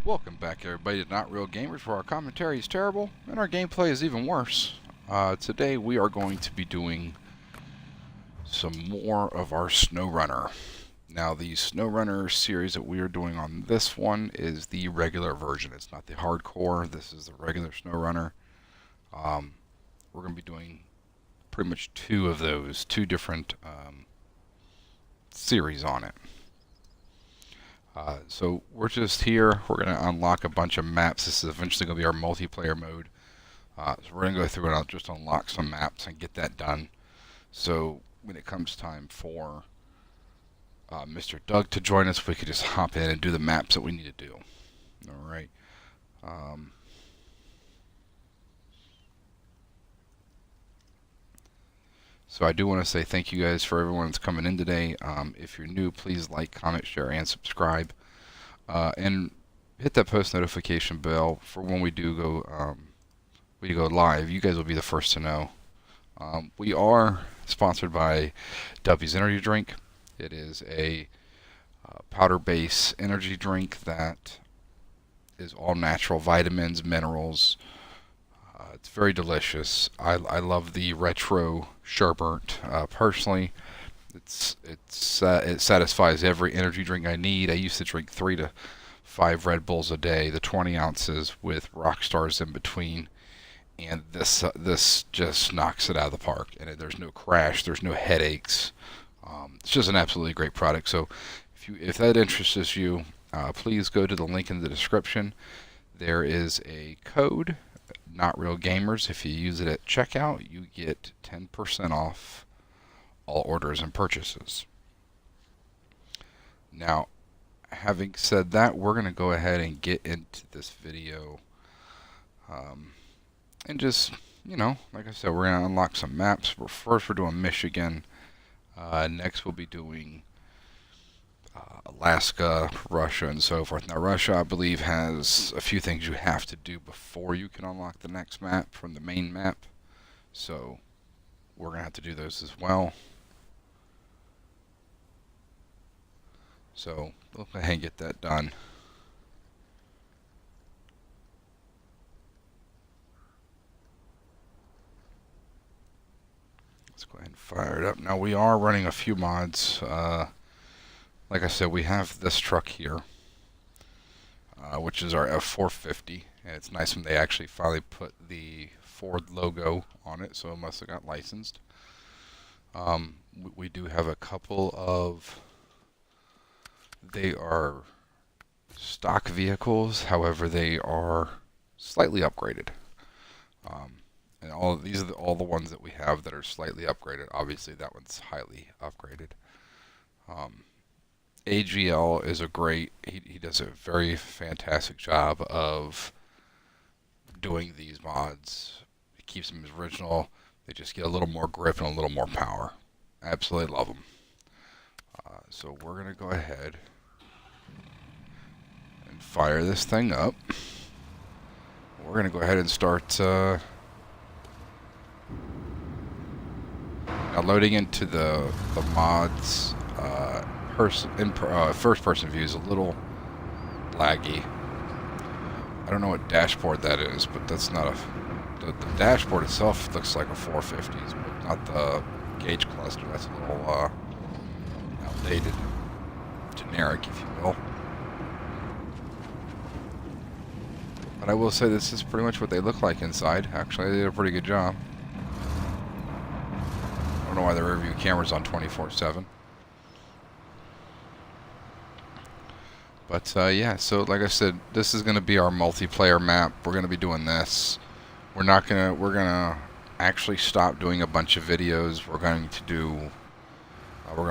Welcome back, everybody, to Not Real Gamers, where our commentary is terrible and our gameplay is even worse. Today we are going to be doing some more of our Snowrunner. Now, the Snowrunner series that we are doing on this one is the regular version. It's not the hardcore. This is the regular Snowrunner. We're going to be doing pretty much two of those, two different series on it. So we're just here. We're going to unlock a bunch of maps. This is eventually going to be our multiplayer mode. So we're going to go through and I'll just unlock some maps and get that done. So when it comes time for Mr. Doug to join us, we could just hop in and do the maps that we need to do. All right. So I do want to say thank you guys for everyone that's coming in today. If you're new, please like, comment, share, and subscribe. And hit that post notification bell for when we do go live. You guys will be the first to know. We are sponsored by W's Energy Drink. It is a powder-based energy drink that is all natural vitamins, minerals. It's very delicious. I love the retro sherbet. Personally, it satisfies every energy drink I need. I used to drink 3 to 5 Red Bulls a day, the 20 ounces with rock stars in between, and this just knocks it out of the park. And there's no crash, there's no headaches. It's just an absolutely great product. So if that interests you, please go to the link in the description. There is a code, Not Real Gamers. If you use it at checkout, you get 10% off all orders and purchases. Now, having said that, we're going to go ahead and get into this video. And just, like I said, we're going to unlock some maps. First, we're doing Michigan. Next, we'll be doing Alaska, Russia, and so forth. Now, Russia, I believe, has a few things you have to do before you can unlock the next map from the main map. So, we're going to have to do those as well. So, we'll go ahead and get that done. Let's go ahead and fire it up. Now, we are running a few mods. Like I said, we have this truck here, which is our F450, and it's nice when they actually finally put the Ford logo on it, so it must have got licensed. We do have a couple of, they are stock vehicles, however they are slightly upgraded. And these are all the ones that we have that are slightly upgraded. Obviously that one's highly upgraded. AGL is he does a very fantastic job of doing these mods. It keeps them original. They just get a little more grip and a little more power. Absolutely love them. So we're going to go ahead and fire this thing up. We're going to go ahead and start now loading into the mods. First-person view is a little laggy. I don't know what dashboard that is, but that's not the dashboard itself looks like a 450s, but not the gauge cluster. That's a little outdated, generic, if you will. But I will say this is pretty much what they look like inside. Actually, they did a pretty good job. I don't know why the rear view camera's on 24/7. But yeah, so like I said, this is going to be our multiplayer map. We're going to be doing this. We're gonna actually stop doing a bunch of videos. We're going to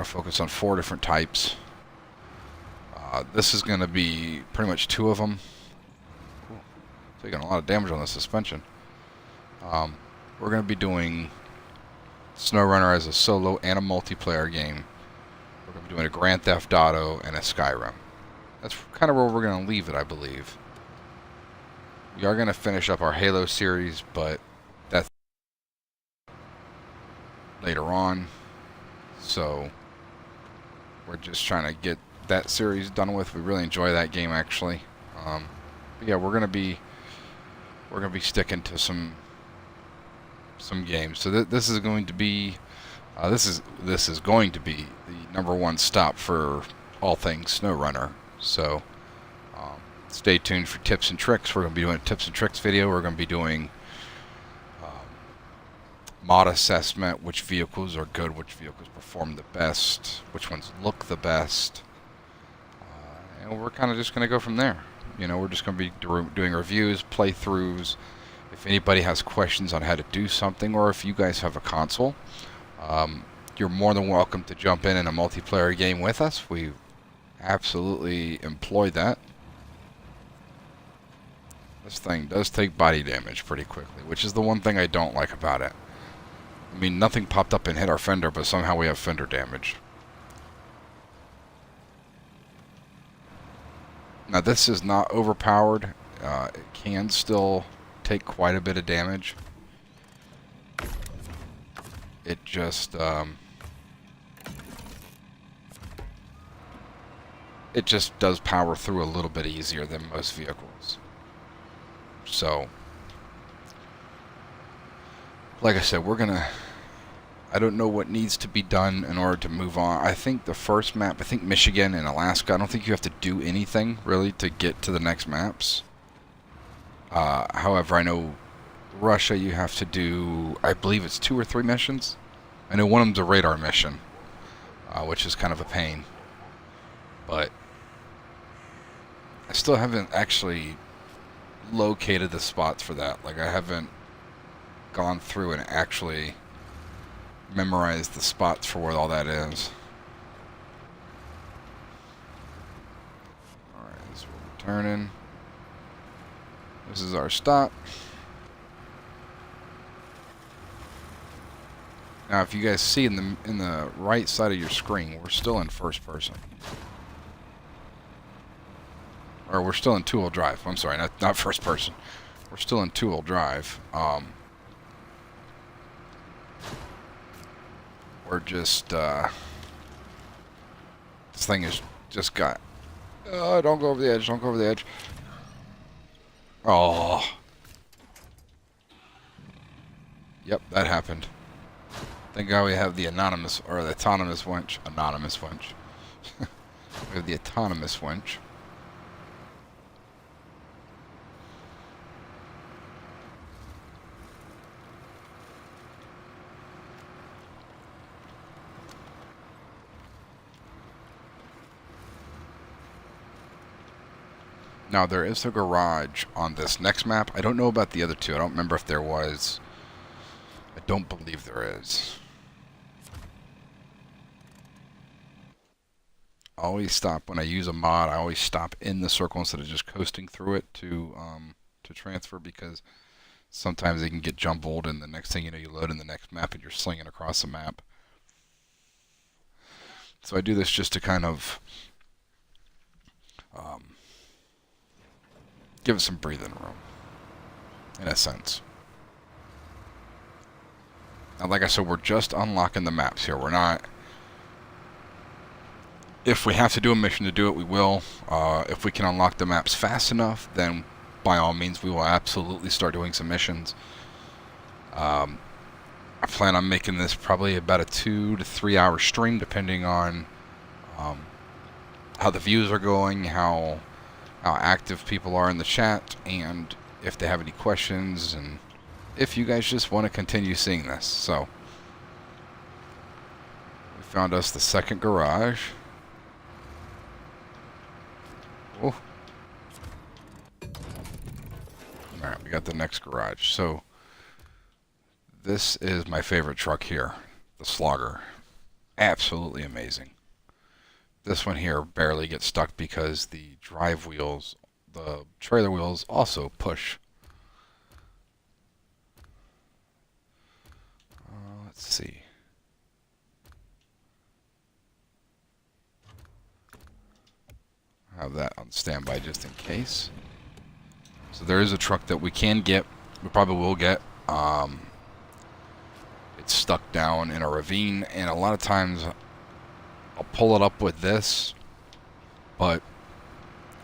focus on 4 different types. This is going to be pretty much 2 of them. Cool. Taking a lot of damage on the suspension. We're going to be doing Snowrunner as a solo and a multiplayer game. We're going to be doing a Grand Theft Auto and a Skyrim. That's kind of where we're going to leave it, I believe. We are going to finish up our Halo series, but that's later on. So we're just trying to get that series done with. We really enjoy that game, actually. Yeah, we're gonna be sticking to some games. So this is going to be this is going to be the #1 stop for all things Snowrunner. So stay tuned for tips and tricks. We're going to be doing a tips and tricks video. We're going to be doing mod assessment, which vehicles are good, which vehicles perform the best, which ones look the best, and we're kind of just going to go from there. You know, we're just going to be doing reviews, playthroughs. If anybody has questions on how to do something, or if you guys have a console, you're more than welcome to jump in a multiplayer game with us. We absolutely employ that. This thing does take body damage pretty quickly, which is the one thing I don't like about it. I mean, nothing popped up and hit our fender, but somehow we have fender damage. Now, this is not overpowered. It can still take quite a bit of damage. It just does power through a little bit easier than most vehicles. So, like I said, I don't know what needs to be done in order to move on. I think the first map, I think Michigan and Alaska, I don't think you have to do anything really to get to the next maps. However, I know Russia you have to do, I believe it's 2 or 3 missions. I know one of them's a radar mission, which is kind of a pain. But I still haven't actually located the spots for that. Like, I haven't gone through and actually memorized the spots for where all that is. Alright, this is where we're turning. This is our stop. Now, if you guys see in the right side of your screen, we're still in first person. Or we're still in two-wheel drive. I'm sorry, not first person. We're still in two-wheel drive. We're just this thing has just got. Oh, don't go over the edge! Don't go over the edge! Oh. Yep, that happened. Thank God we have the anonymous or the autonomous winch. Anonymous winch. We have the autonomous winch. Now, there is a garage on this next map. I don't know about the other two. I don't remember if there was. I don't believe there is. I always stop when I use a mod. I always stop in the circle instead of just coasting through it to transfer, because sometimes they can get jumbled, and the next thing you know, you load in the next map and you're slinging across the map. So I do this just to kind of give it some breathing room, in a sense. Now, like I said, we're just unlocking the maps here. We're not. If we have to do a mission to do it, we will. If we can unlock the maps fast enough, then by all means, we will absolutely start doing some missions. I plan on making this probably about a 2 to 3 hour stream, depending on how the views are going, how active people are in the chat, and if they have any questions, and if you guys just want to continue seeing this. So, we found us the second garage. Oh. Alright, we got the next garage. So, this is my favorite truck here, the Slogger. Absolutely amazing. This one here barely gets stuck because the drive wheels, the trailer wheels, also push. Let's see. Have that on standby just in case. So there is a truck that we can get. We probably will get. It's stuck down in a ravine, and a lot of times I'll pull it up with this, but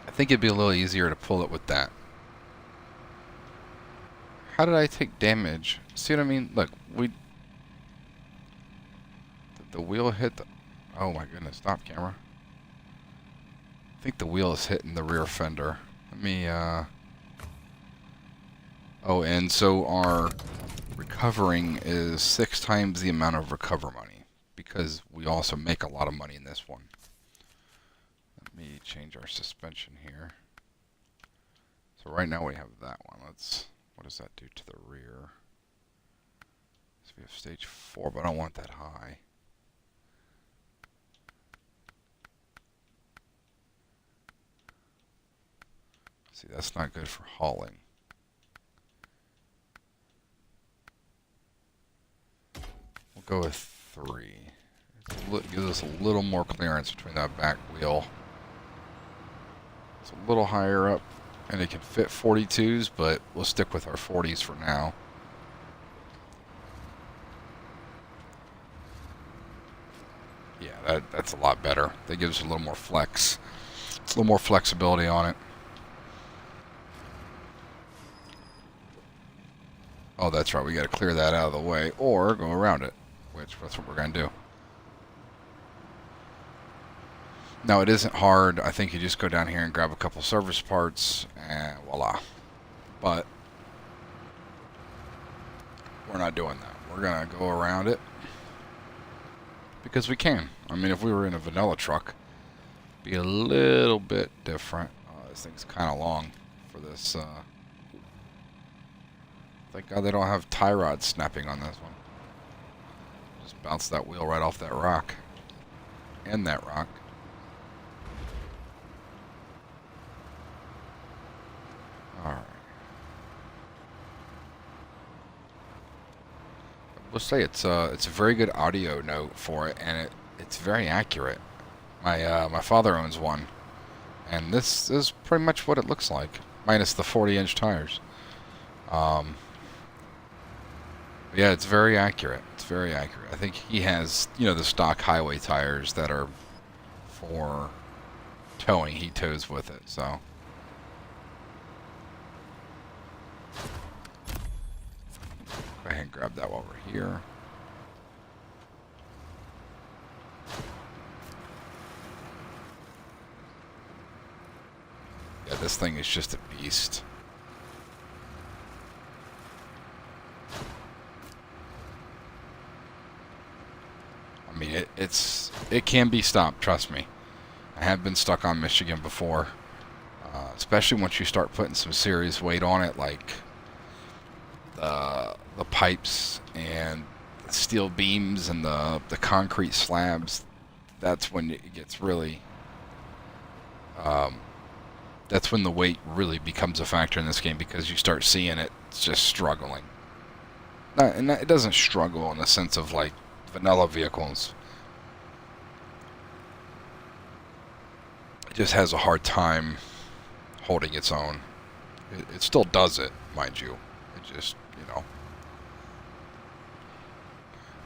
I think it'd be a little easier to pull it with that. How did I take damage? See what I mean? Look, did the wheel hit the... Oh my goodness, stop camera. I think the wheel is hitting the rear fender. Let me, Oh, and so our recovering is 6 times the amount of recover money, because we also make a lot of money in this one. Let me change our suspension here. So right now we have that one. What does that do to the rear? So we have stage 4, but I don't want that high. See, that's not good for hauling. We'll go with 3. It gives us a little more clearance between that back wheel. It's a little higher up, and it can fit 42s, but we'll stick with our 40s for now. Yeah, that's a lot better. That gives us a little more flex. A little more flexibility on it. Oh, that's right. We got to clear that out of the way or go around it, which that's what we're going to do. Now, it isn't hard. I think you just go down here and grab a couple service parts and voila. But we're not doing that. We're going to go around it because we can. I mean, if we were in a vanilla truck, it'd be a little bit different. This thing's kind of long for this. Thank God they don't have tie rods snapping on this one. Just bounce that wheel right off that rock. And that rock. Alright. We'll say it's a very good audio note for it, and it's very accurate. My father owns one, and this is pretty much what it looks like, minus the 40-inch tires. Yeah, it's very accurate. It's very accurate. I think he has, the stock highway tires that are for towing. He tows with it, so. Go ahead and grab that while we're here. Yeah, this thing is just a beast. I mean, it can be stopped, trust me. I have been stuck on Michigan before, especially once you start putting some serious weight on it, like the pipes and the steel beams and the concrete slabs. That's when it gets really. That's when the weight really becomes a factor in this game, because you start seeing it just struggling. And it doesn't struggle in the sense of like vanilla vehicles. It just has a hard time holding its own. It still does it, mind you. It just,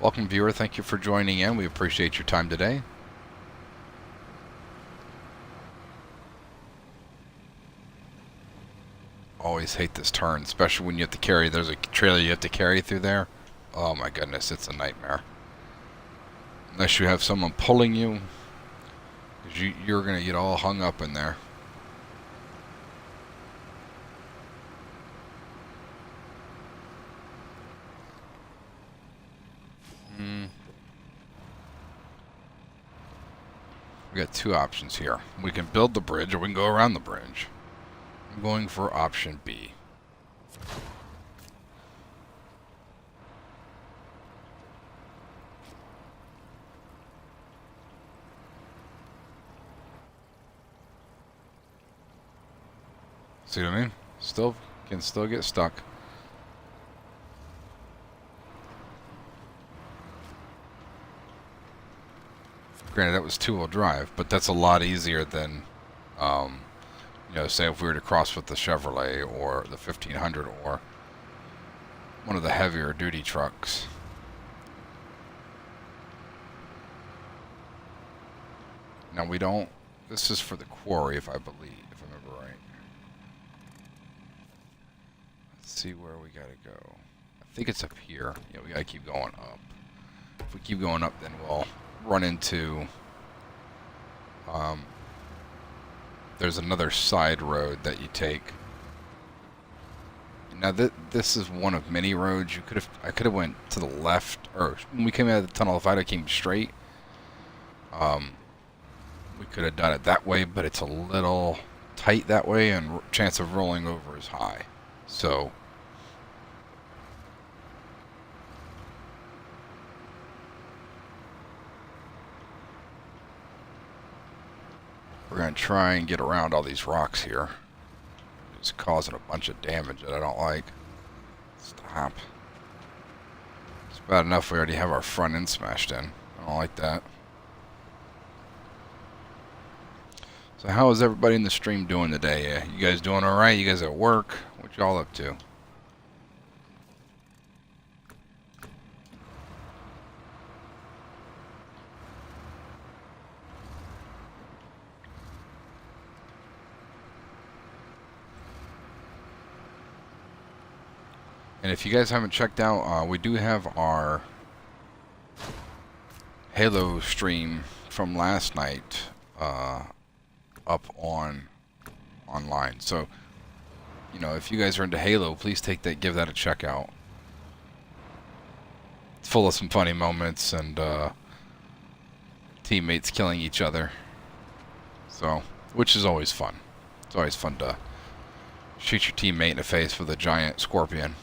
Welcome, viewer. Thank you for joining in. We appreciate your time today. Always hate this turn, especially when you have to carry. There's a trailer you have to carry through there. Oh my goodness, it's a nightmare. Unless you have someone pulling you, you're going to get all hung up in there. We got 2 options here. We can build the bridge or we can go around the bridge. I'm going for option B. See what I mean? Can still get stuck. Granted, that was 2-wheel drive, but that's a lot easier than, say if we were to cross with the Chevrolet or the 1500 or one of the heavier duty trucks. Now we don't. This is for the quarry, if I remember right. Let's see where we gotta go. I think it's up here. Yeah, we gotta keep going up. If we keep going up, then we'll run into... there's another side road that you take. Now this is one of many roads. I could have went to the left, or when we came out of the tunnel, if I'd have came straight, we could have done it that way, but it's a little tight that way, and chance of rolling over is high. So we're going to try and get around all these rocks here. It's causing a bunch of damage that I don't like. Stop. It's bad enough we already have our front end smashed in. I don't like that. So how is everybody in the stream doing today? You guys doing alright? You guys at work? What y'all up to? And if you guys haven't checked out, we do have our Halo stream from last night up online. So, you know, if you guys are into Halo, please give that a check out. It's full of some funny moments and teammates killing each other. So, which is always fun. It's always fun to shoot your teammate in the face with a giant scorpion.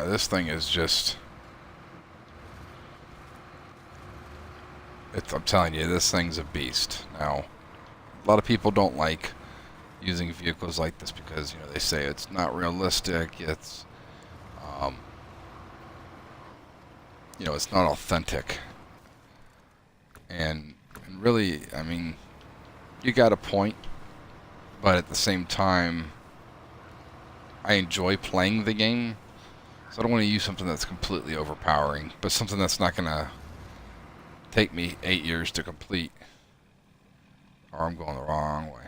This thing is just... I'm telling you, this thing's a beast. Now, a lot of people don't like using vehicles like this because, you know, they say it's not realistic, it's, you know, it's not authentic. And really, I mean, you got a point, but at the same time, I enjoy playing the game. So I don't want to use something that's completely overpowering, but something that's not going to take me 8 years to complete. Or I'm going the wrong way.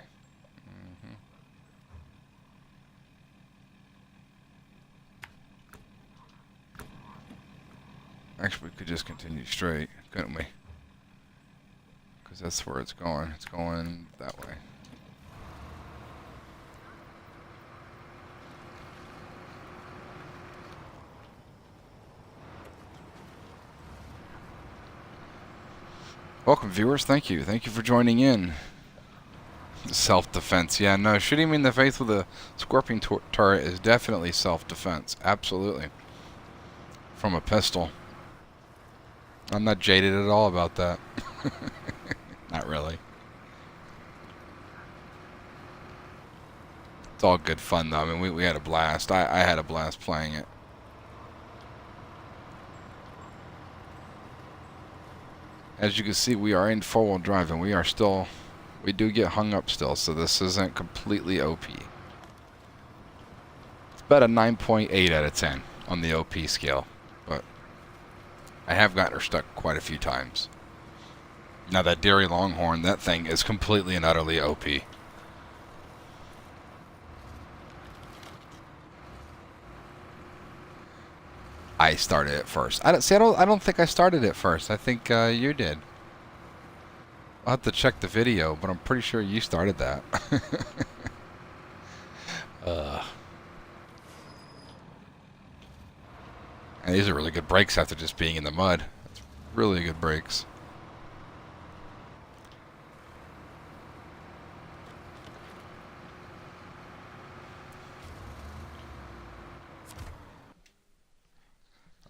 Actually, we could just continue straight, couldn't we? Because that's where it's going. It's going that way. Welcome, viewers. Thank you. Thank you for joining in. Self-defense. Yeah, no, shooting me in the face with a scorpion turret is definitely self-defense. Absolutely. From a pistol. I'm not jaded at all about that. Not really. It's all good fun, though. I mean, we had a blast. I had a blast playing it. As you can see, we are in four-wheel drive, and we do get hung up still, so this isn't completely OP. It's about a 9.8 out of 10 on the OP scale, but I have gotten her stuck quite a few times. Now that Dairy Longhorn, that thing is completely and utterly OP. I started it first. I don't think I started it first. I think you did. I'll have to check the video, but I'm pretty sure you started that. And these are really good brakes after just being in the mud. It's really good brakes.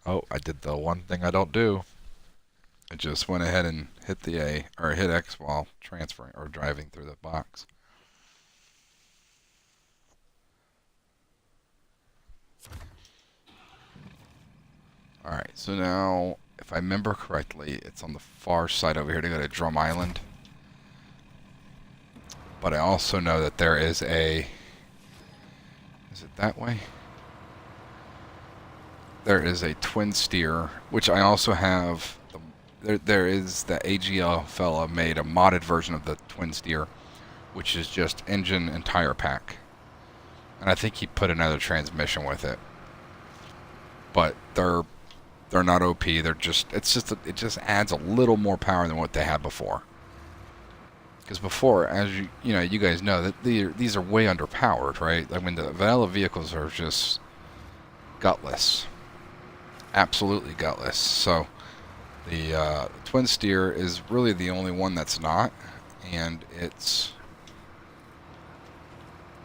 Oh, I did the one thing I don't do. I just went ahead and hit the A, or hit X while transferring, or driving through the box. Alright, so now, if I remember correctly, it's on the far side over here to go to Drum Island. But I also know that there is a... Is it that way? there is a twin steer, which I also have. There is the AGL fella made a modded version of the twin steer, which is just engine and tire pack. And I think he put another transmission with it. But they're not OP. They're just it just adds a little more power than what they had before. Because before, as you guys know, that these are way underpowered, right? I mean, the vanilla vehicles are just gutless, absolutely gutless. So the twin steer is really the only one that's not, and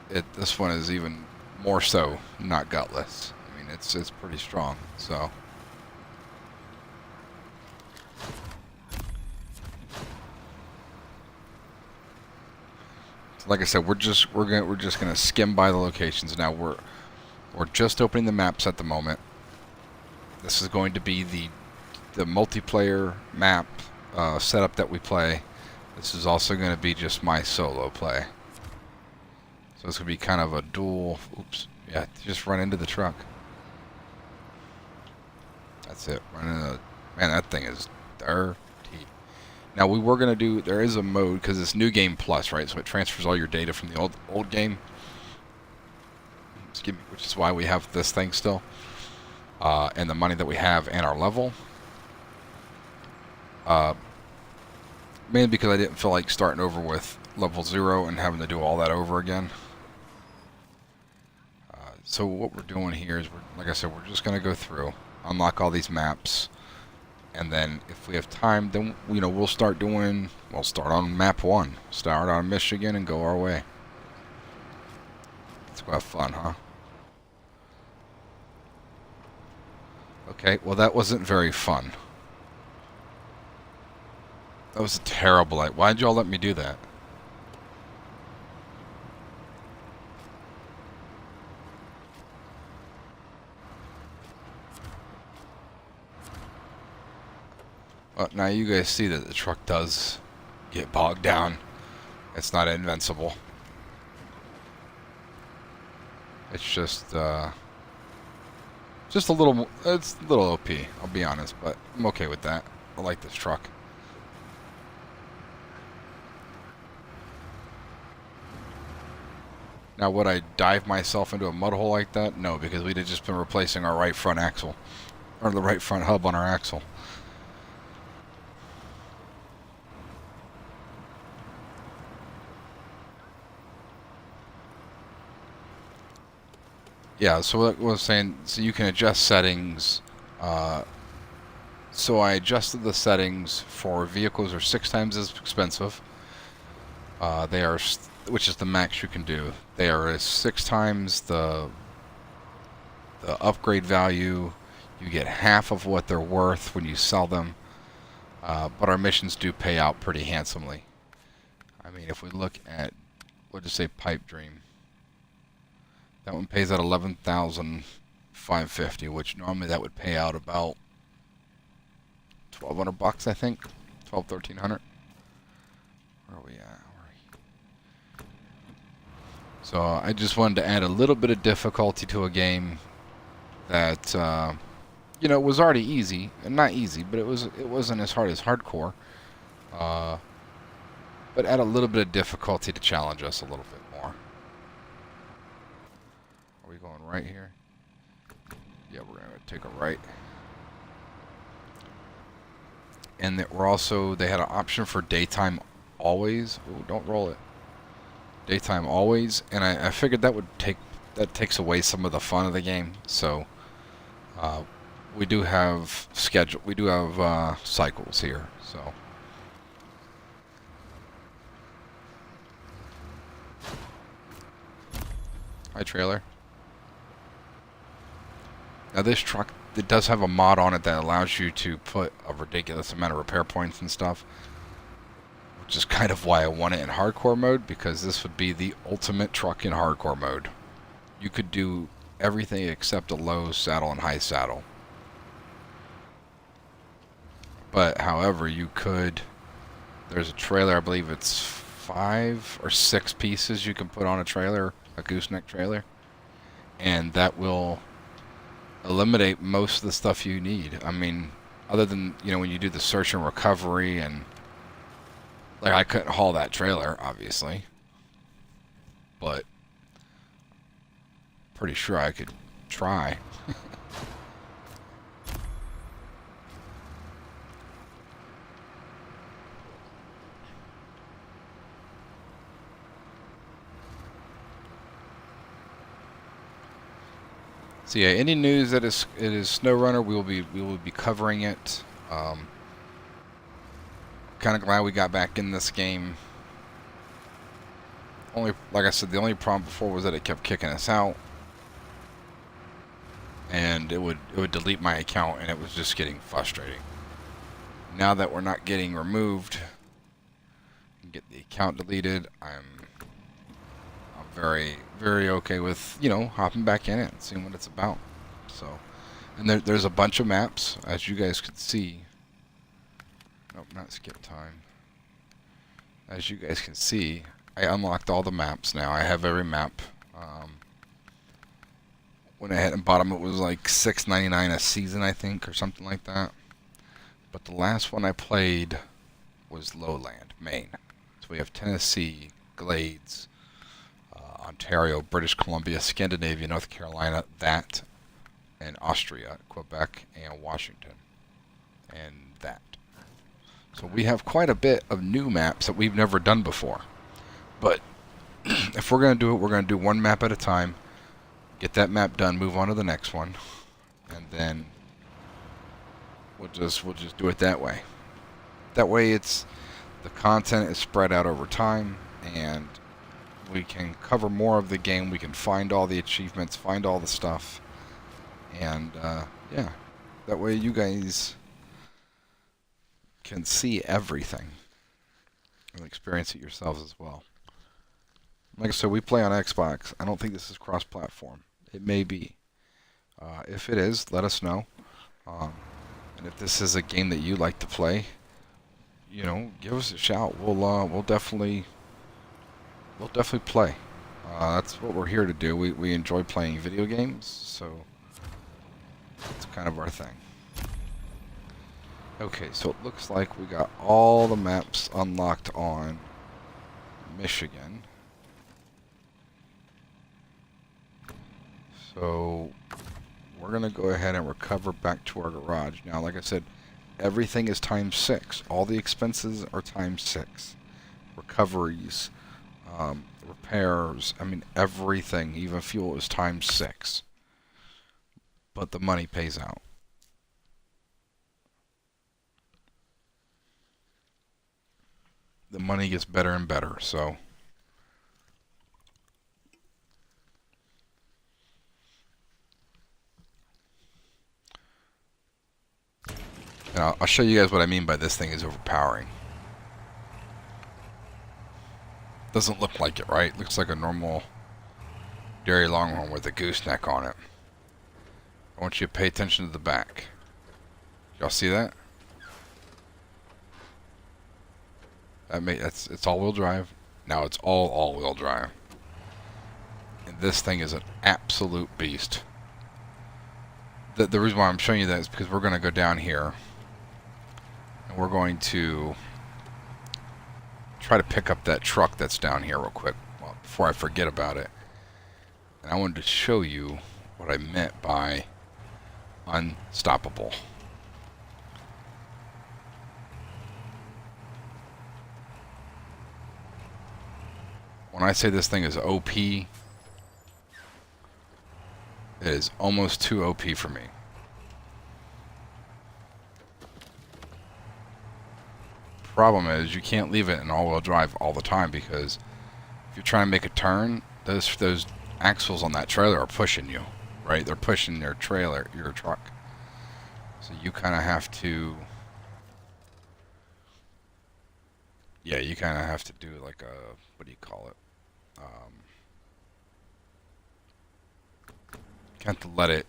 this one is even more so not gutless. I mean, it's pretty strong. So. Like I said, we're just gonna skim by the locations now. We're just opening the maps at the moment. This is going to be the multiplayer map setup that we play. This is also going to be just my solo play. So it's gonna be kind of a dual. Oops, yeah, just run into the truck. That's it. Run into. Man, that thing is dirty. Now we were gonna do. There is a mode because it's New Game Plus, right? So it transfers all your data from the old game. Which is why we have this thing still, and the money that we have and our level. Mainly because I didn't feel like starting over with level 0 and having to do all that over again. So what we're doing here is, like I said, we're just gonna go through, unlock all these maps. And then, if we have time, then we'll start on map 1, start on Michigan, and go our way. Let's go have fun, huh? Okay, well that wasn't very fun. That was a terrible idea. Why'd y'all let me do that? Well, now you guys see that the truck does get bogged down. It's not invincible. It's just a little. It's a little OP. I'll be honest, but I'm okay with that. I like this truck. Now, would I dive myself into a mud hole like that? No, because we'd have just been replacing our right front axle, or the right front hub on our axle. Yeah, so what I was saying, so you can adjust settings. So I adjusted the settings for vehicles are 6 times as expensive. Which is the max you can do. They are 6 times the upgrade value. You get half of what they're worth when you sell them. But our missions do pay out pretty handsomely. I mean, if we look at, we'll just say Pipe Dream. That one pays out $11,550, which normally that would pay out about $1,200, I think, $1,200, $1,300. Where are we at? So I just wanted to add a little bit of difficulty to a game that was already easy, and not easy, but it wasn't as hard as hardcore. But add a little bit of difficulty to challenge us a little bit more. Are we going right here? Yeah, we're going to take a right. And that they had an option for daytime always. Ooh, don't roll it. Daytime always, and I figured that takes away some of the fun of the game. So we do have cycles here. So hi, trailer. Now this truck, it does have a mod on it that allows you to put a ridiculous amount of repair points and stuff, which is kind of why I want it in hardcore mode, because this would be the ultimate truck in hardcore mode. You could do everything except a low saddle and high saddle. But however, you could, there's a trailer, I believe it's 5 or 6 pieces you can put on a trailer, a gooseneck trailer, and that will eliminate most of the stuff you need. I mean, other than, you know, when you do the search and recovery, and like I couldn't haul that trailer, obviously, but pretty sure I could try. So yeah, any news that it is Snowrunner, we will be covering it. Kind of glad we got back in this game. Only, like I said, the only problem before was that it kept kicking us out, and it would delete my account, and it was just getting frustrating. Now that we're not getting removed and get the account deleted, I'm very, very okay with, you know, hopping back in it and seeing what it's about. So, and there's a bunch of maps, as you guys can see. Nope, not skip time. As you guys can see, I unlocked all the maps now. I have every map. When I hit the bottom, it was like $6.99 a season, I think, or something like that. But the last one I played was Lowland, Maine. So we have Tennessee, Glades, Ontario, British Columbia, Scandinavia, North Carolina, that, and Austria, Quebec, and Washington, and that. So we have quite a bit of new maps that we've never done before. But if we're going to do it, we're going to do one map at a time, get that map done, move on to the next one, and then we'll just do it that way. That way it's the content is spread out over time, and we can cover more of the game. We can find all the achievements, find all the stuff, and yeah, that way you guys can see everything and experience it yourselves as well. Like I said, we play on Xbox. I don't think this is cross-platform. It may be. If it is, let us know. And if this is a game that you like to play, you know, give us a shout. We'll definitely play. That's what we're here to do. We enjoy playing video games, so it's kind of our thing. Okay, so it looks like we got all the maps unlocked on Michigan. So we're going to go ahead and recover back to our garage. Now, like I said, everything is times 6. All the expenses are times 6. Recoveries, repairs, I mean everything, even fuel is times 6. But the money pays out. The money gets better and better, so now, I'll show you guys what I mean by this thing is overpowering. Doesn't look like it, right? Looks like a normal dairy longhorn with a gooseneck on it. I want you to pay attention to the back. Y'all see that? It's all-wheel drive. Now it's all-wheel drive. And this thing is an absolute beast. The reason why I'm showing you that is because we're going to go down here. And we're going to try to pick up that truck that's down here real quick, well, before I forget about it. And I wanted to show you what I meant by unstoppable. When I say this thing is OP, it is almost too OP for me. Problem is, you can't leave it in all-wheel drive all the time, because if you're trying to make a turn, those axles on that trailer are pushing you, right? They're pushing your trailer, your truck. So you kind of have to, yeah, you kind of have to do like a, what do you call it? You have to let it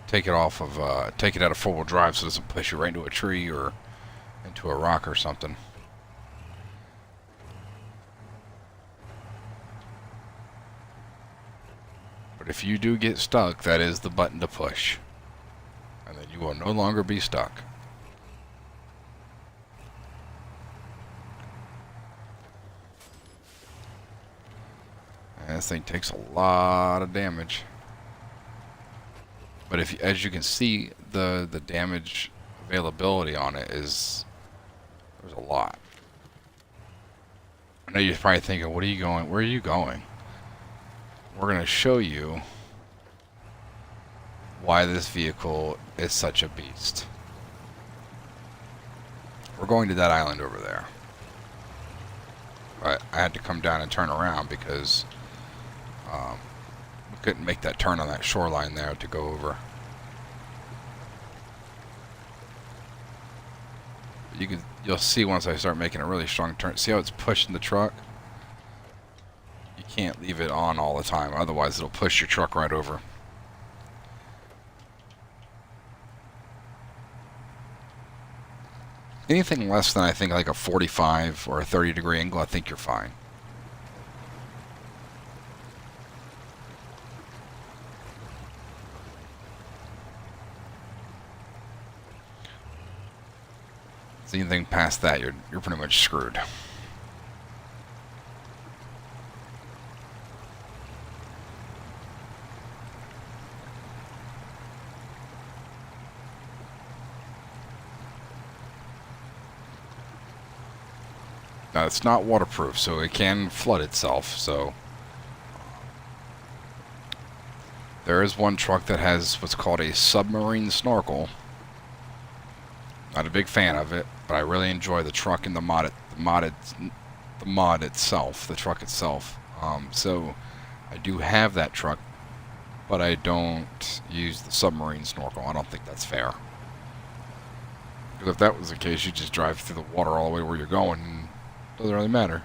take it off of, take it out of four-wheel drive so it doesn't push you right into a tree or into a rock or something. But But if you do get stuck, that is the button to push. And then you will no longer be stuck. And this thing takes a lot of damage. But if, as you can see, the damage availability on it is, there's a lot. I know you're probably thinking, what are you going? Where are you going? We're going to show you why this vehicle is such a beast. We're going to that island over there. But I had to come down and turn around because we couldn't make that turn on that shoreline there to go over. You'll see once I start making a really strong turn. See how it's pushing the truck? You can't leave it on all the time, otherwise it'll push your truck right over. Anything less than, I think, like a 45 or a 30-degree angle, I think you're fine. So anything past that, you're pretty much screwed. Now, it's not waterproof, so it can flood itself. So there is one truck that has what's called a submarine snorkel. Not a big fan of it, but I really enjoy the truck and the mod itself, the truck itself. So I do have that truck, but I don't use the submarine snorkel. I don't think that's fair. Because if that was the case, you just drive through the water all the way where you're going. And it doesn't really matter.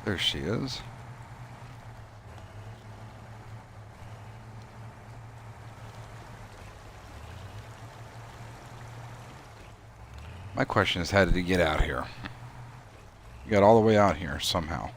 There she is. My question is, how did he get out here? He got all the way out here somehow.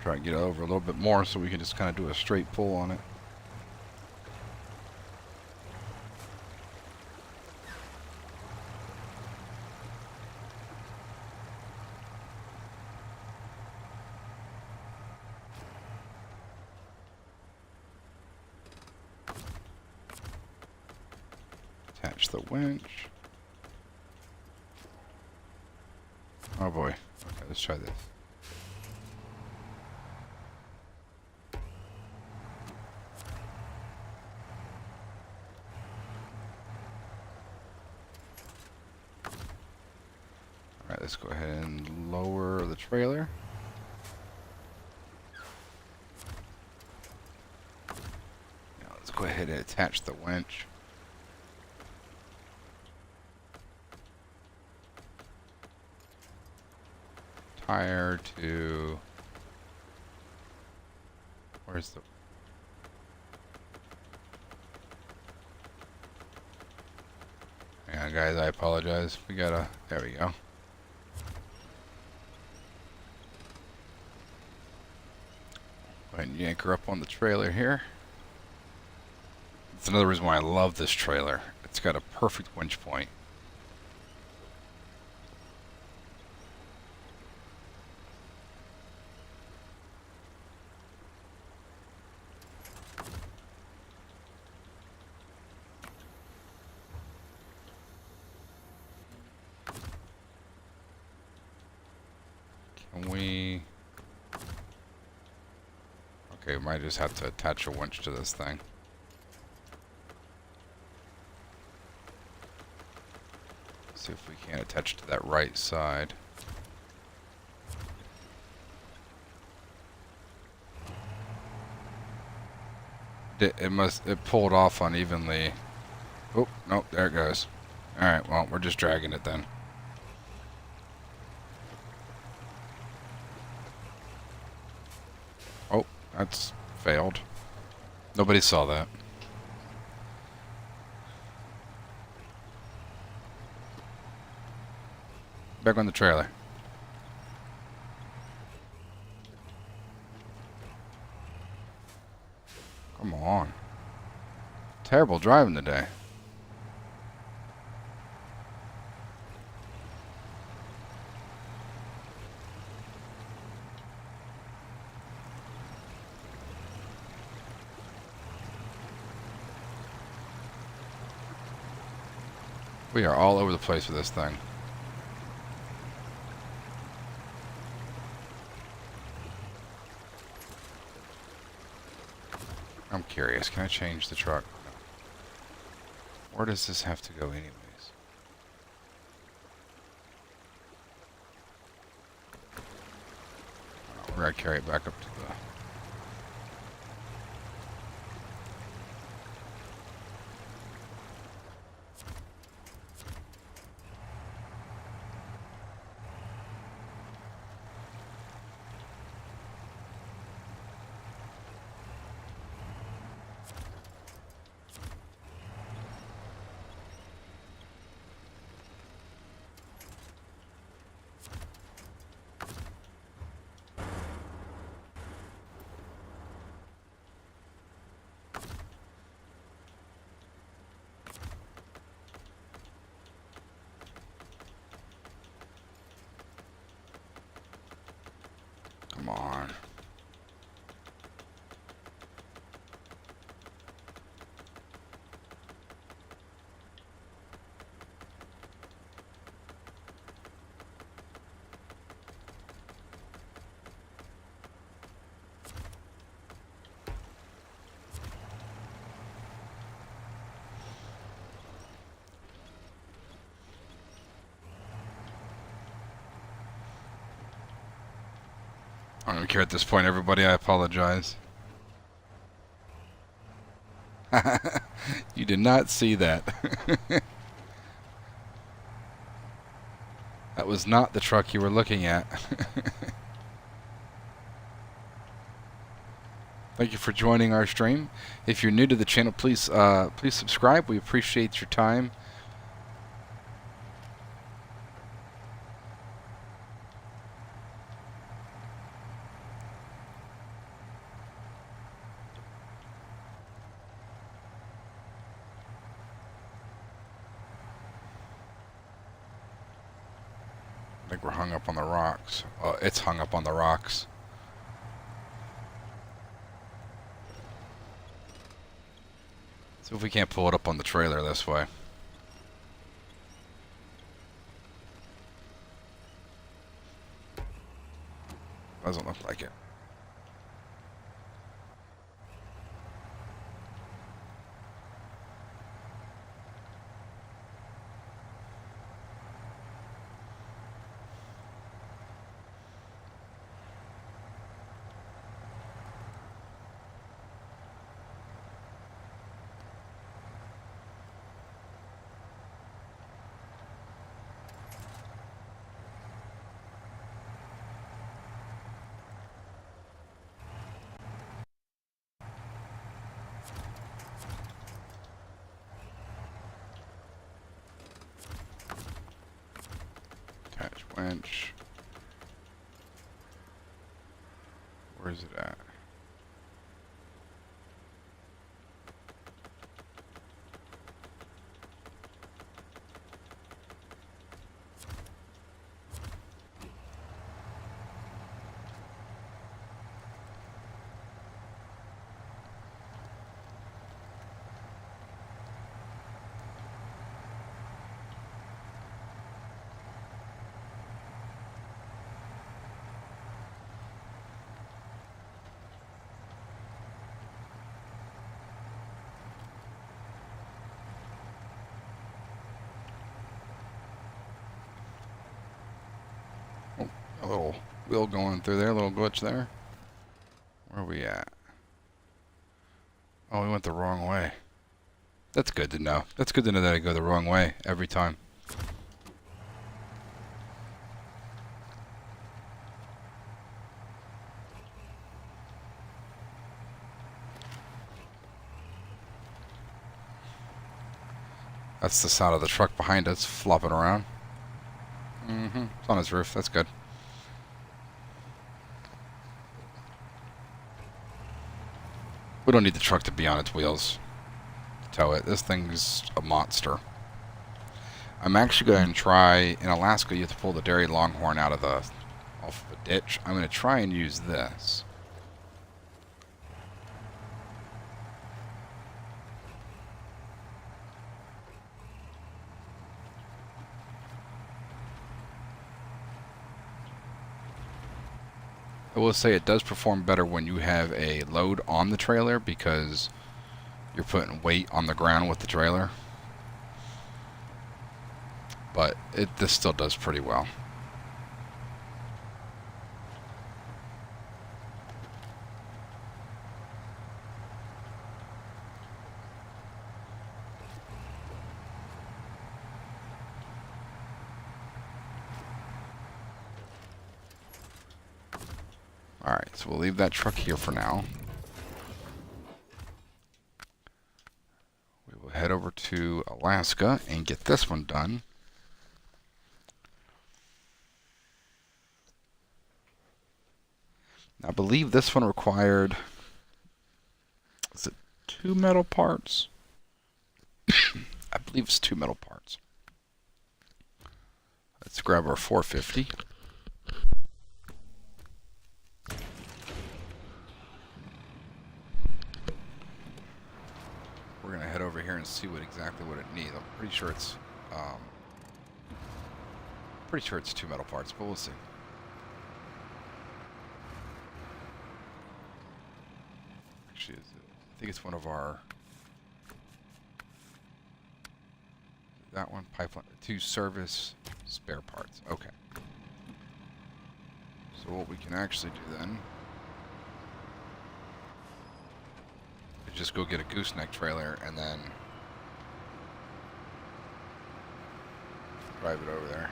Try and get over a little bit more so we can just kind of do a straight pull on it. Attach the winch. Oh boy. Okay, let's try this. Alright, let's go ahead and lower the trailer. Now let's go ahead and attach the winch. Tire to... Where's the... Hang on, guys, I apologize. We gotta... There we go. Go ahead and yank her up on the trailer here. That's another reason why I love this trailer. It's got a perfect winch point. Okay, we might just have to attach a winch to this thing. See if we can't attach to that right side. It pulled off unevenly. Oh, nope, there it goes. Alright, well, we're just dragging it then. Oh, that's failed. Nobody saw that. Back on the trailer. Come on. Terrible driving today. We are all over the place with this thing. I'm curious, can I change the truck? No. Where does this have to go anyways? We're gonna carry it back up to the... Come on. I don't care at this point, everybody. I apologize. You did not see that. That was not the truck you were looking at. Thank you for joining our stream. If you're new to the channel, please subscribe. We appreciate your time. I think we're hung up on the rocks. It's hung up on the rocks. See if we can't pull it up on the trailer this way. Doesn't look like it. Attach winch. Where is it at? wheel going through there, little glitch there. Where are we at? Oh, we went the wrong way. That's good to know. That's good to know that I go the wrong way every time. That's the sound of the truck behind us flopping around. It's on his roof. That's good. We don't need the truck to be on its wheels to tow it. This thing's a monster. I'm actually going to try, in Alaska you have to pull the dairy longhorn out of off of a ditch. I'm going to try and use this. I will say it does perform better when you have a load on the trailer because you're putting weight on the ground with the trailer. But this still does pretty well. Alright, so we'll leave that truck here for now. We will head over to Alaska and get this one done. I believe this one required, is it 2 metal parts? I believe it's 2 metal parts. Let's grab our 450. We're going to head over here and see exactly what it needs. I'm pretty sure it's 2 metal parts, but we'll see. Actually, I think it's one of our, that one, pipeline, 2 service spare parts. Okay. So what we can actually do then is just go get a gooseneck trailer and then drive it over there.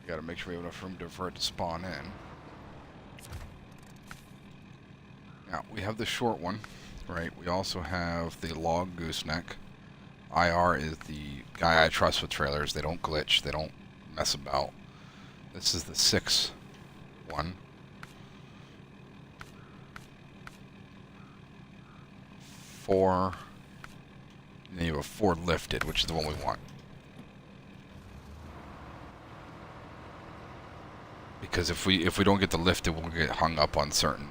Got to make sure we have enough room for it to spawn in. Now, we have the short one, right? We also have the log gooseneck. IR is the guy I trust with trailers. They don't glitch. They don't mess about. This is the 6 one. 4. And then you have a 4 lifted, which is the one we want. Because if we don't get the lifted, we'll get hung up on certain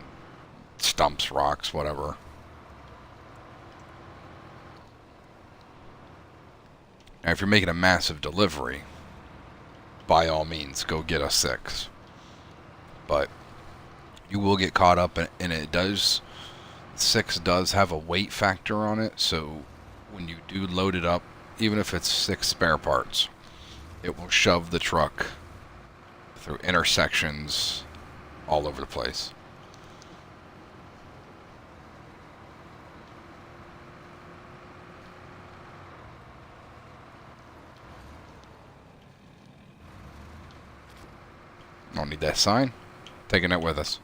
stumps, rocks, whatever. Now, if you're making a massive delivery, by all means, go get a 6. But you will get caught up, and it does. 6 does have a weight factor on it, so when you do load it up, even if it's 6 spare parts, it will shove the truck through intersections all over the place. Don't need that sign. Taking it with us.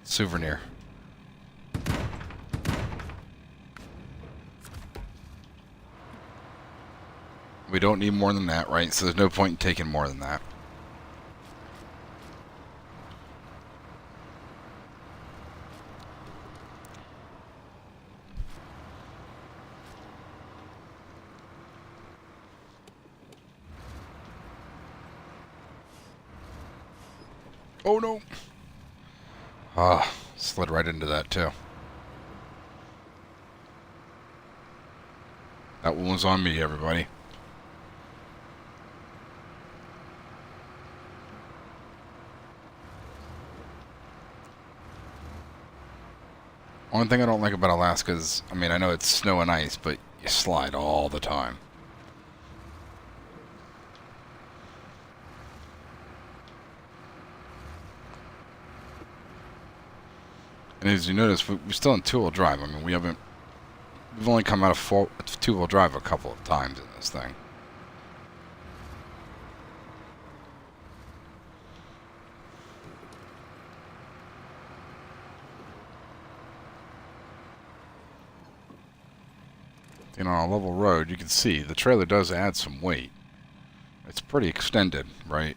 Souvenir. We don't need more than that, right? So there's no point in taking more than that. Oh no! Ah, slid right into that too. That one was on me, everybody. Only thing I don't like about Alaska is, I mean, I know it's snow and ice, but you slide all the time. And as you notice, we're still in two-wheel drive. I mean, we've only come out of two-wheel drive a couple of times in this thing. You know, on a level road, you can see the trailer does add some weight. It's pretty extended, right?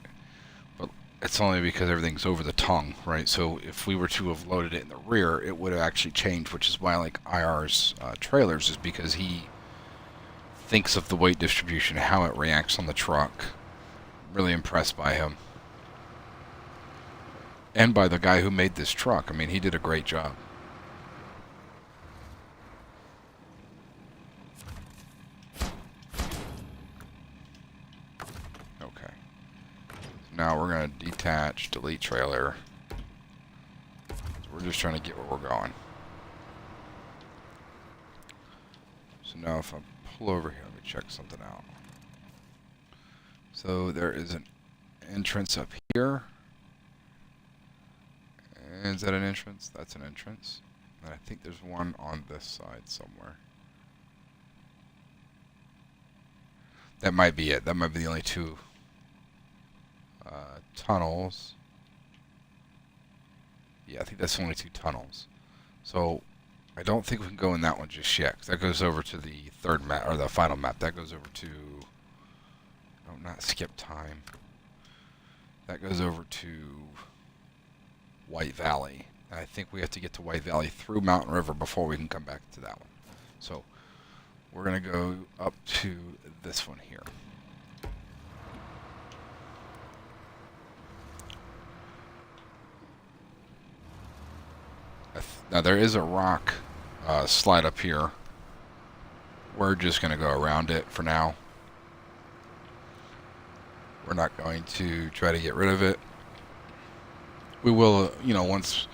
But it's only because everything's over the tongue, right? So if we were to have loaded it in the rear, it would have actually changed, which is why I like IR's trailers, is because he thinks of the weight distribution, how it reacts on the truck. Really impressed by him. And by the guy who made this truck. I mean, he did a great job. Okay. Now we're going to detach, delete trailer. So we're just trying to get where we're going. So now if I pull over here, let me check something out. So there is an entrance up here. Is that an entrance? That's an entrance. And I think there's one on this side somewhere. That might be it. That might be the only two tunnels. Yeah, I think that's the only two tunnels. So I don't think we can go in that one just yet, 'cause that goes over to the third map, or the final map. That goes over to... Oh, not skip time. That goes over to White Valley. And I think we have to get to White Valley through Mountain River before we can come back to that one. So we're going to go up to this one here. Now there is a rock slide up here. We're just going to go around it for now. We're not going to try to get rid of it. We will, you know, once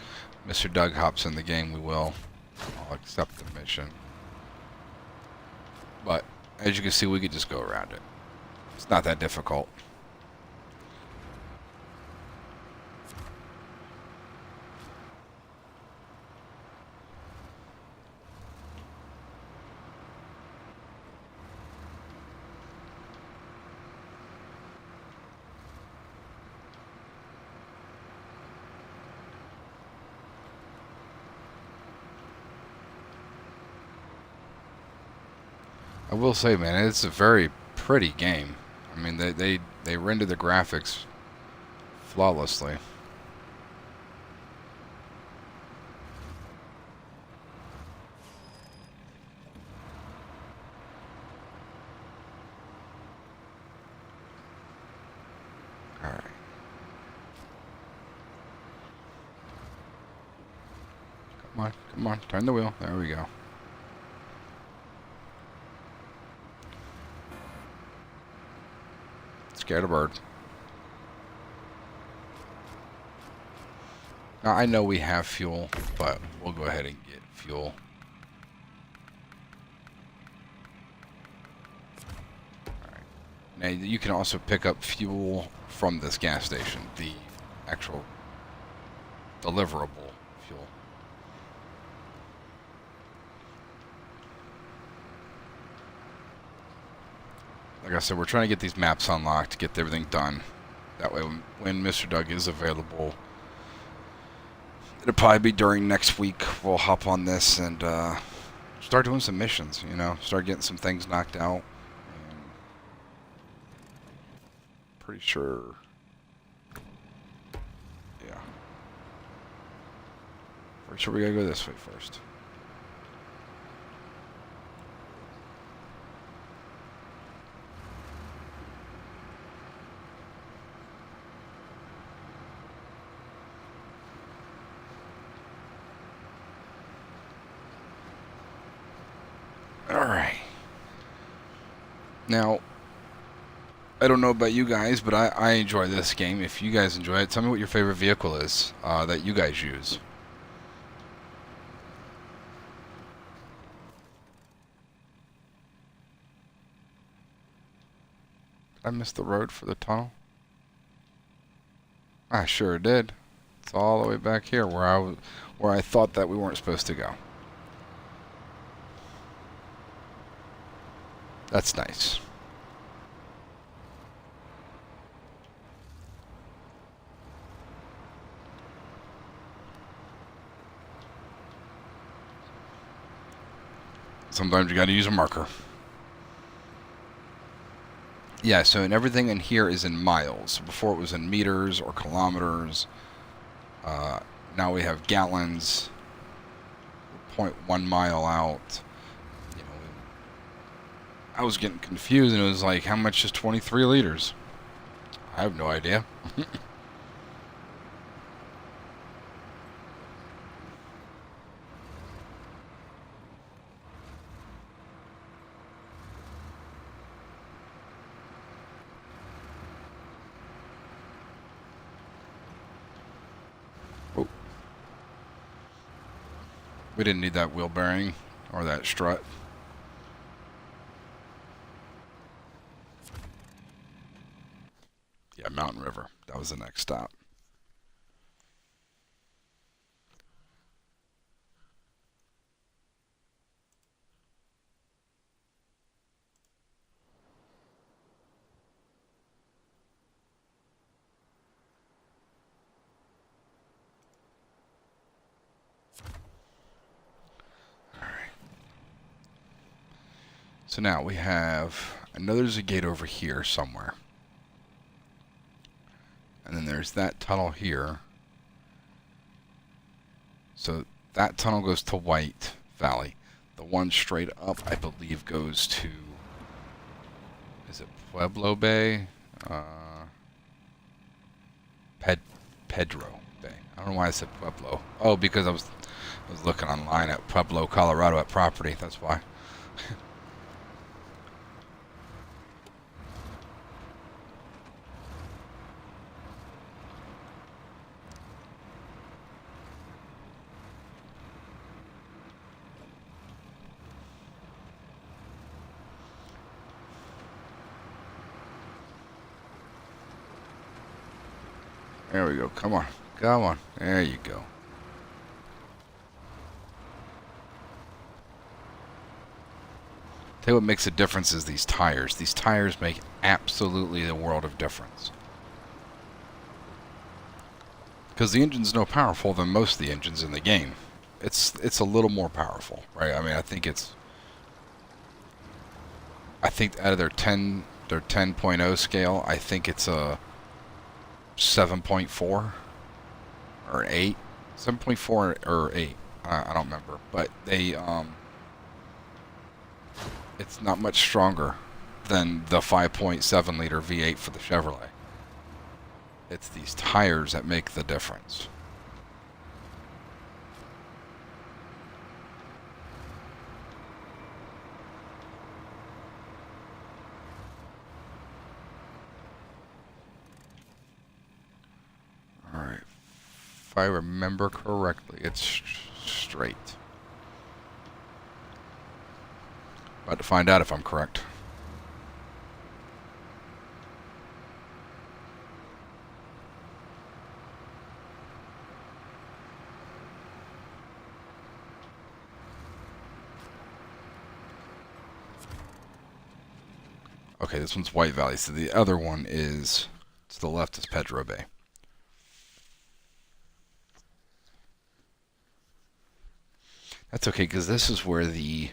Mr. Doug hops in the game, we will. I'll accept the mission. But as you can see, we could just go around it. It's not that difficult. I will say, man, it's a very pretty game. I mean, they render the graphics flawlessly. All right. Come on, turn the wheel. There we go. Scared a bird. Now, I know we have fuel, but we'll go ahead and get fuel. Alright. Now, you can also pick up fuel from this gas station, the actual deliverable fuel. Like I said, we're trying to get these maps unlocked, get everything done. That way, when Mr. Doug is available, it'll probably be during next week, we'll hop on this and start doing some missions, you know, start getting some things knocked out. And pretty sure, yeah. Pretty sure we gotta go this way first. Alright. Now, I don't know about you guys, but I enjoy this game. If you guys enjoy it, tell me what your favorite vehicle is that you guys use. I missed the road for the tunnel. I sure did. It's all the way back here where I thought that we weren't supposed to go. That's nice. Sometimes you gotta use a marker. Yeah, so and everything in here is in miles. Before it was in meters or kilometers. Now we have gallons. 0.1 mile out. You know, I was getting confused, and it was like, how much is 23 liters? I have no idea. Oh. We didn't need that wheel bearing or that strut. Yeah, Mountain River. That was the next stop. So now we have, I know there's a gate over here somewhere. And then there's that tunnel here. So that tunnel goes to White Valley. The one straight up, I believe, goes to, is it Pueblo Bay? Pedro Bay. I don't know why I said Pueblo. Oh, because I was looking online at Pueblo, Colorado at property. That's why. There we go. Come on. Come on. There you go. Tell you what makes a difference is these tires. These tires make absolutely a world of difference. Because the engine's no powerful than most of the engines in the game. It's a little more powerful, right? I mean, I think out of their 10.0 scale, I think it's a 7.4 or 8, 7.4 or 8. I don't remember, but they it's not much stronger than the 5.7 liter V8 for the Chevrolet. It's these tires that make the difference. Alright. If I remember correctly, it's straight. About to find out if I'm correct. Okay, this one's White Valley, so the other one is, to the left is Pedro Bay. That's okay, because this is where the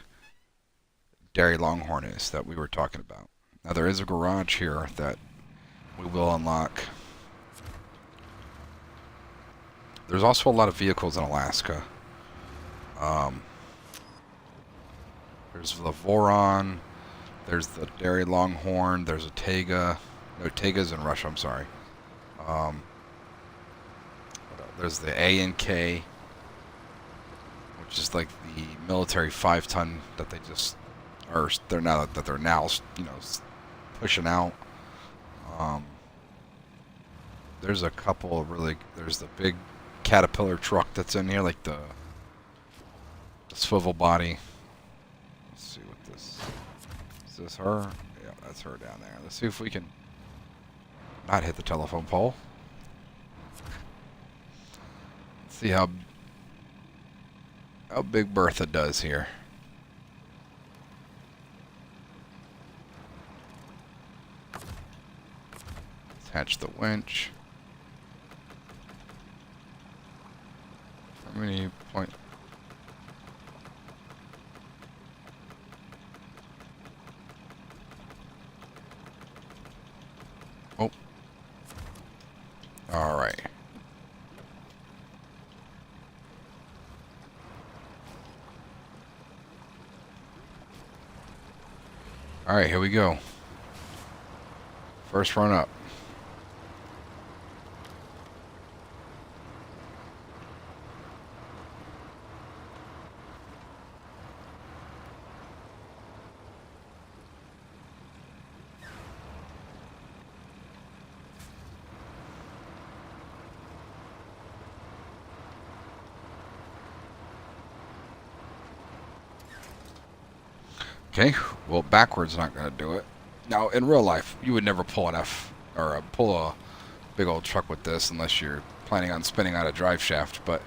Dairy Longhorn is that we were talking about. Now there is a garage here that we will unlock. There's also a lot of vehicles in Alaska. There's the Voron. There's the Dairy Longhorn. There's a Tega. No, Tega's in Russia, I'm sorry. There's the A and K, which is like the military 5-ton that they just they're now pushing out. There's a couple of there's the big Caterpillar truck that's in here, like the swivel body. Let's see what this is. This her? Yeah, That's her down there. Let's see if we can not hit the telephone pole. Let's see how big Bertha does here. Attach the winch. How many points? Oh. All right. All right, here we go. First run up. Okay, well, backwards not going to do it. Now, in real life, you would never pull an F or pull a big old truck with this unless you're planning on spinning out a drive shaft, but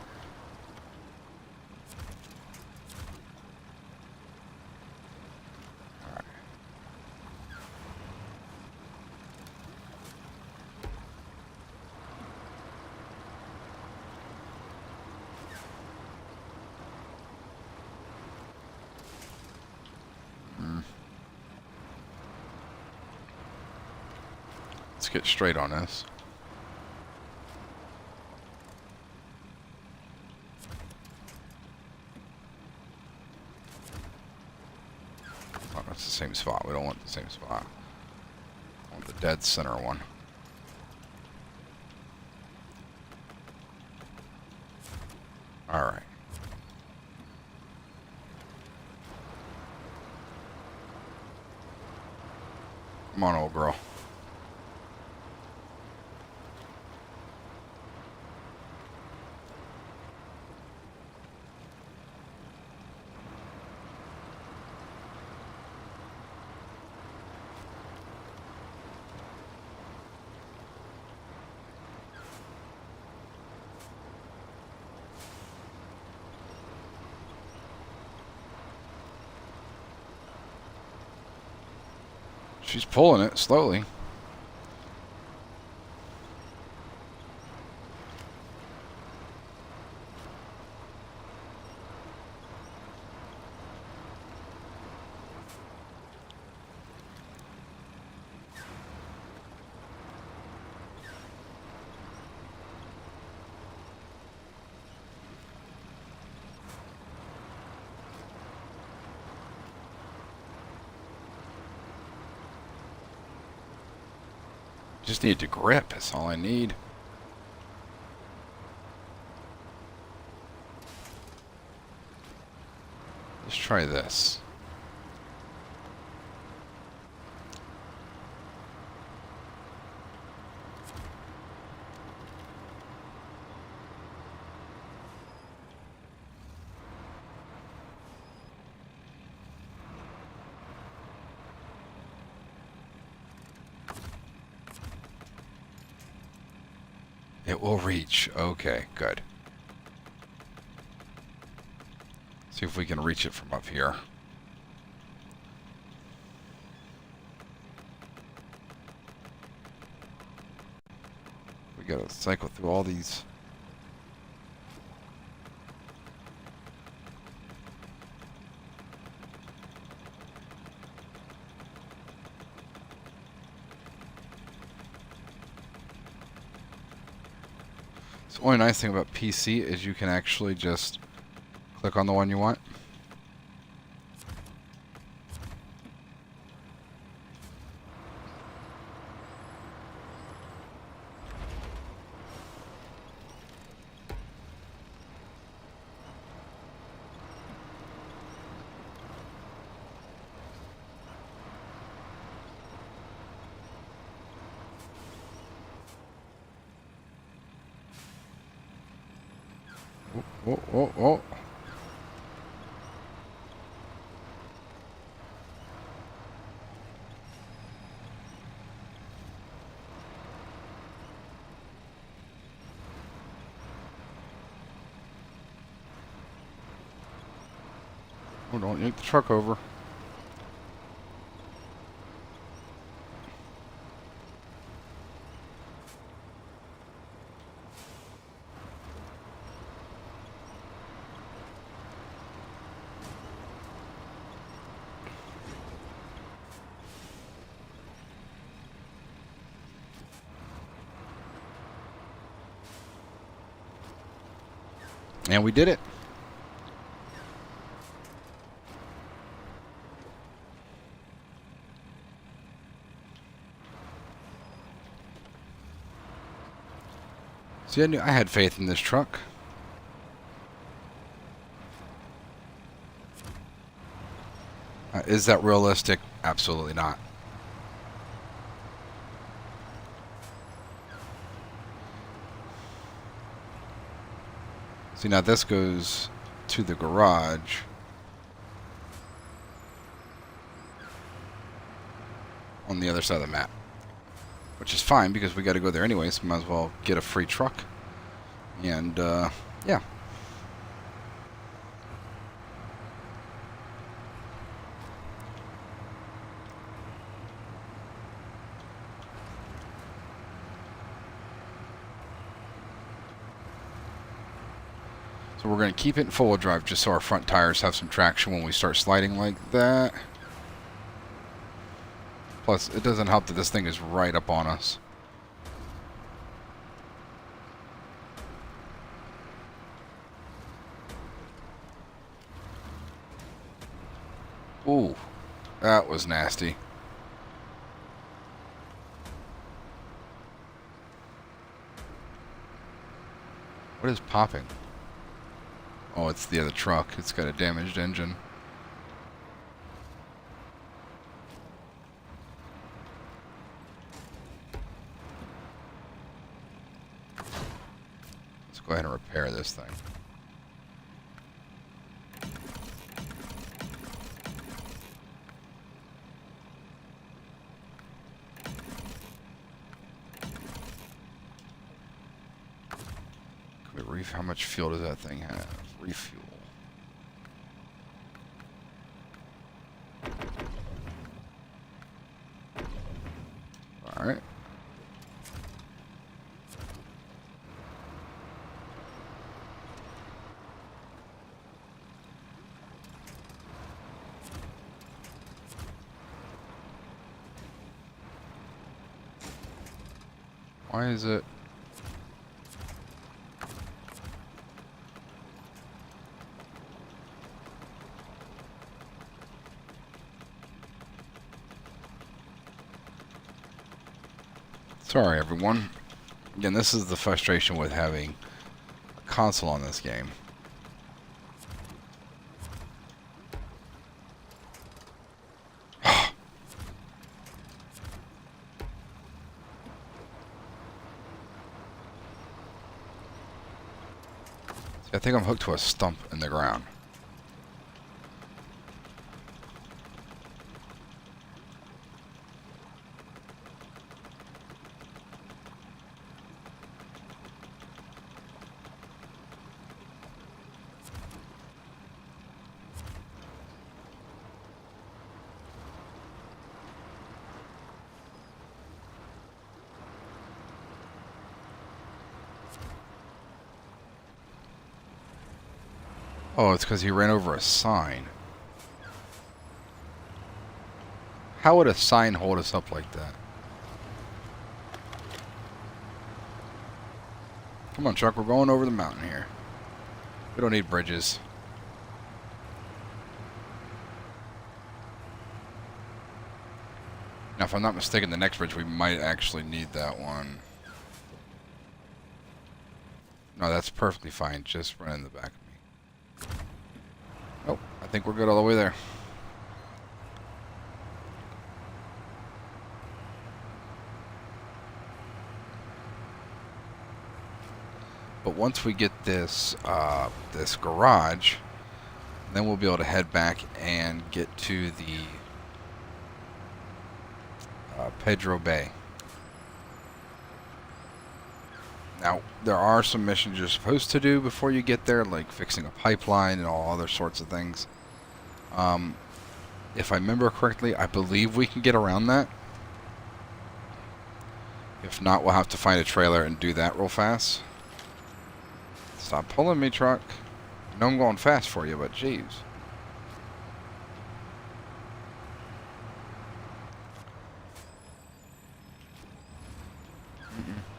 all right. Let's get straight on this. Oh, that's the same spot. We don't want the same spot. I want the dead center one. All right. Come on, old girl. She's pulling it slowly. Just need to grip. That's all I need. Let's try this. It will reach. Okay, good. See if we can reach it from up here. We gotta cycle through all these. The only nice thing about PC is you can actually just click on the one you want. Oh, oh, oh. Oh, don't yank the truck over. And we did it. See, I had faith in this truck. Is that realistic? Absolutely not. See, now this goes to the garage. On the other side of the map. Which is fine, because we got to go there anyway, so might as well get a free truck. And, yeah. So we're going to keep it in full drive just so our front tires have some traction when we start sliding like that. Plus, it doesn't help that this thing is right up on us. Ooh, that was nasty. What is popping? Oh, it's the other truck. It's got a damaged engine. Let's go ahead and repair this thing. How much fuel does that thing have? Refuel. Alright. Why is it? Sorry, everyone. Again, this is the frustration with having a console on this game. See, I think I'm hooked to a stump in the ground. Oh, it's because he ran over a sign. How would a sign hold us up like that? Come on, truck, we're going over the mountain here. We don't need bridges. Now, if I'm not mistaken, the next bridge, we might actually need that one. No, that's perfectly fine. Just run in the back of me. Oh, I think we're good all the way there. But once we get this this garage, then we'll be able to head back and get to the Pedro Bay. Now, there are some missions you're supposed to do before you get there, like fixing a pipeline and all other sorts of things. If I remember correctly, I believe we can get around that. If not, we'll have to find a trailer and do that real fast. Stop pulling me, truck. I know I'm going fast for you, but jeez.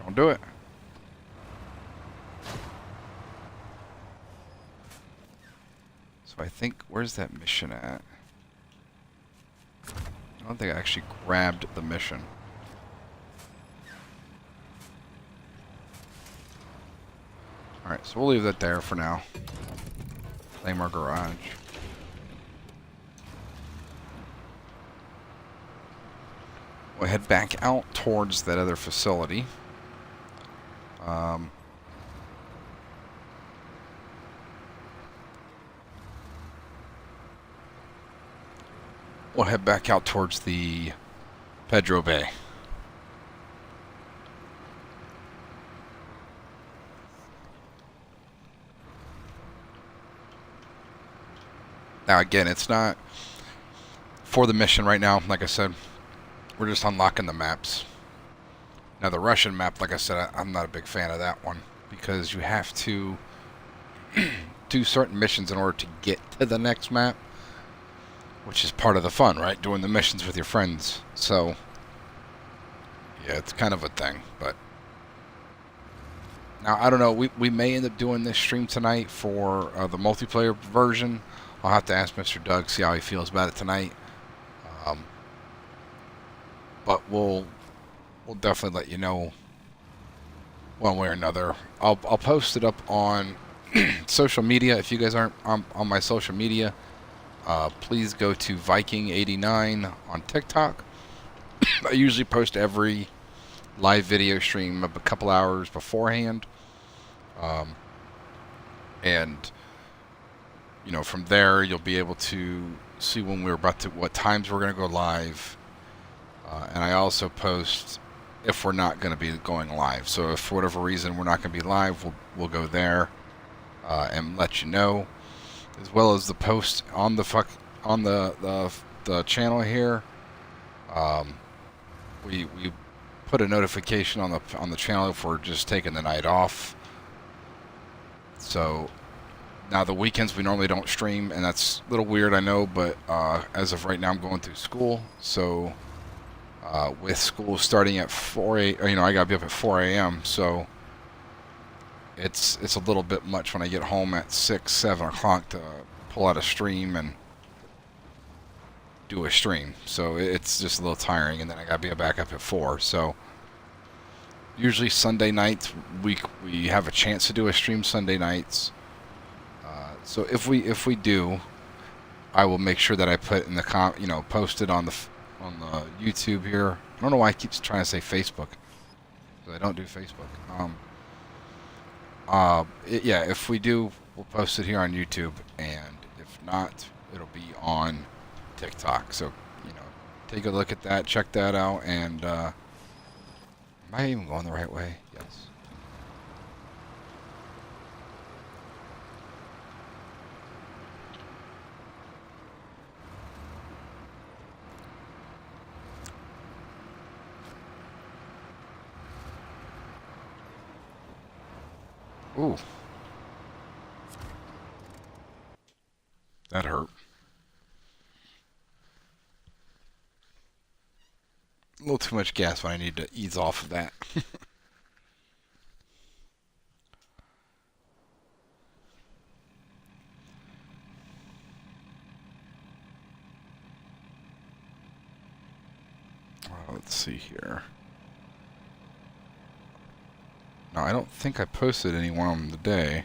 Don't do it. So I think, where's that mission at? I don't think I actually grabbed the mission. Alright, so we'll leave that there for now. Claim our garage. We'll head back out towards that other facility. We'll head back out towards the Pedro Bay. Now again, it's not for the mission right now. Like I said, we're just unlocking the maps. Now the Russian map, like I said, I'm not a big fan of that one because you have to do certain missions in order to get to the next map, which is part of the fun, right? Doing the missions with your friends. So yeah, it's kind of a thing. But now I don't know. We may end up doing this stream tonight for the multiplayer version. I'll have to ask Mr. Doug, see how he feels about it tonight. But we'll definitely let you know one way or another. I'll post it up on social media. If you guys aren't on my social media, please go to Viking89 on TikTok. I usually post every live video stream a couple hours beforehand. And you know, from there you'll be able to see when we're about to, what times we're going to go live. And I also post if we're not going to be going live. So if for whatever reason we're not going to be live, we'll go there and let you know, as well as the post on the channel here. We put a notification on the channel if we're just taking the night off. So now the weekends we normally don't stream, and that's a little weird, I know, but as of right now I'm going through school, so with school starting at 4 a.m., you know, I gotta be up at 4 a.m., so it's a little bit much when I get home at 6, 7 o'clock to pull out a stream and do a stream. So it's just a little tiring, and then I gotta be back up at 4. So usually Sunday nights we have a chance to do a stream Sunday nights. So if we do, I will make sure that I put in the post it on the YouTube here. I don't know why I keep trying to say Facebook, because I don't do Facebook. Yeah, if we do, we'll post it here on YouTube, and if not, it'll be on TikTok. So, you know, take a look at that, check that out, and am I even going the right way? Yes. Ooh. That hurt. A little too much gas when I need to ease off of that. Let's see here. No, I don't think I posted any one on the day.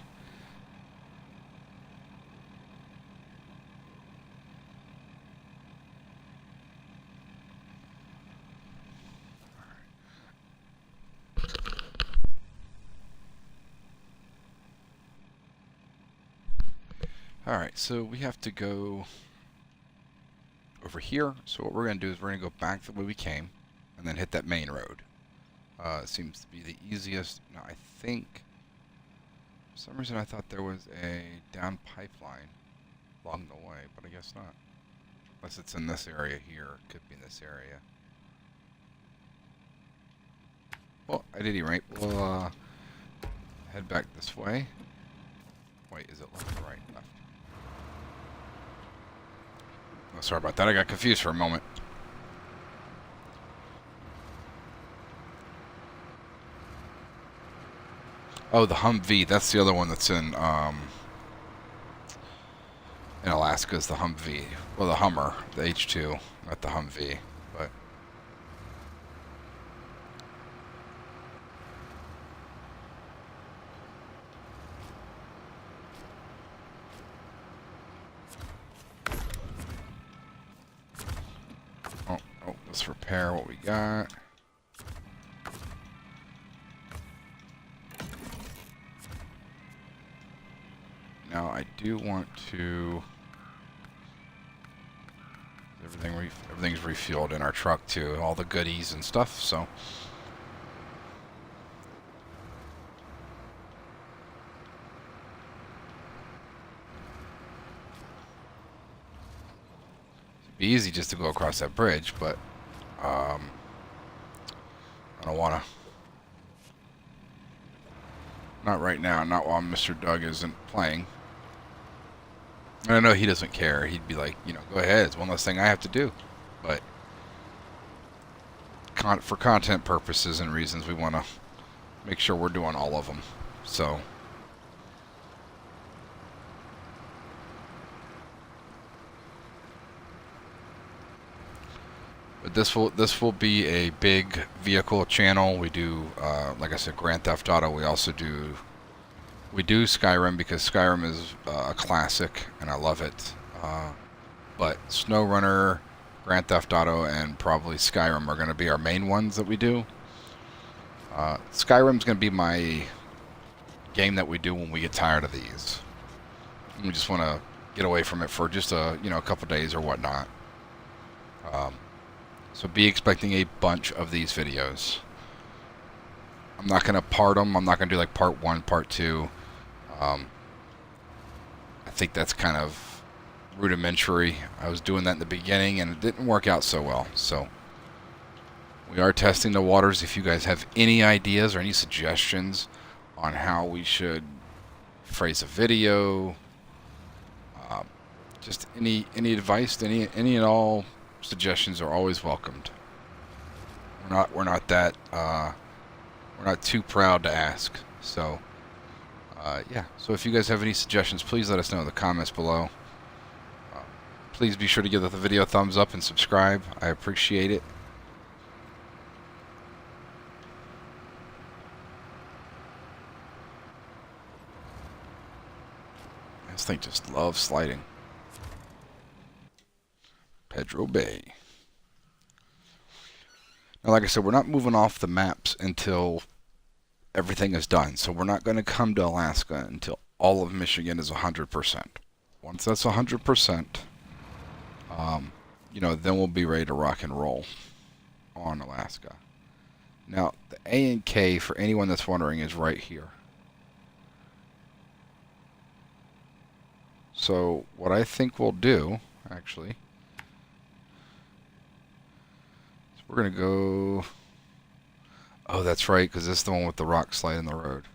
Alright, so we have to go over here. So what we're going to do is we're going to go back the way we came and then hit that main road. It seems to be the easiest. Now I think, for some reason I thought there was a down pipeline along the way, but I guess not. Unless it's in this area here. It could be in this area. Well, at any rate, we'll head back this way. Wait, is it left or right? Left. Oh, sorry about that. I got confused for a moment. Oh, the Humvee. That's the other one that's in Alaska is the Humvee. Well, the Hummer, the H2, not the Humvee. But let's repair what we got. Now I do want to. Everything's refueled in our truck too, all the goodies and stuff. So. It'd be easy just to go across that bridge, but I don't want to. Not right now. Not while Mr. Doug isn't playing. I know he doesn't care. He'd be like, you know, go ahead. It's one less thing I have to do. But for content purposes and reasons, we want to make sure we're doing all of them. So. But this will be a big vehicle channel. We do, like I said, Grand Theft Auto. We also do. We do Skyrim because Skyrim is a classic and I love it. But Snowrunner, Grand Theft Auto, and probably Skyrim are going to be our main ones that we do. Skyrim's going to be my game that we do when we get tired of these. We just want to get away from it for just a couple days or whatnot. So be expecting a bunch of these videos. I'm not going to part them. I'm not going to do like part 1, part 2. I think that's kind of rudimentary. I was doing that in the beginning and it didn't work out so well. So we are testing the waters. If you guys have any ideas or any suggestions on how we should phrase a video, just any advice, any and all suggestions are always welcomed. We're not too proud to ask. So yeah. So if you guys have any suggestions, please let us know in the comments below. Please be sure to give the video a thumbs up and subscribe. I appreciate it. This thing just loves sliding. Pedro Bay. Now, like I said, we're not moving off the maps until everything is done. So we're not going to come to Alaska until all of Michigan is 100%. Once that's 100%, then we'll be ready to rock and roll on Alaska. Now, the A and K, for anyone that's wondering, is right here. So what I think we'll do, actually, is we're going to go... Oh, that's right, because this is the one with the rock slide in the road.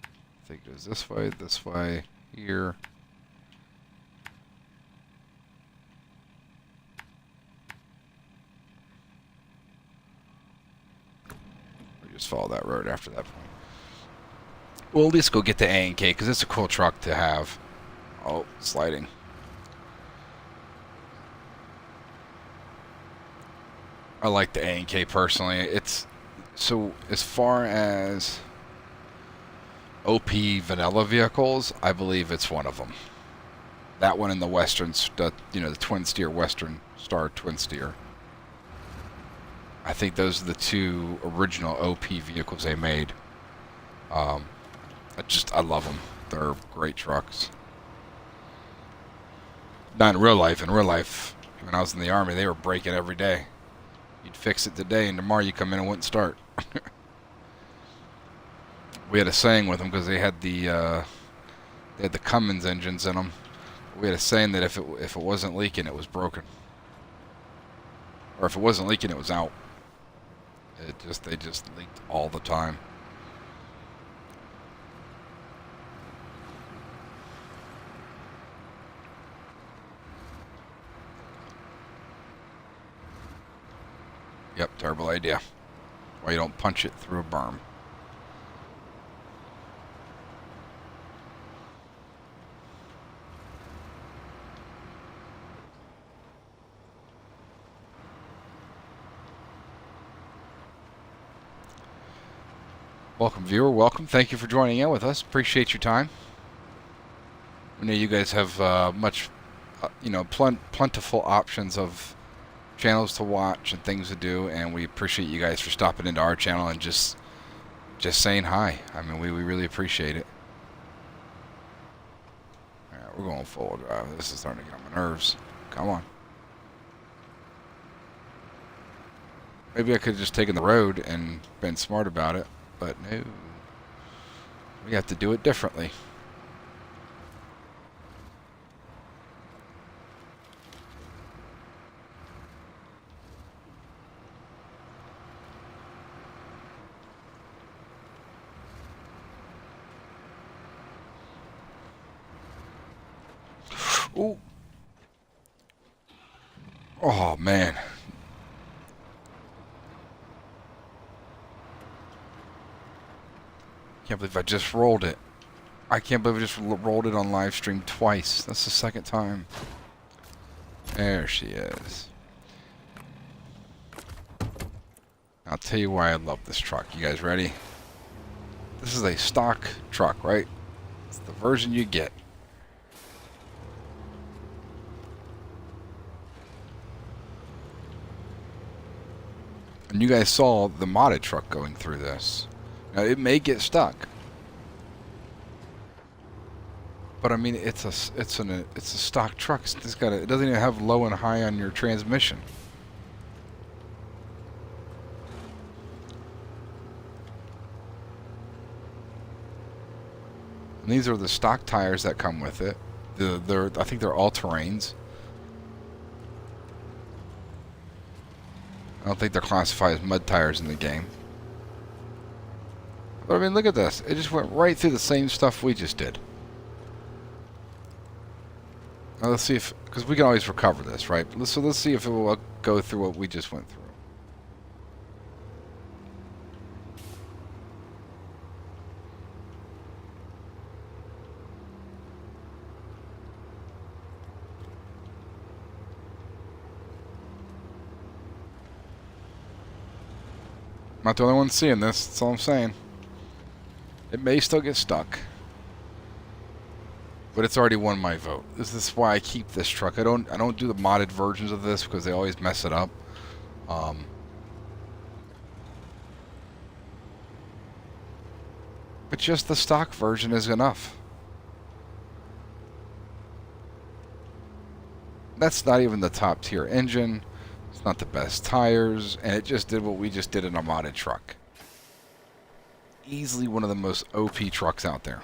I think it goes this way, here. We just follow that road after that point. We'll at least go get the A and K, because it's a cool truck to have. Oh, sliding. I like the A and K personally. It's so as far as OP vanilla vehicles, I believe it's one of them. That one and the Western, the twin steer Western Star twin steer. I think those are the two original OP vehicles they made. I love them. They're great trucks. Not in real life. In real life, when I was in the Army, they were breaking every day. You'd fix it today, and tomorrow you come in and wouldn't start. We had a saying with them because they had the They had the Cummins engines in them. We had a saying that if it wasn't leaking, it was broken, or if it wasn't leaking, it was out. They just leaked all the time. Yep, terrible idea. Why you don't punch it through a berm. Welcome, viewer. Welcome. Thank you for joining in with us. Appreciate your time. We know you guys have plentiful options of channels to watch and things to do, and we appreciate you guys for stopping into our channel and just saying hi. I mean, we really appreciate it. All right, we're going full drive. This is starting to get on my nerves. Come on. Maybe I could have just taken the road and been smart about it, but no. We have to do it differently. Ooh. Oh, man. Can't believe I just rolled it. I can't believe I just rolled it on live stream twice. That's the second time. There she is. I'll tell you why I love this truck. You guys ready? This is a stock truck, right? It's the version you get. And you guys saw the modded truck going through this. Now, it may get stuck. But I mean, it's a stock truck. It doesn't even have low and high on your transmission. And these are the stock tires that come with it. I think they're all terrains. I don't think they're classified as mud tires in the game. But I mean, look at this. It just went right through the same stuff we just did. Now let's see if, because we can always recover this, right? So let's see if it will go through what we just went through. I'm not the only one seeing this. That's all I'm saying. It may still get stuck, but it's already won my vote. This is why I keep this truck. I don't do the modded versions of this because they always mess it up. But just the stock version is enough. That's not even the top tier engine. It's not the best tires, and it just did what we just did in a modded truck. Easily one of the most OP trucks out there.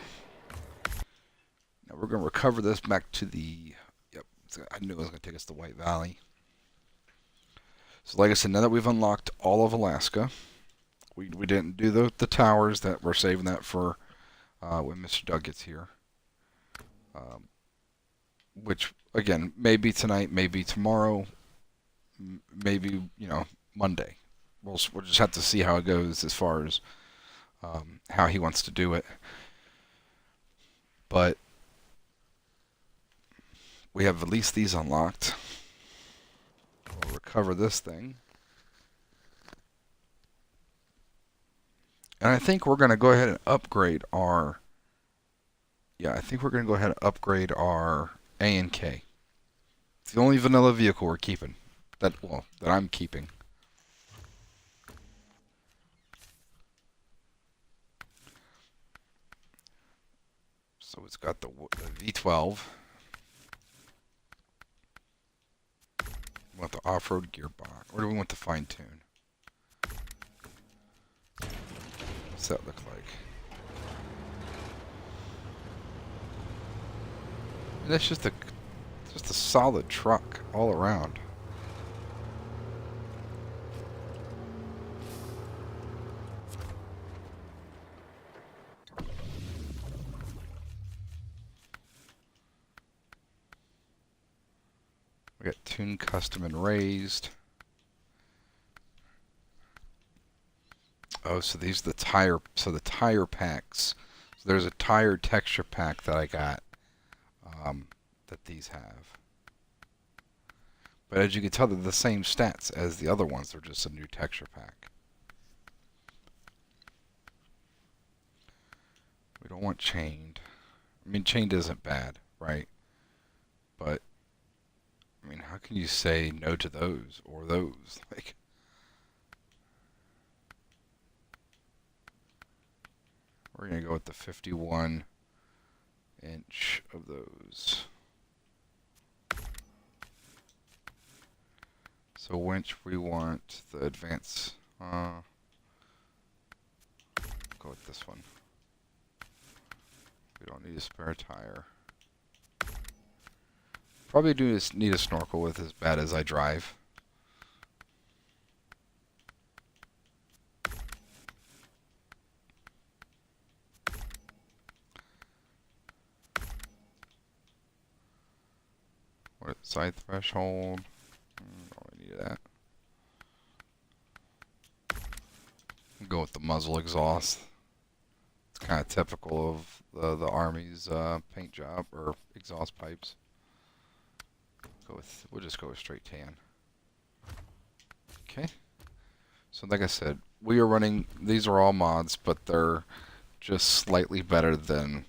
Now we're going to recover this back to the... Yep, I knew it was going to take us to White Valley. So like I said, now that we've unlocked all of Alaska, we didn't do the towers. That we're saving that for when Mr. Doug gets here. Which, again, maybe tonight, maybe tomorrow, maybe, Monday. We'll just have to see how it goes as far as how he wants to do it. But we have at least these unlocked. We'll recover this thing. And I think we're going to go ahead and upgrade our... Yeah, I think we're going to go ahead and upgrade our A and K. It's the only vanilla vehicle we're keeping. That I'm keeping. So it's got the V12. We want the off-road gearbox. Or do we want the fine-tune? What's that look like? And that's just a solid truck all around. We got tuned, custom, and raised. Oh, so these are the tire. So the tire packs. So there's a tire texture pack that I got that these have. But as you can tell, they're the same stats as the other ones. They're just a new texture pack. We don't want chained. I mean, chained isn't bad, right? But I mean, how can you say no to those or those? Like, we're gonna go with the 51 inch of those. So winch, we want the advance. Go with this one. We don't need a spare tire. Probably do need a snorkel with as bad as I drive. What side threshold? Don't really need that. Go with the muzzle exhaust. It's kind of typical of the Army's paint job or exhaust pipes. We'll just go with straight tan. Okay. So like I said, we are running, these are all mods, but they're just slightly better than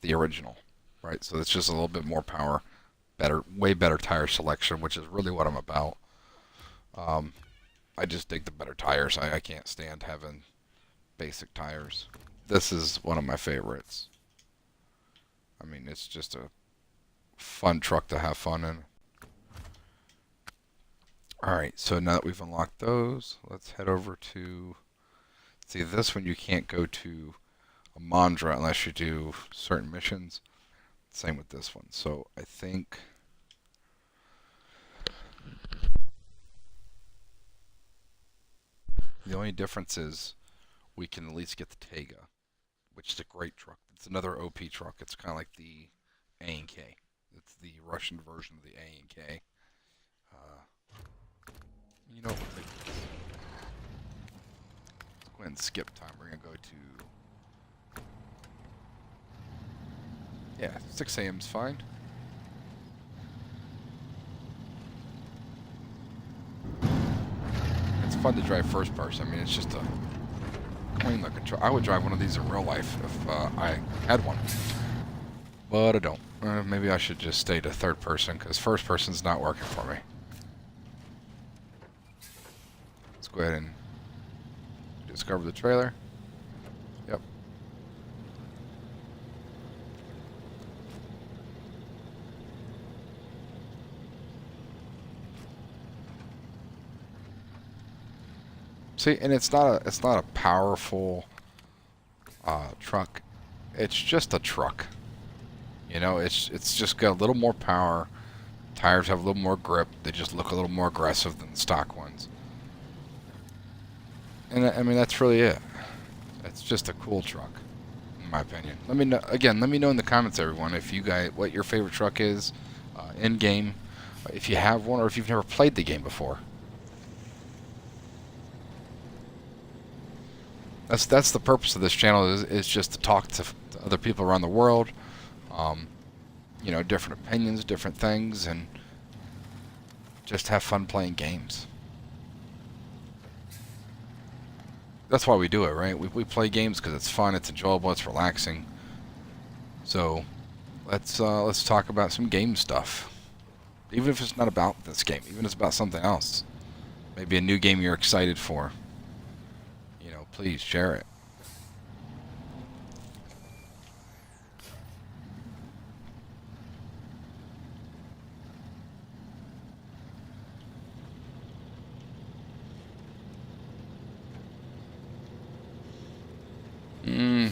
the original, right? So it's just a little bit more power, better, way better tire selection, which is really what I'm about. I just dig the better tires. I can't stand having basic tires. This is one of my favorites. I mean, it's just a fun truck to have fun in. Alright, so now that we've unlocked those, let's head over to... See, this one you can't go to a Mondra unless you do certain missions. Same with this one. So I think... the only difference is we can at least get the Tega, which is a great truck. It's another OP truck. It's kind of like the A&K. It's the Russian version of the A&K. You know, let's go ahead and skip time. We're going to go to... Yeah, 6 a.m. is fine. It's fun to drive first person. I mean, it's just a clean looking truck. I would drive one of these in real life if I had one. But I don't. Maybe I should just stay to third person because first person's not working for me. Let's go ahead and discover the trailer. Yep. See, and it's not a powerful truck. It's just a truck. You know, it's just got a little more power. Tires have a little more grip. They just look a little more aggressive than the stock ones. And I mean, that's really it. It's just a cool truck, in my opinion. Let me know, again, let me know in the comments, everyone, if you guys, what your favorite truck is in game, if you have one, or if you've never played the game before. That's the purpose of this channel, is just to talk to other people around the world. You know, different opinions, different things, and just have fun playing games. That's why we do it, right? We play games because it's fun, it's enjoyable, it's relaxing. So let's talk about some game stuff. Even if it's not about this game, even if it's about something else. Maybe a new game you're excited for. You know, please share it.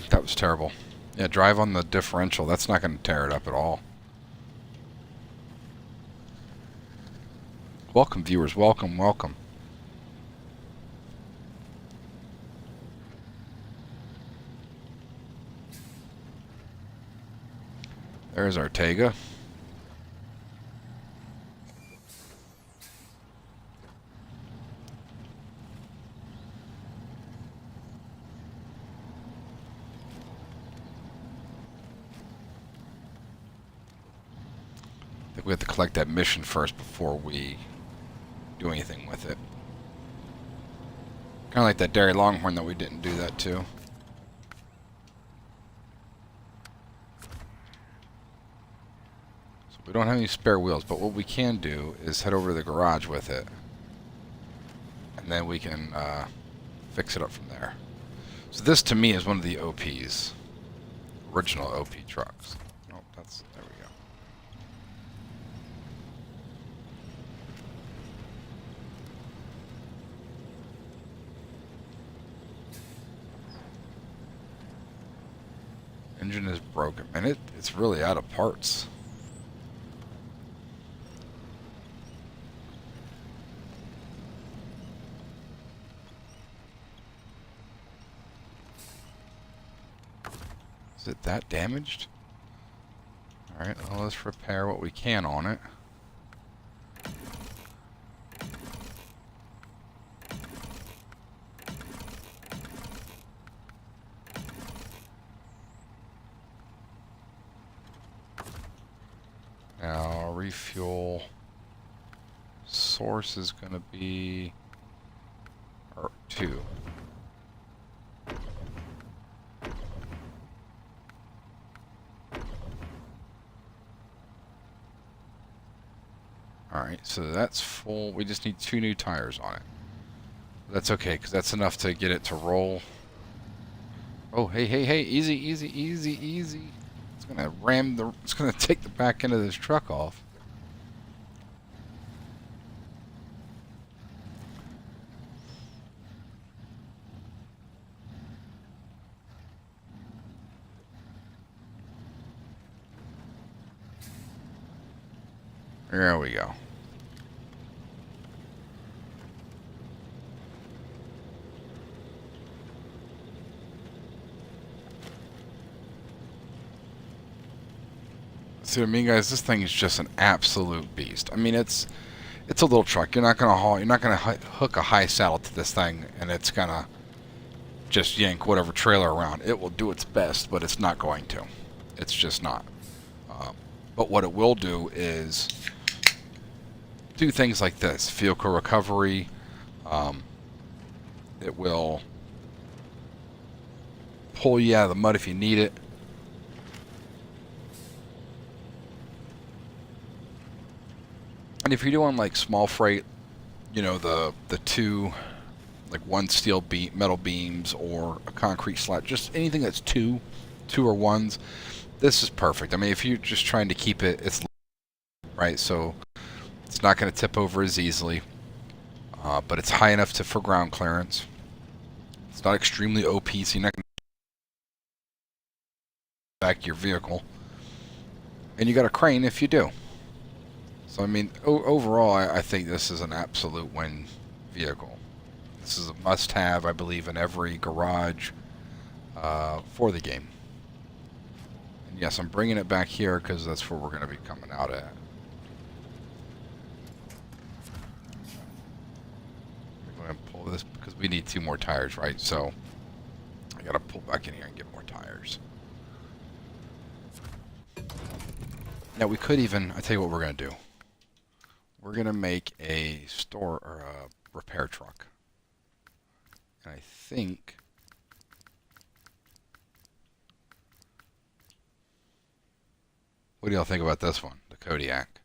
That was terrible. Yeah, drive on the differential. That's not going to tear it up at all. Welcome, viewers. Welcome, welcome. There's Ortega. I think we have to collect that mission first before we do anything with it. Kind of like that Dairy Longhorn that we didn't do that to. So we don't have any spare wheels, but what we can do is head over to the garage with it. And then we can fix it up from there. So this to me is one of the OPs. Original OP trucks. Oh, that's, there we go. Engine is broken, and it's really out of parts. Is it that damaged? Alright, well, let's repair what we can on it. Now, refuel source is going to be 2. Alright, so that's full. We just need 2 new tires on it. That's okay, because that's enough to get it to roll. Oh, hey, hey, hey, easy, easy, easy, easy. It's gonna it's gonna take the back end of this truck off. There we go. See what I mean, guys? This thing is just an absolute beast. I mean, it's a little truck. You're not gonna hook a high saddle to this thing, and it's gonna just yank whatever trailer around. It will do its best, but it's not going to. It's just not. But what it will do is do things like this: vehicle recovery. It will pull you out of the mud if you need it. And if you're doing like small freight, you know, the 2, like 1 steel metal beams or a concrete slat, just anything that's 2 or 1s, this is perfect. I mean, if you're just trying to keep it's right, so it's not going to tip over as easily, but it's high enough for ground clearance. It's not extremely OP, so you're not going to back your vehicle, and you got a crane if you do. So, I mean, overall, I think this is an absolute win vehicle. This is a must-have, I believe, in every garage for the game. And yes, I'm bringing it back here because that's where we're going to be coming out at. I'm going to pull this because we need 2 more tires, right? So, I got to pull back in here and get more tires. Now, we could even, I tell you what we're going to do. We're going to make a store or a repair truck. And I think what do y'all think about this one? The Kodiak.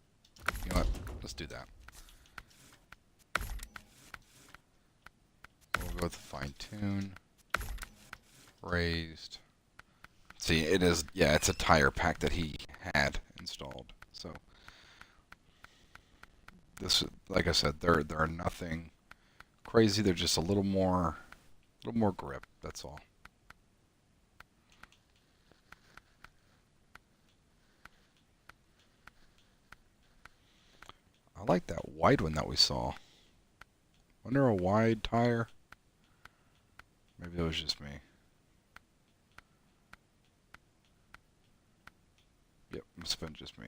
You know what? Let's do that. We'll go with the fine tune. Raised. See, it is, yeah, it's a tire pack that he had installed. So this, like I said, they're nothing crazy. They're just a little more grip. That's all. I like that wide one that we saw. Wonder a wide tire? Maybe it was just me. Yep, must have been just me.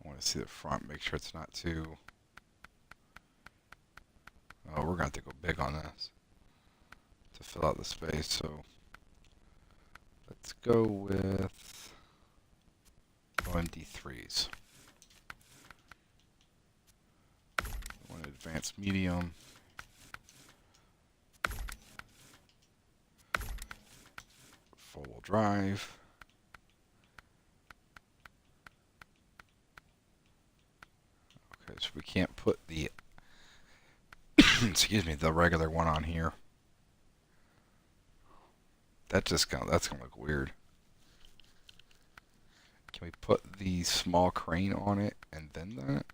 I want to see the front, make sure it's not too... Oh, we're going to have to go big on this to fill out the space, so let's go with OMD3s. One advanced medium. Four-wheel drive. Okay, so we can't put the excuse me, the regular one on here. That's gonna look weird. Can we put the small crane on it and then that?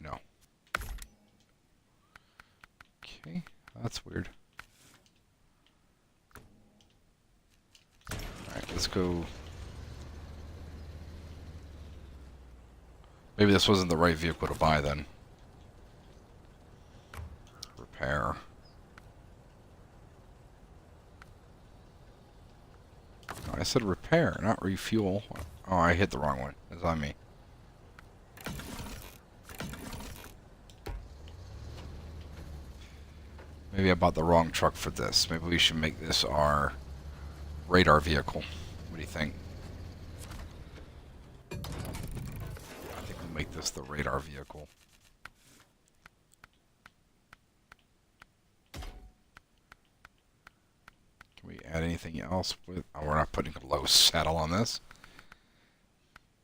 No. Okay, that's weird. Alright, let's go. Maybe this wasn't the right vehicle to buy then. Repair. No, I said repair, not refuel. Oh, I hit the wrong one. It's on me. Maybe I bought the wrong truck for this. Maybe we should make this our radar vehicle. What do you think? I think we'll make this the radar vehicle. Can we add anything else with... Oh, we're not putting a low saddle on this.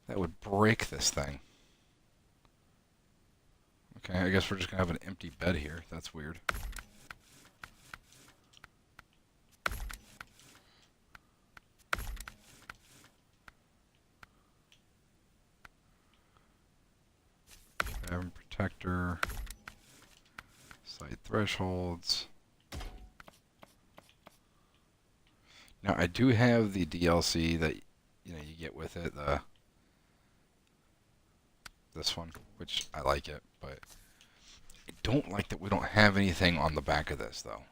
That would break this thing. Okay, I guess we're just going to have an empty bed here. That's weird. Cabin protector. Side thresholds. Now, I do have the DLC that, you know, you get with it. This one, which I like it, but I don't like that we don't have anything on the back of this, though.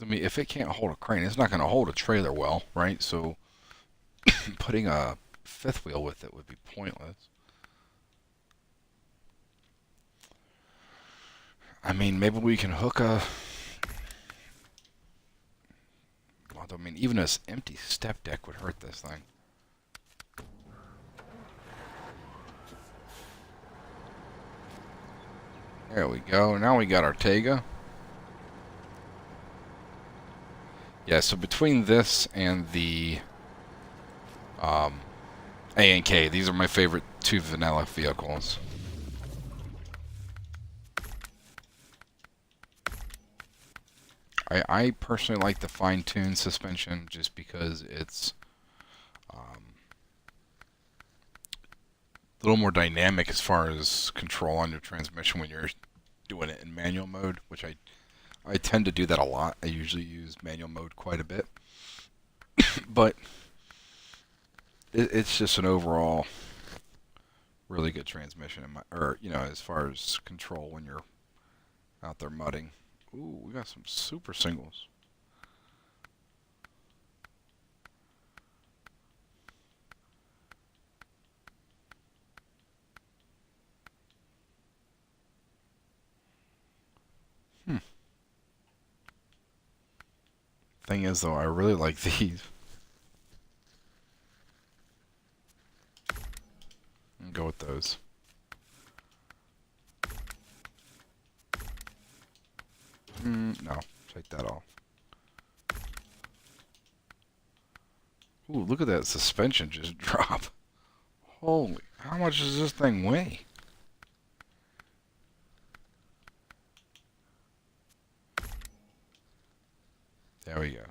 I mean, if it can't hold a crane, it's not going to hold a trailer well, right? So putting a fifth wheel with it would be pointless. I mean, maybe we can hook a... Well, I mean, even this empty step deck would hurt this thing. There we go. Now we got our Tega. Yeah, so between this and the A and K, these are my favorite two vanilla vehicles. I personally like the fine-tuned suspension just because it's a little more dynamic as far as control on your transmission when you're doing it in manual mode, which I tend to do that a lot. I usually use manual mode quite a bit. But it's just an overall really good transmission, or, you know, as far as control when you're out there mudding. Ooh, we got some super singles. Thing is, though, I really like these. I'll go with those. No, take that off. Ooh, look at that suspension just drop. Holy, how much does this thing weigh? There we go.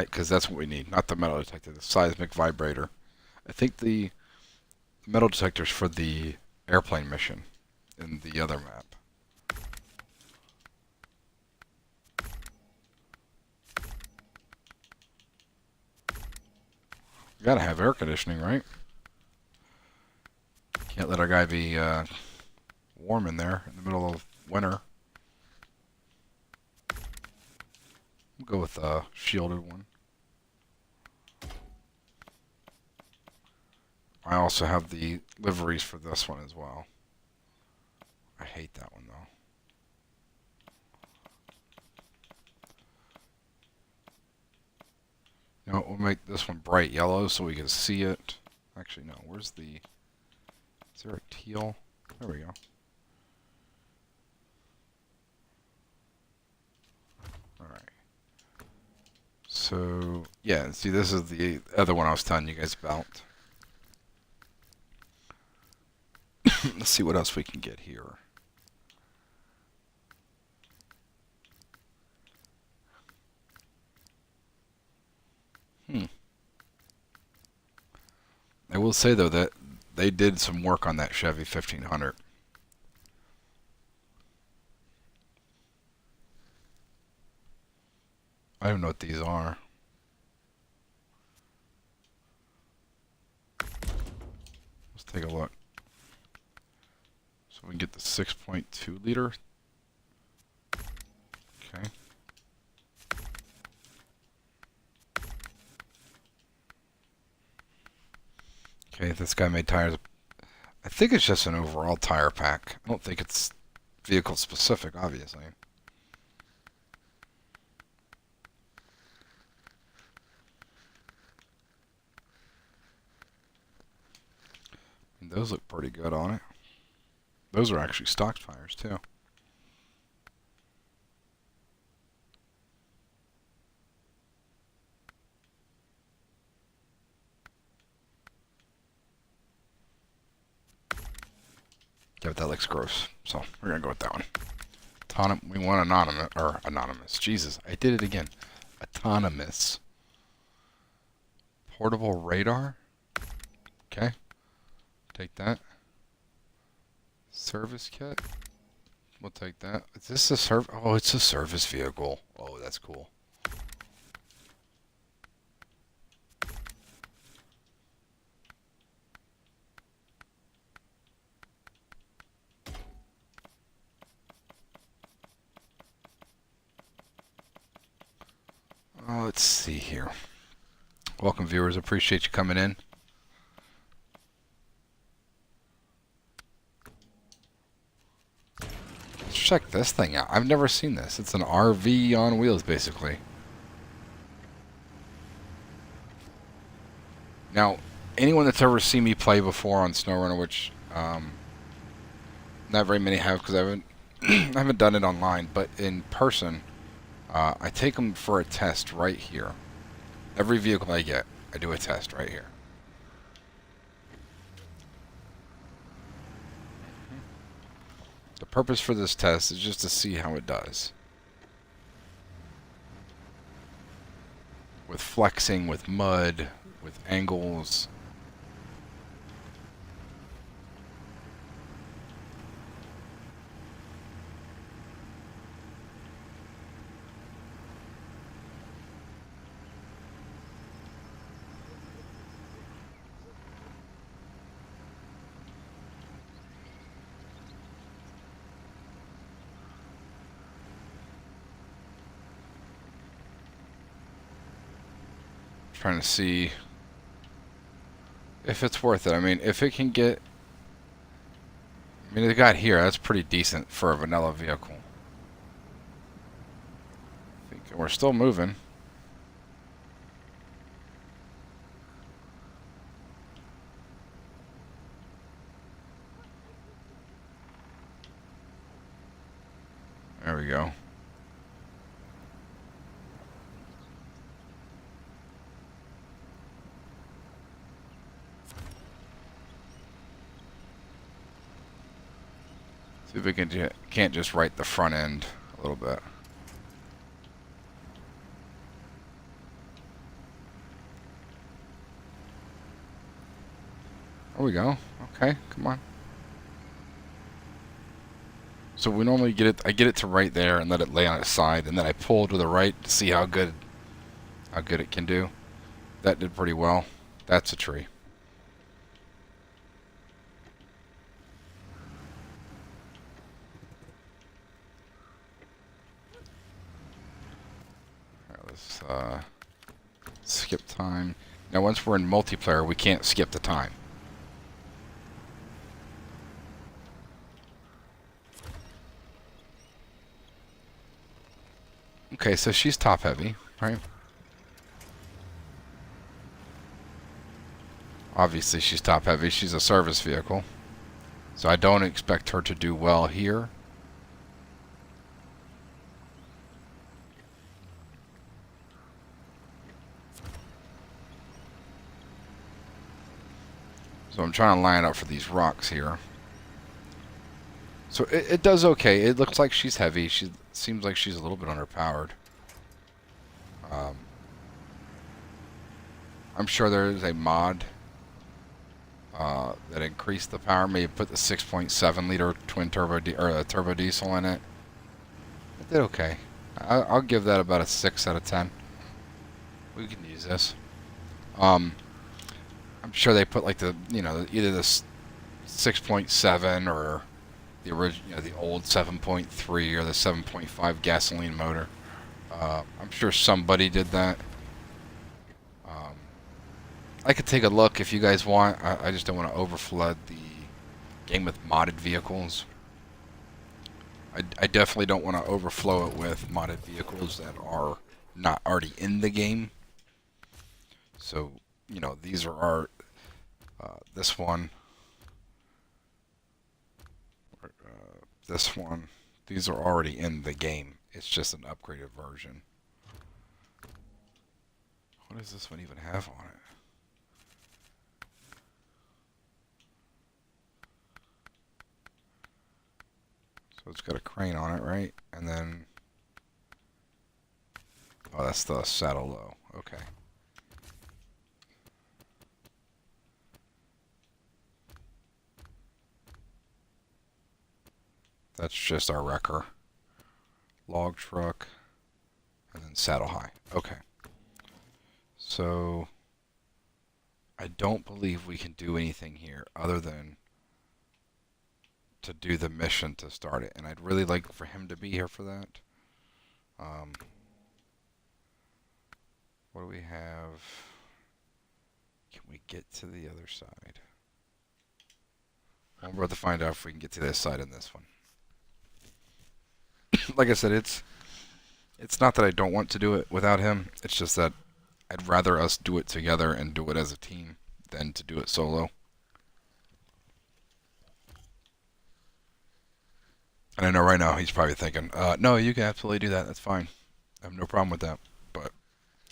Because that's what we need, not the metal detector, the seismic vibrator. I think the metal detector's for the airplane mission in the other map. Gotta have air conditioning, right? Can't let our guy be warm in there in the middle of winter. We'll go with a shielded one. I also have the liveries for this one as well. I hate that one though. You know what, we'll make this one bright yellow so we can see it. Actually, no, where's the... Is there a teal? There we go. Alright. So, yeah, see, this is the other one I was telling you guys about. Let's see what else we can get here. I will say, though, that they did some work on that Chevy 1500. I don't know what these are. Let's take a look. So we can get the 6.2 liter. Okay. Okay, this guy made tires. I think it's just an overall tire pack. I don't think it's vehicle specific, obviously. And those look pretty good on it. Those are actually stock tires, too. Yeah, but that looks gross, so we're gonna go with that one. We want anonymous, or anonymous. Jesus, I did it again. Autonomous. Portable radar. Okay, take that. Service kit. We'll take that. Is this a Oh, it's a service vehicle. Oh, that's cool. Let's see here. Welcome, viewers. Appreciate you coming in. Let's check this thing out. I've never seen this. It's an RV on wheels, basically. Now, anyone that's ever seen me play before on Snowrunner, which not very many have because I haven't done it online, but in person, I take them for a test right here. Every vehicle I get, I do a test right here. The purpose for this test is just to see how it does. With flexing, with mud, with angles. Trying to see if it's worth it. I mean, if it can get... I mean, the guy here, that's pretty decent for a vanilla vehicle. I think we're still moving. There we go. See if we can't just right the front end a little bit. There we go. Okay, come on. So we normally get it. I get it to right there and let it lay on its side, and then I pull to the right to see how good it can do. That did pretty well. That's a tree. Alright, let's skip time. Now once we're in multiplayer, we can't skip the time. Okay, so she's top heavy, right? Obviously she's top heavy. She's a service vehicle. So I don't expect her to do well here. So I'm trying to line up for these rocks here. So it does okay. It looks like she's heavy. She seems like she's a little bit underpowered. I'm sure there is a mod that increased the power. Maybe put the 6.7 liter twin turbo turbo diesel in it. It did okay. I'll give that about a 6 out of 10. We can use this. I'm sure they put like the either the 6.7 or the original, the old 7.3 or the 7.5 gasoline motor. I'm sure somebody did that. I could take a look if you guys want. I just don't want to overflood the game with modded vehicles. I definitely don't want to overflow it with modded vehicles that are not already in the game. So, these are our, this one, this one, these are already in the game. It's just an upgraded version. What does this one even have on it? So it's got a crane on it, right? And then, oh, that's the saddle low. Okay. That's just our wrecker. Log truck. And then saddle high. Okay. So, I don't believe we can do anything here other than to do the mission to start it. And I'd really like for him to be here for that. What do we have? Can we get to the other side? Well, we're about to find out if we can get to this side in this one. Like I said, it's not that I don't want to do it without him. It's just that I'd rather us do it together and do it as a team than to do it solo. And I know right now he's probably thinking, no, you can absolutely do that. That's fine. I have no problem with that. But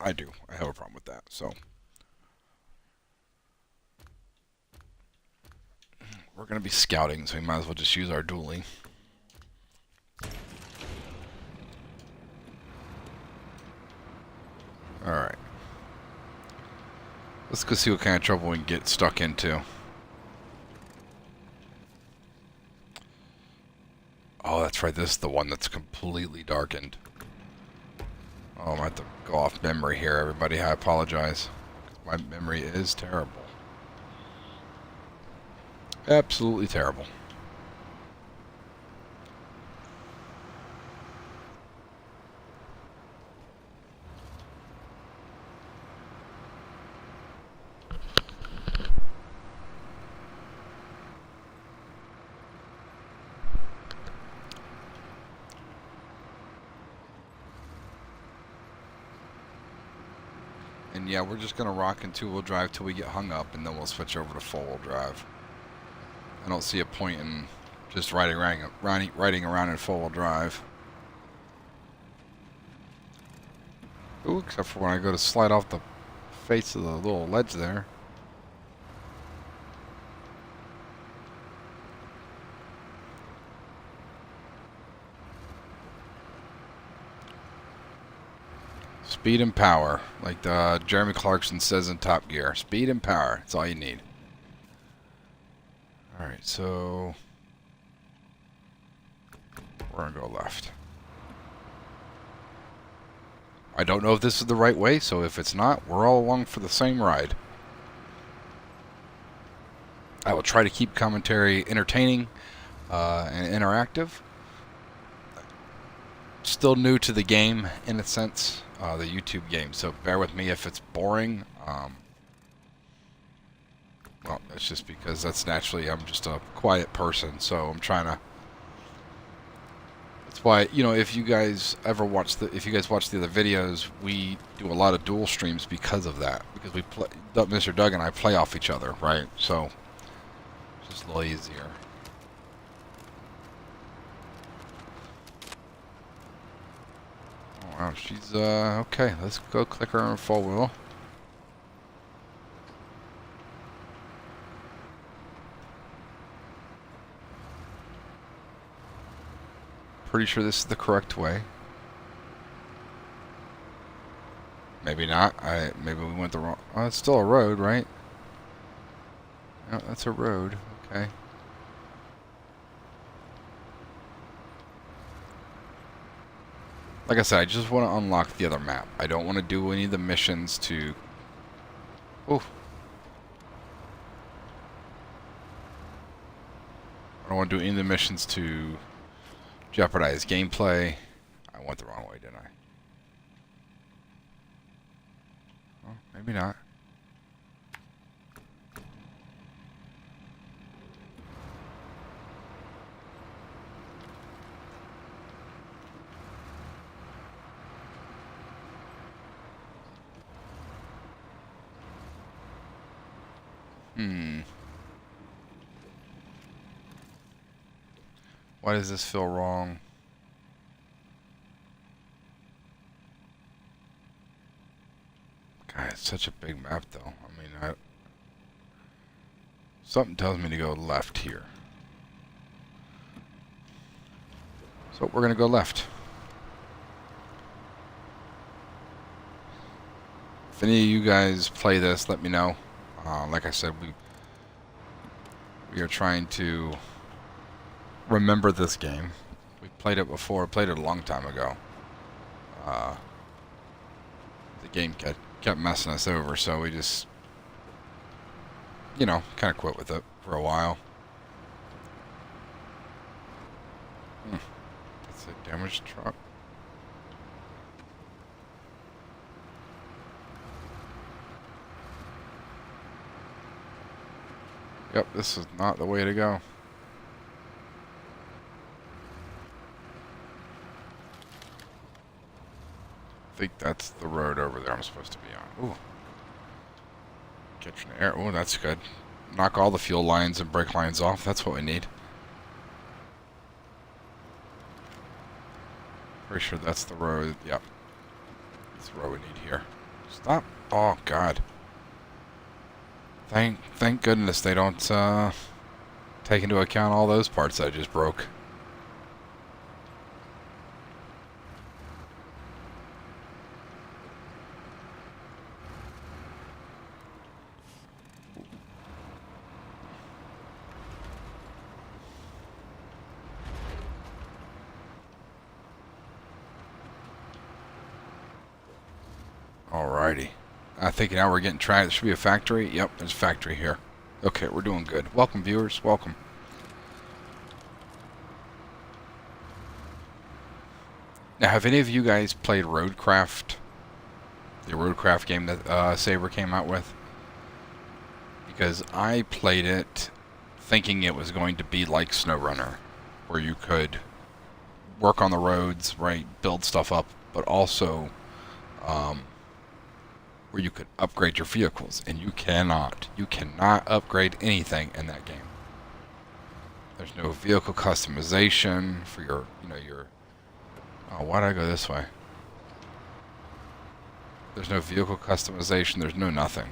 I do. I have a problem with that. So we're going to be scouting, so we might as well just use our dueling. Alright. Let's go see what kind of trouble we can get stuck into. Oh, that's right. This is the one that's completely darkened. Oh, I might have to go off memory here, everybody. I apologize. My memory is terrible. Absolutely terrible. And yeah, we're just going to rock in two-wheel drive till we get hung up, and then we'll switch over to four-wheel drive. I don't see a point in just riding around in four-wheel drive. Ooh, except for when I go to slide off the face of the little ledge there. Speed and power, like Jeremy Clarkson says in Top Gear. Speed and power, that's all you need. Alright, so we're going to go left. I don't know if this is the right way, so if it's not, we're all along for the same ride. I will try to keep commentary entertaining and interactive. Still new to the game in a sense, the YouTube game, so bear with me if it's boring. Well, it's just because that's naturally, I'm just a quiet person, so I'm trying to. That's why, you know, if you guys watch the other videos, we do a lot of dual streams because of that. Because we play, Mr. Doug and I play off each other, right? So it's just a little easier. Oh wow, she's okay. Let's go click her on 4-wheel. Pretty sure this is the correct way. Maybe not. Maybe we went the wrong. Oh, it's still a road, right? No, that's a road. Okay. Like I said, I just want to unlock the other map. I don't want to do any of the missions to. Oh. I don't want to do any of the missions to jeopardize gameplay. I went the wrong way, didn't I? Oh, maybe not. Why does this feel wrong? God, it's such a big map, though. I mean, something tells me to go left here. So we're going to go left. If any of you guys play this, let me know. Like I said, we are trying to remember this game. We played it before. Played it a long time ago. The game kept messing us over, so we just, you know, kind of quit with it for a while. That's a damaged truck. Yep, this is not the way to go. I think that's the road over there I'm supposed to be on. Ooh. Catching air. Ooh, that's good. Knock all the fuel lines and brake lines off. That's what we need. Pretty sure that's the road. Yep. That's the road we need here. Stop. Oh, God. Thank goodness they don't take into account all those parts that I just broke. Alrighty. I think now we're getting tried. There should be a factory. Yep, there's a factory here. Okay, we're doing good. Welcome, viewers. Welcome. Now, have any of you guys played Roadcraft? The Roadcraft game that Saber came out with? Because I played it thinking it was going to be like Snowrunner, where you could work on the roads, right, build stuff up, but also where you could upgrade your vehicles, and you cannot upgrade anything in that game. There's no vehicle customization for your, oh, why did I go this way? There's no vehicle customization, there's no nothing.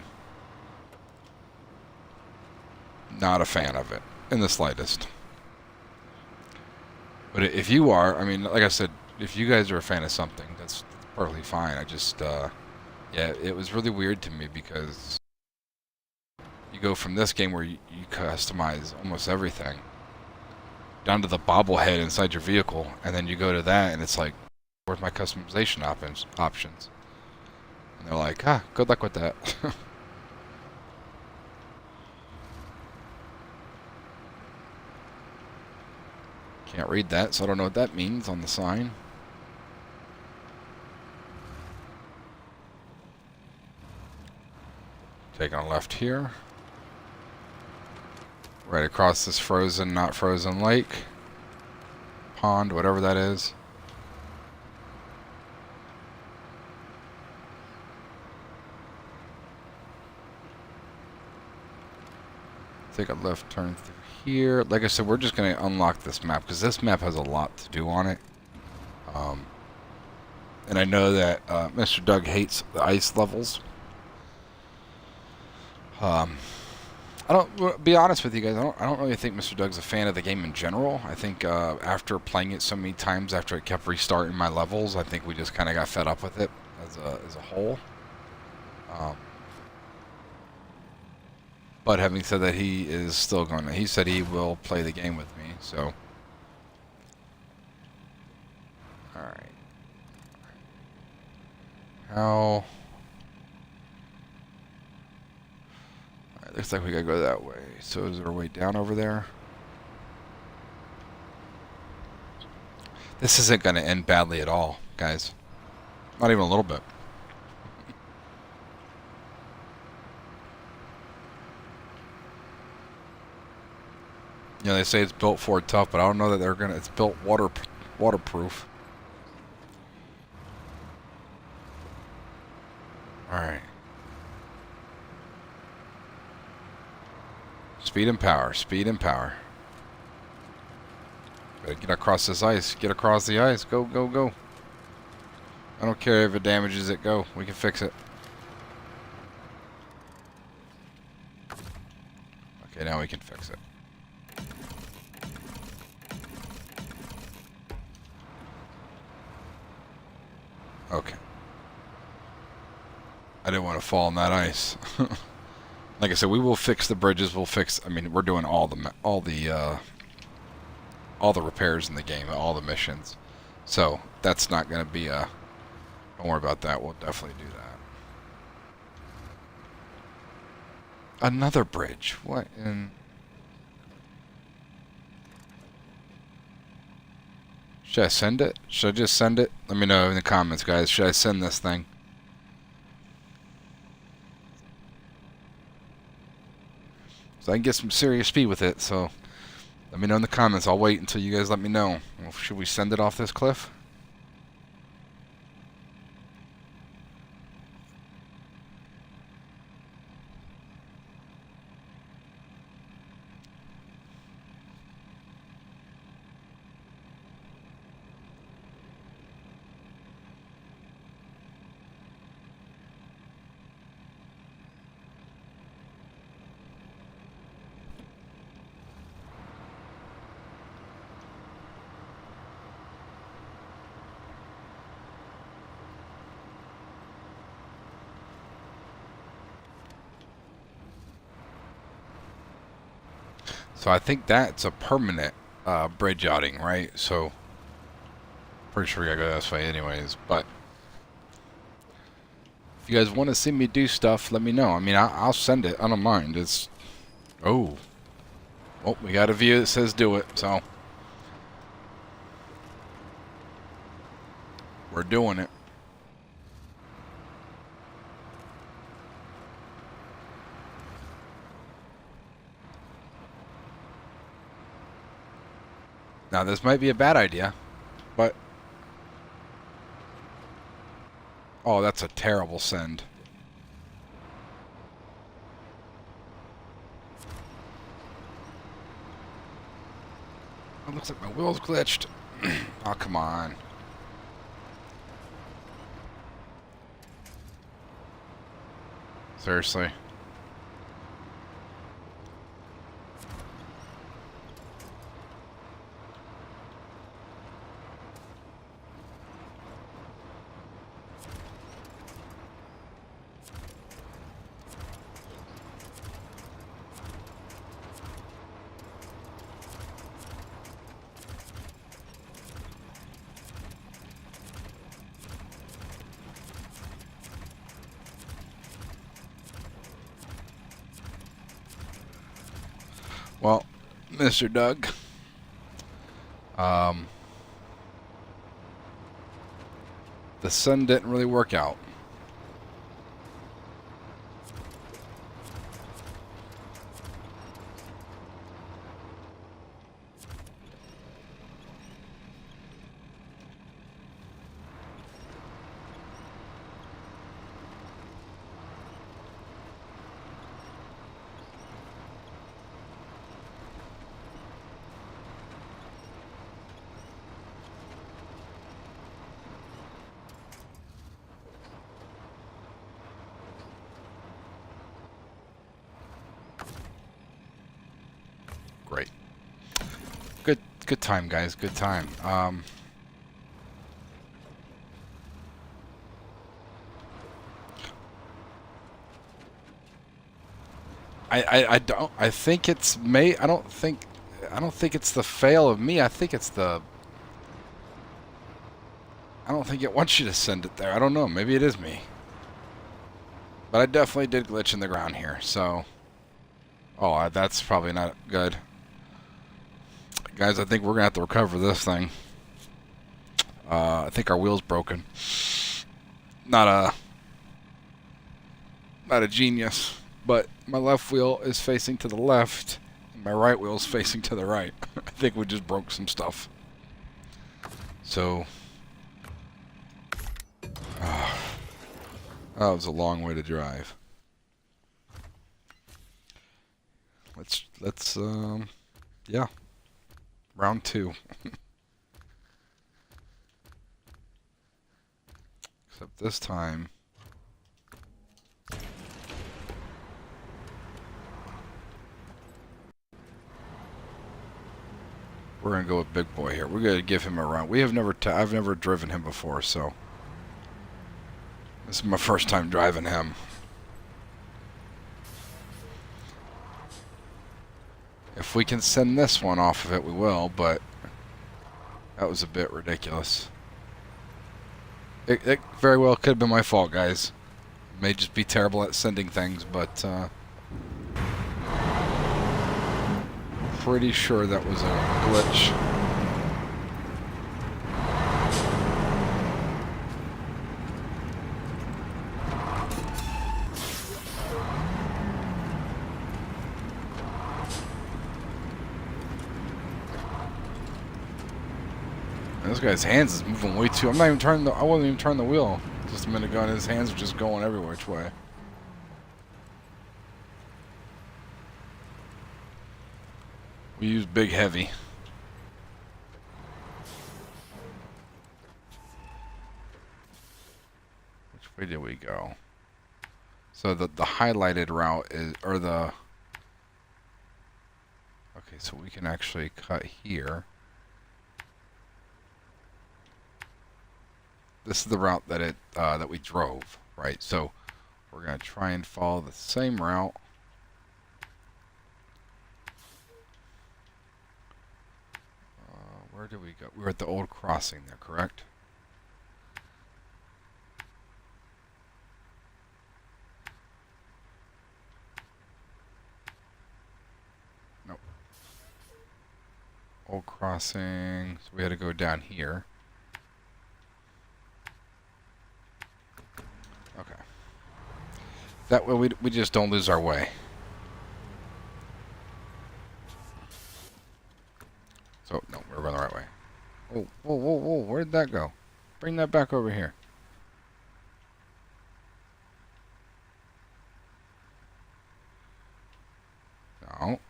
Not a fan of it, in the slightest. But if you are, I mean, like I said, if you guys are a fan of something, that's perfectly fine. I just, yeah, it was really weird to me because you go from this game where you customize almost everything down to the bobblehead inside your vehicle, and then you go to that and it's like, where's my customization options? And they're like, good luck with that. Can't read that, so I don't know what that means on the sign. Taking a left here. Right across this frozen, not frozen lake. Pond, whatever that is. Take a left turn through here. Like I said, we're just going to unlock this map because this map has a lot to do on it. And I know that Mr. Doug hates the ice levels. I don't, be honest with you guys, I don't really think Mr. Doug's a fan of the game in general. I think after playing it so many times, after it kept restarting my levels, I think we just kind of got fed up with it as a whole. But having said that, he is still going to, he said he will play the game with me, so. Alright. How? Alright, looks like we gotta go that way. So is there a way down over there? This isn't gonna end badly at all, guys. Not even a little bit. You know, they say it's built for tough, but I don't know that they're gonna. It's built waterproof. All right. Speed and power. Speed and power. Gotta get across this ice. Get across the ice. Go, go, go. I don't care if it damages it. Go. We can fix it. Okay, now we can fix it. Okay. I didn't want to fall on that ice. Like I said, we will fix the bridges. We'll fix. I mean, we're doing all the repairs in the game, all the missions. So that's not going to be a. Don't worry about that. We'll definitely do that. Another bridge. What in? Should I send it? Should I just send it? Let me know in the comments, guys. Should I send this thing? So I can get some serious speed with it, so let me know in the comments. I'll wait until you guys let me know. Well, should we send it off this cliff? So I think that's a permanent bridge outing, right? So pretty sure we gotta go this way anyways. But if you guys want to see me do stuff, let me know. I mean, I'll send it. I don't mind. It's oh, we got a view that says do it. So we're doing it. Now, this might be a bad idea, but... Oh, that's a terrible send. It looks like my wheel's glitched. Oh, come on. Seriously. Well, Mr. Doug, Um, the sun didn't really work out. Great. Good time, guys. Good time. I don't. I think it's May. I don't think it's the fail of me. I think it's the. I don't think it wants you to send it there. I don't know. Maybe it is me. But I definitely did glitch in the ground here. So. Oh, that's probably not good. Guys, I think we're going to have to recover this thing. I think our wheel's broken. Not a genius, but my left wheel is facing to the left, and my right wheel is facing to the right. I think we just broke some stuff. So, that was a long way to drive. Let's yeah. Round 2. Except this time. We're gonna go with Big Boy here. We're gonna give him a run. I've never driven him before, so this is my first time driving him. If we can send this one off of it, we will, but that was a bit ridiculous. It very well could have been my fault, guys. May just be terrible at sending things, but pretty sure that was a glitch. This guy's hands is moving way too. I wasn't even turning the wheel just a minute ago, and his hands are just going every which way. We use big heavy. Which way did we go? So the highlighted route is, or the. Okay, so we can actually cut here. This is the route that that we drove, right? So we're gonna try and follow the same route. Where did we go? We were at the old crossing there, correct? Nope. Old crossing. So we had to go down here. Okay. That way we just don't lose our way. So, no, we're going the right way. Oh, whoa, whoa, whoa, where did that go? Bring that back over here. No.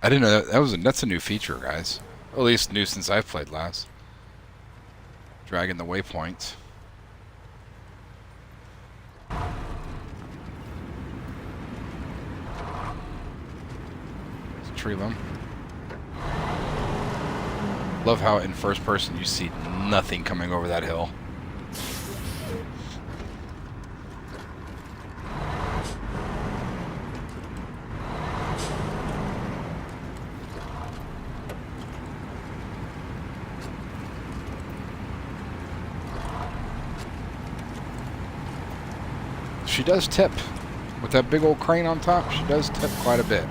I didn't know that's a new feature, guys. Or at least new since I've played last. Dragging the waypoints. There's a tree limb. Love how in first person you see nothing coming over that hill. She does tip. With that big old crane on top, she does tip quite a bit.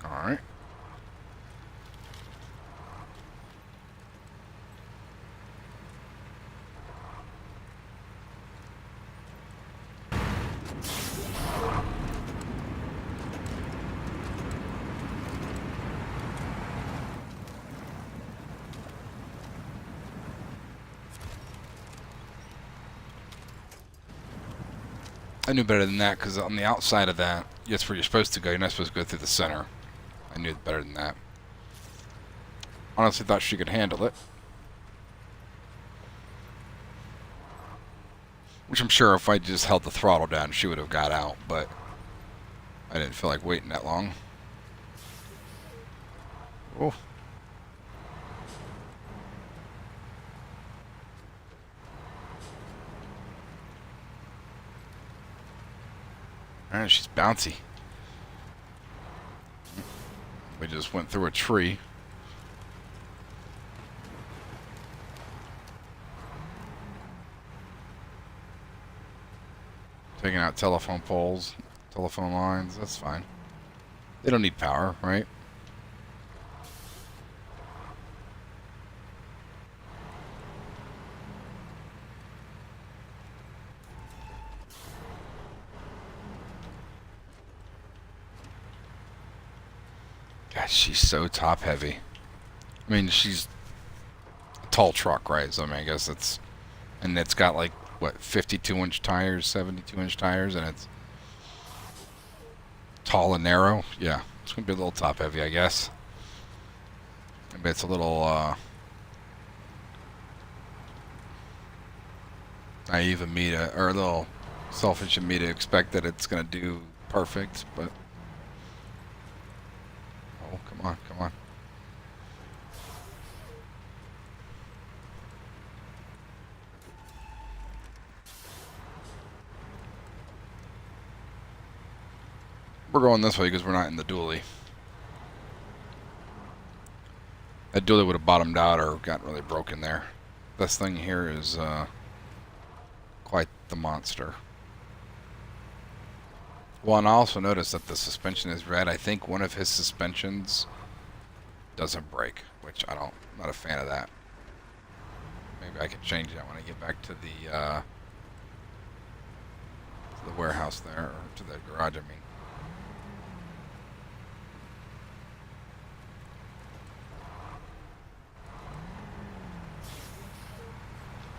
Alright. I knew better than that, because on the outside of that, that's where you're supposed to go. You're not supposed to go through the center. I knew better than that. Honestly thought she could handle it. Which I'm sure if I just held the throttle down, she would have got out, but I didn't feel like waiting that long. Oh. Alright, she's bouncy. We just went through a tree. Taking out telephone poles, telephone lines, that's fine. They don't need power, right? God, she's so top heavy. I mean, she's a tall truck, right? So I mean, I guess it's, and it's got like, what, 52-inch tires, 72-inch tires, and it's tall and narrow. Yeah, it's gonna be a little top heavy, I guess. Maybe it's a little naive of me to, or a little selfish of me to expect that it's gonna do perfect, but oh, come on, come on. We're going this way because we're not in the dually. That dually would have bottomed out or gotten really broken there. This thing here is quite the monster. Well, and I also noticed that the suspension is red. I think one of his suspensions doesn't break, which I'm not a fan of that. Maybe I can change that when I get back to the warehouse there, or to the garage, I mean.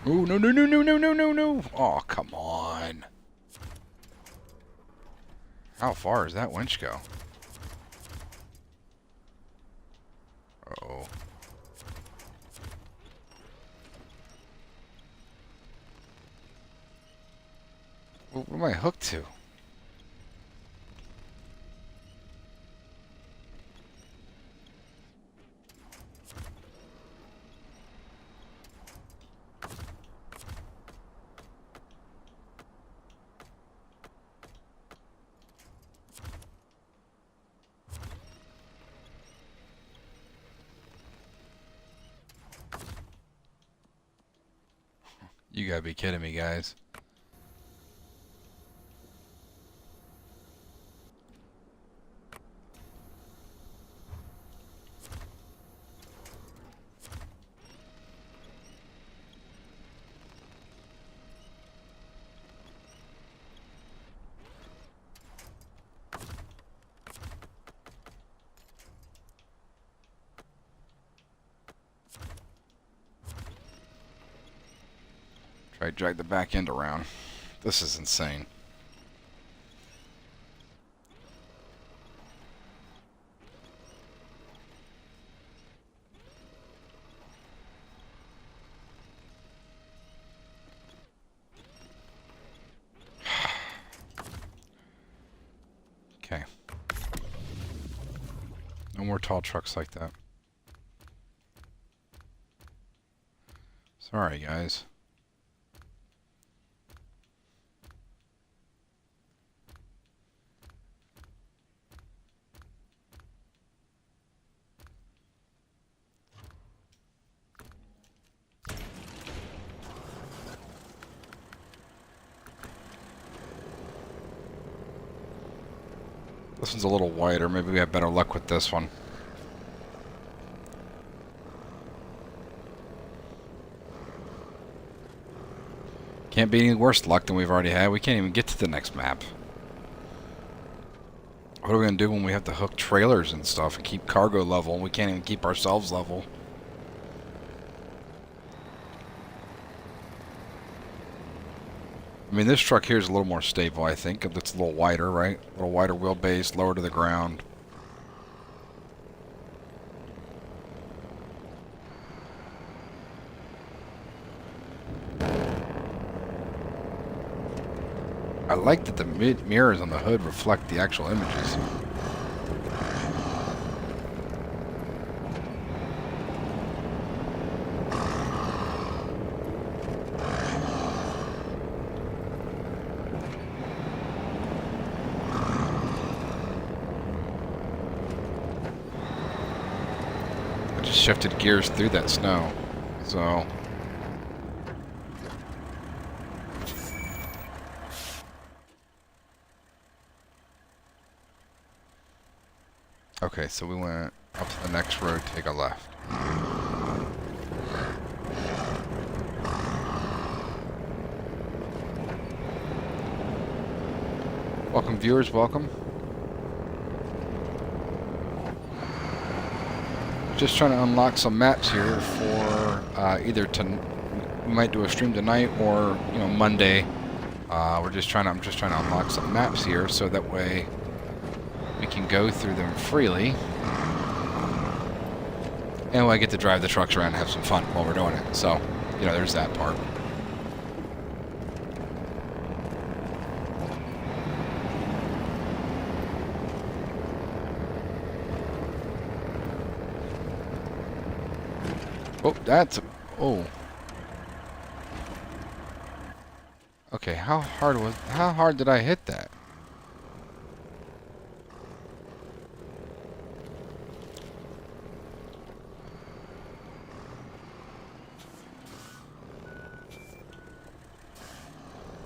Oh, no, no, no, no, no, no, no, no. Oh, come on. How far does that winch go? Uh-oh. What am I hooked to? You gotta be kidding me, guys. Try to drag the back end around. This is insane. more tall trucks like that. Sorry, guys. This one's a little wider. Maybe we have better luck with this one. Can't be any worse luck than we've already had. We can't even get to the next map. What are we going to do when we have to hook trailers and stuff and keep cargo level and we can't even keep ourselves level? I mean, this truck here is a little more stable, I think. It's a little wider, right? A little wider wheelbase, lower to the ground. I like that the mirrors on the hood reflect the actual images. I just shifted gears through that snow, so... Okay, so we went up to the next road, take a left. Welcome viewers, welcome. Just trying to unlock some maps here for either we might do a stream tonight or Monday. I'm just trying to unlock some maps here so that way we can go through them freely. And I get to drive the trucks around and have some fun while we're doing it. So, there's that part. Oh. Okay, how hard did I hit that?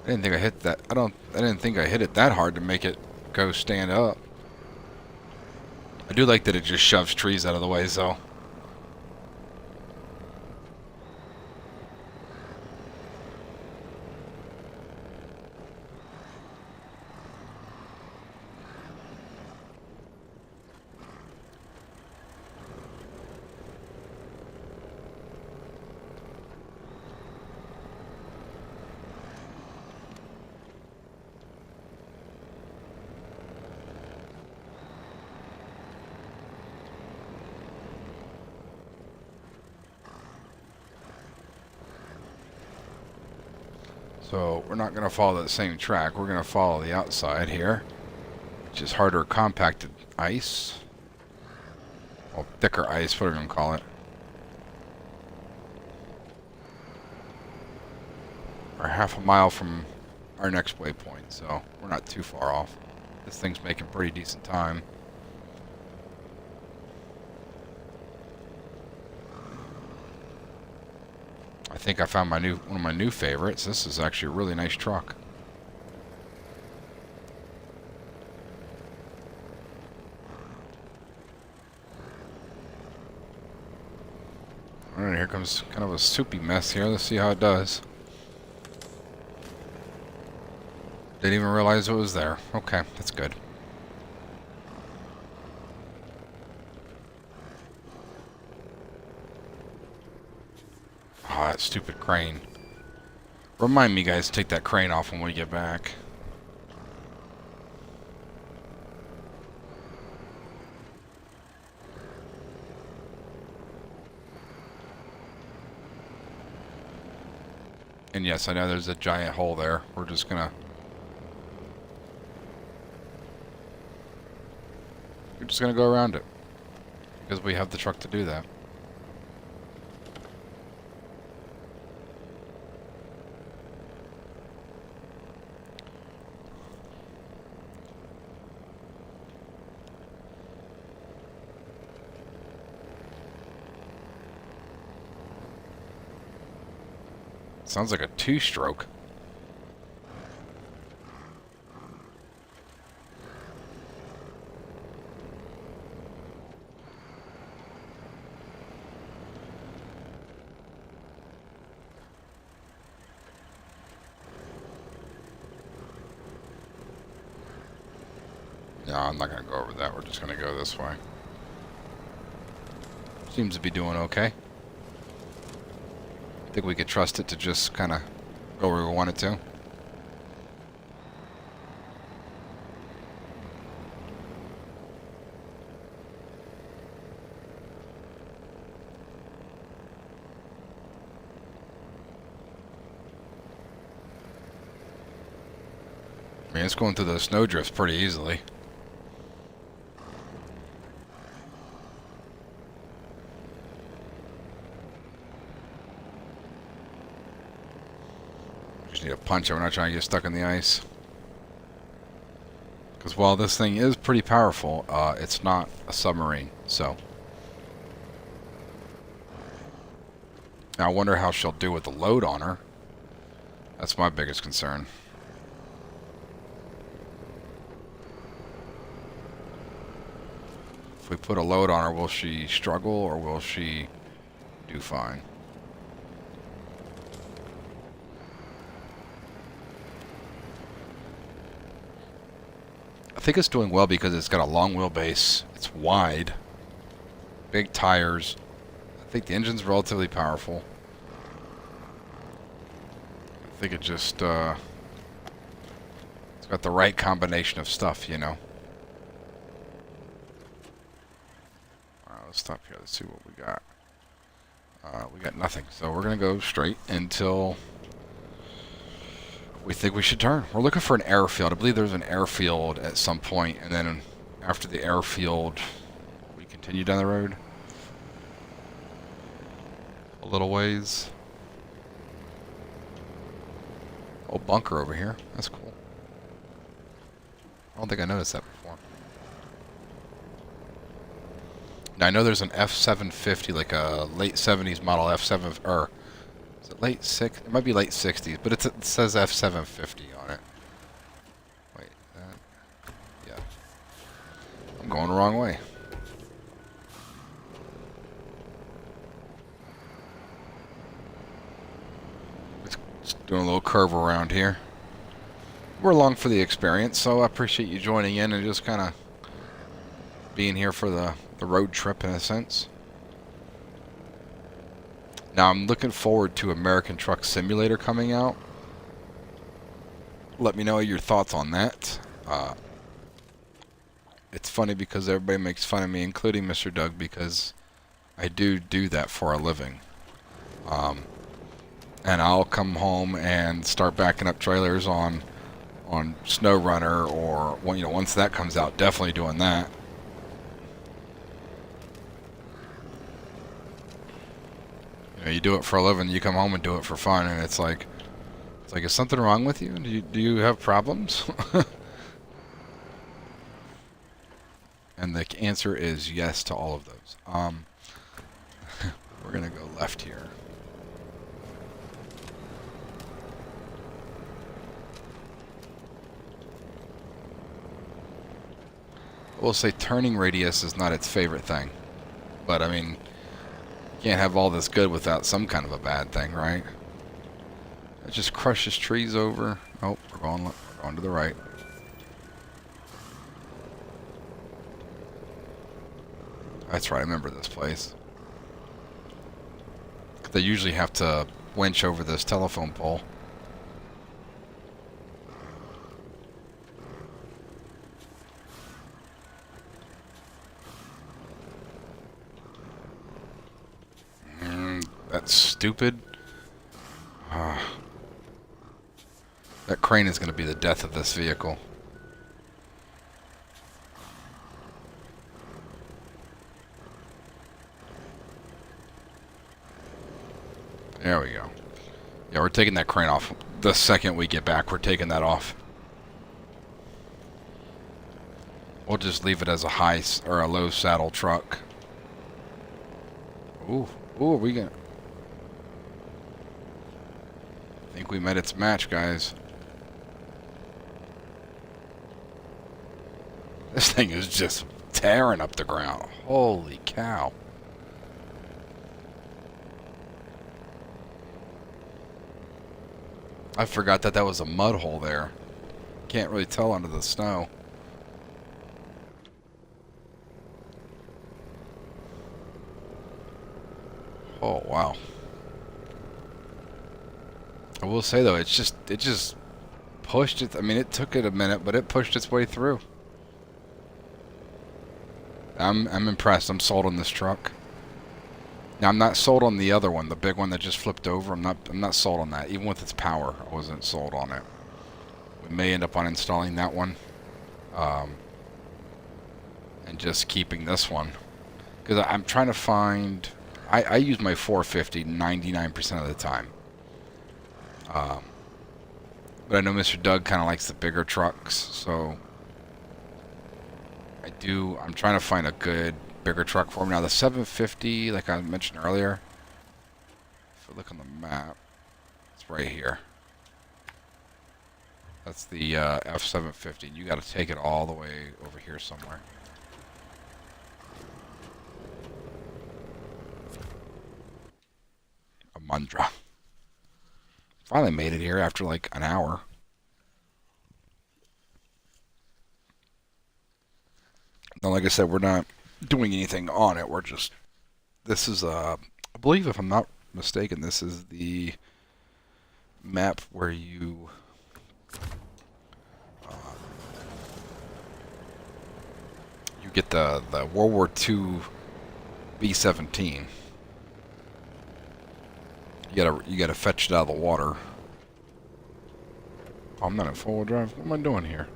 I didn't think I hit that. I didn't think I hit it that hard to make it go stand up. I do like that it just shoves trees out of the way, so. So we're not going to follow that same track. We're going to follow the outside here, which is harder compacted ice. Well, thicker ice, whatever you want to call it. We're half a mile from our next waypoint, so we're not too far off. This thing's making pretty decent time. I think I found one of my new favorites. This is actually a really nice truck. Alright, here comes kind of a soupy mess here. Let's see how it does. Didn't even realize it was there. Okay, that's good. Oh, that stupid crane. Remind me, guys, to take that crane off when we get back. And yes, I know there's a giant hole there. We're just gonna go around it. because we have the truck to do that. Sounds like a two-stroke. No, I'm not going to go over that. We're just going to go this way. Seems to be doing okay. I think we could trust it to just kind of go where we want it to. I mean, it's going through those snow drifts pretty easily. Just need a punch it. We're not trying to get stuck in the ice. Because while this thing is pretty powerful, it's not a submarine, so. Now I wonder how she'll do with the load on her. That's my biggest concern. If we put a load on her, will she struggle or will she do fine? I think it's doing well because it's got a long wheelbase. It's wide. Big tires. I think the engine's relatively powerful. I think it just, it's got the right combination of stuff, you know. Alright, let's stop here. Let's see what we got. We got nothing. So we're going to go straight until we think we should turn. We're looking for an airfield. I believe there's an airfield at some point, and then after the airfield, we continue down the road a little ways. Oh, bunker over here. That's cool. I don't think I noticed that before. Now I know there's an F750, like a late 70s model F7, or is it late 6? It might be late 60s, but it says F750 on it. Wait, yeah. I'm going the wrong way. Just doing a little curve around here. We're along for the experience, so I appreciate you joining in and just kind of being here for the road trip in a sense. Now I'm looking forward to American Truck Simulator coming out. Let me know your thoughts on that. It's funny because everybody makes fun of me, including Mr. Doug, because I do that for a living. And I'll come home and start backing up trailers on Snowrunner, or once that comes out, definitely doing that. You do it for a living, you come home and do it for fun, and it's like, is something wrong with you? Do you have problems? And the answer is yes to all of those. We're gonna go left here. I will say turning radius is not its favorite thing, but I mean, can't have all this good without some kind of a bad thing, right? It just crushes trees over. Oh, we're going to the right. That's right, I remember this place. They usually have to winch over this telephone pole. That's stupid. That crane is going to be the death of this vehicle. There we go. Yeah, we're taking that crane off. The second we get back, we're taking that off. We'll just leave it as a high or a low saddle truck. Ooh, ooh, are we gonna? I think we met its match, guys. This thing is just tearing up the ground. Holy cow. I forgot that that was a mud hole there. Can't really tell under the snow. Oh, wow. I will say though, it just pushed it. I mean, it took it a minute, but it pushed its way through. I'm impressed. I'm sold on this truck. Now, I'm not sold on the other one, the big one that just flipped over. I'm not sold on that. Even with its power, I wasn't sold on it. We may end up uninstalling that one, and just keeping this one, because I'm trying to find. I use my 450 99% of the time, but I know Mr. Doug kind of likes the bigger trucks, so I'm trying to find a good bigger truck for him. Now the 750, like I mentioned earlier, if we look on the map, it's right here. That's the F750. You got to take it all the way over here somewhere. A Mundra. Finally made it here after like an hour. Now, like I said, we're not doing anything on it. We're just, this is, I believe if I'm not mistaken, this is the map where you, you get the World War II B-17. You gotta fetch it out of the water. Oh, I'm not in four-wheel drive. What am I doing here?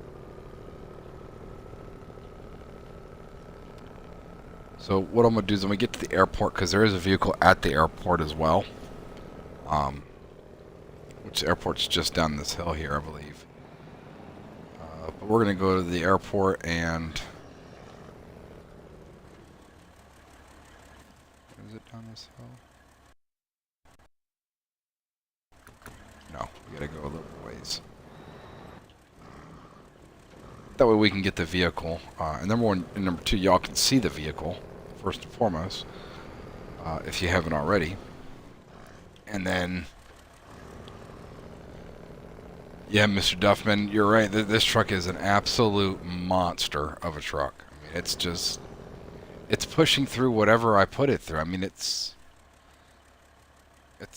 So what I'm going to do is when we get to the airport, because there is a vehicle at the airport as well, which the airport's just down this hill here, I believe. But we're going to go to the airport and... Is it down this hill? No, we got to go a little ways. That way we can get the vehicle. And number one, and number two, y'all can see the vehicle. First and foremost, if you haven't already. And then, yeah, Mr. Duffman, you're right. This truck is an absolute monster of a truck. I mean, it's pushing through whatever I put it through. I mean, it's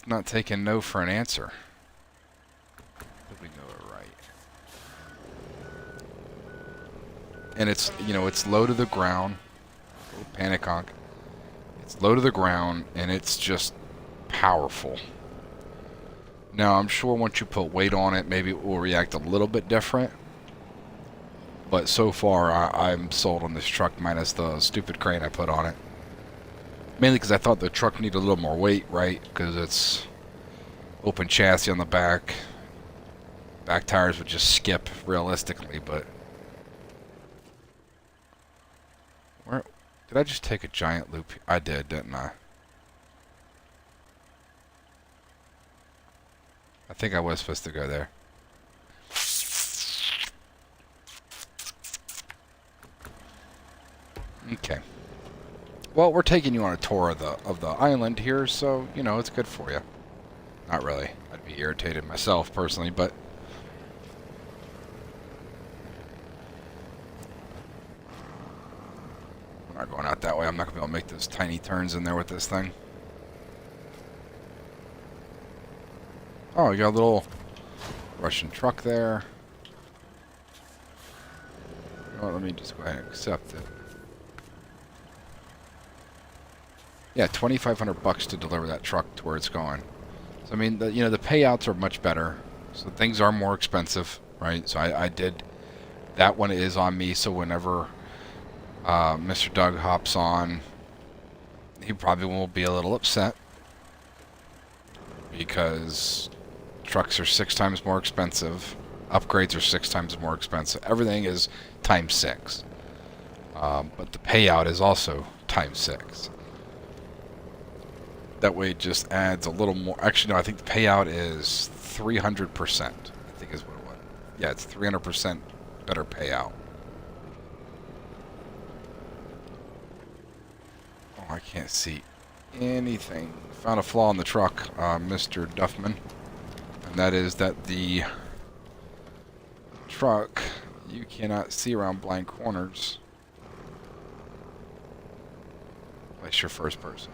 not taking no for an answer. Let me go right. And it's, you know, it's low to the ground. Panic honk. It's low to the ground and it's just powerful. Now I'm sure once you put weight on it, maybe it will react a little bit different. But so far, I'm sold on this truck minus the stupid crane I put on it. Mainly because I thought the truck needed a little more weight, right? Because it's open chassis on the back. Back tires would just skip realistically, but where? Did I just take a giant loop? I did, didn't I? I think I was supposed to go there. Okay. Well, we're taking you on a tour of the island here, so, you know, it's good for you. Not really. I'd be irritated myself, personally, but... we're not going out that way. I'm not going to be able to make those tiny turns in there with this thing. Oh, you got a little Russian truck there. You know what, let me just go ahead and accept it. Yeah, $2,500 to deliver that truck to where it's going. So I mean, you know, the payouts are much better. So things are more expensive, right? So I did. That one is on me. So whenever Mr. Doug hops on, he probably will be a little upset. because trucks are 6 times more expensive. Upgrades are 6 times more expensive. Everything is times 6. But the payout is also times 6. That way it just adds a little more. Actually, no, I think the payout is 300%. I think is what it was. Yeah, it's 300% better payout. Oh, I can't see anything. Found a flaw in the truck, Mr. Duffman. And that is that the truck, you cannot see around blind corners unless you're first person.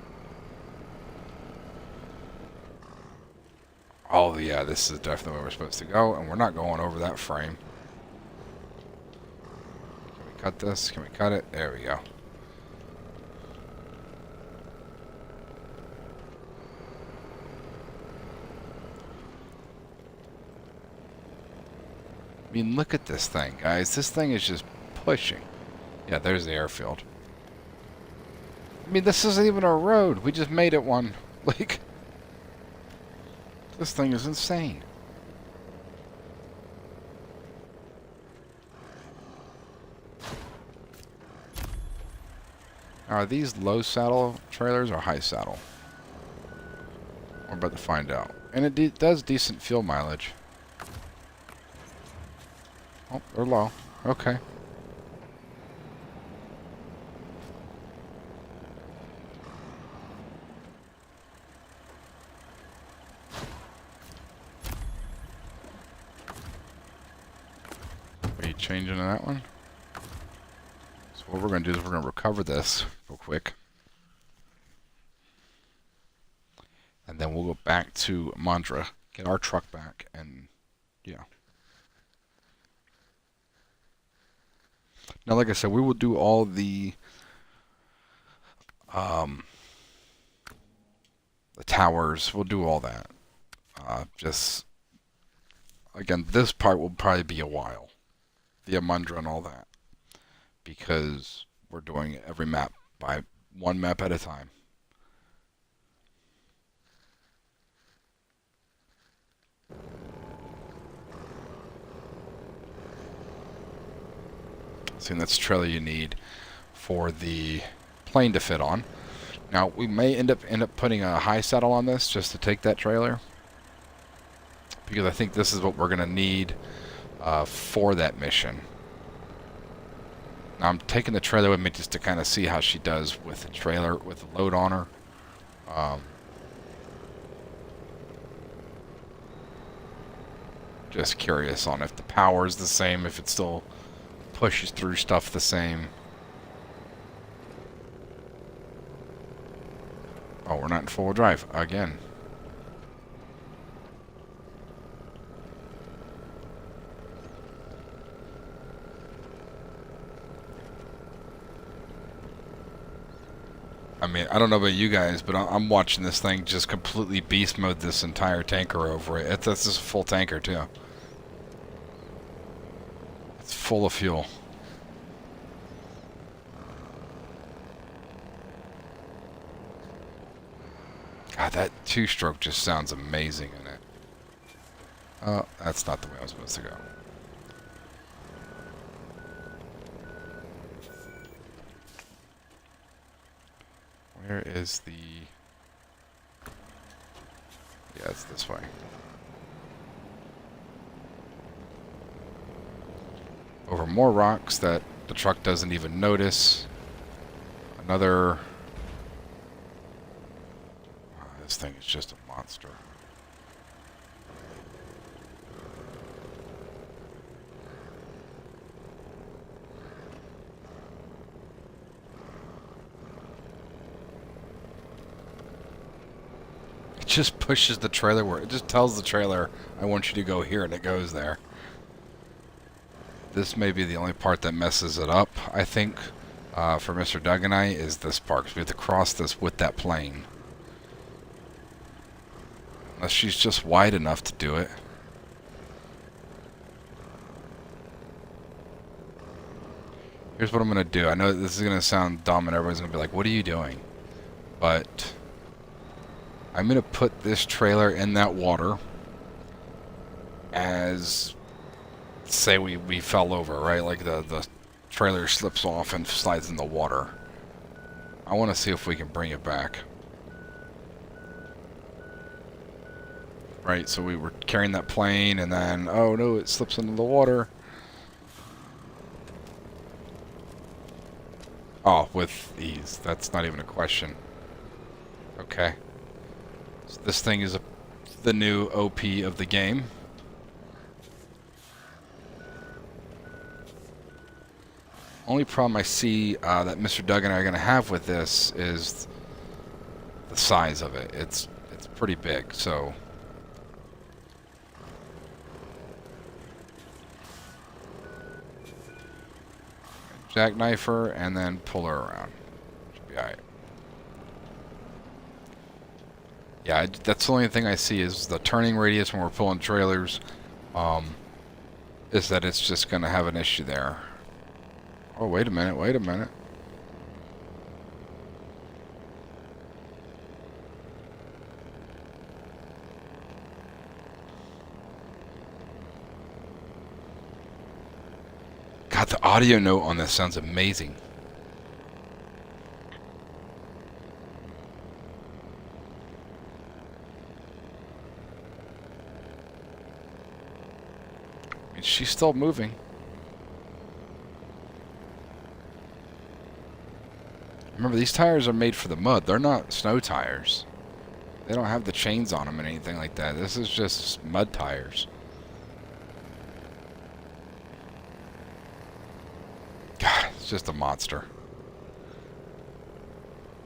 Oh yeah, this is definitely where we're supposed to go, and we're not going over that frame. Can we cut this? Can we cut it? There we go. I mean, look at this thing, guys. This thing is just pushing. Yeah, there's the airfield. I mean, this isn't even a road. We just made it one. Like, this thing is insane. Are these low saddle trailers or high saddle? We're about to find out. And it does decent fuel mileage. Oh, they're low. Okay. Are you changing to that one? So what we're going to do is we're going to recover this real quick. And then we'll go back to Mandra, get our truck back, and yeah. Now, like I said, we will do all the towers. We'll do all that. Just, again, this part will probably be a while. The Amundra and all that. Because we're doing every map by one map at a time. So that's the trailer you need for the plane to fit on. Now we may end up putting a high saddle on this just to take that trailer, because I think this is what we're gonna need for that mission. Now I'm taking the trailer with me just to kind of see how she does with the trailer with the load on her. Just curious on if the power is the same, if it still pushes through stuff the same. Oh, we're not in full drive again. I mean, I don't know about you guys, but I'm watching this thing just completely beast mode this entire tanker over it. This is a full tanker too. It's full of fuel. God, that two-stroke just sounds amazing in it. Oh, that's not the way I was supposed to go. Where is the... Yeah, it's this way. Over more rocks that the truck doesn't even notice. Another... Oh, this thing is just a monster. It just pushes the trailer where it just tells the trailer, I want you to go here, and it goes there. This may be the only part that messes it up, I think, for Mr. Doug and I, is this part, because we have to cross this with that plane. Unless she's just wide enough to do it. Here's what I'm going to do. I know this is going to sound dumb and everybody's going to be like, what are you doing? But I'm going to put this trailer in that water as, say we fell over, right? Like the trailer slips off and slides in the water. I want to see if we can bring it back. Right, so we were carrying that plane and then, oh no, it slips into the water. Oh, with ease. That's not even a question. Okay. So this thing is the new OP of the game. Only problem I see that Mr. Doug and I are going to have with this is the size of it. It's pretty big, so... Jackknife her and then pull her around. Should be alright. Yeah, that's the only thing I see is the turning radius when we're pulling trailers. Is that it's just going to have an issue there. Oh, wait a minute, wait a minute. God, the audio note on this sounds amazing. I mean, she's still moving. Remember, these tires are made for the mud. They're not snow tires. They don't have the chains on them and anything like that. This is just mud tires. God, it's just a monster.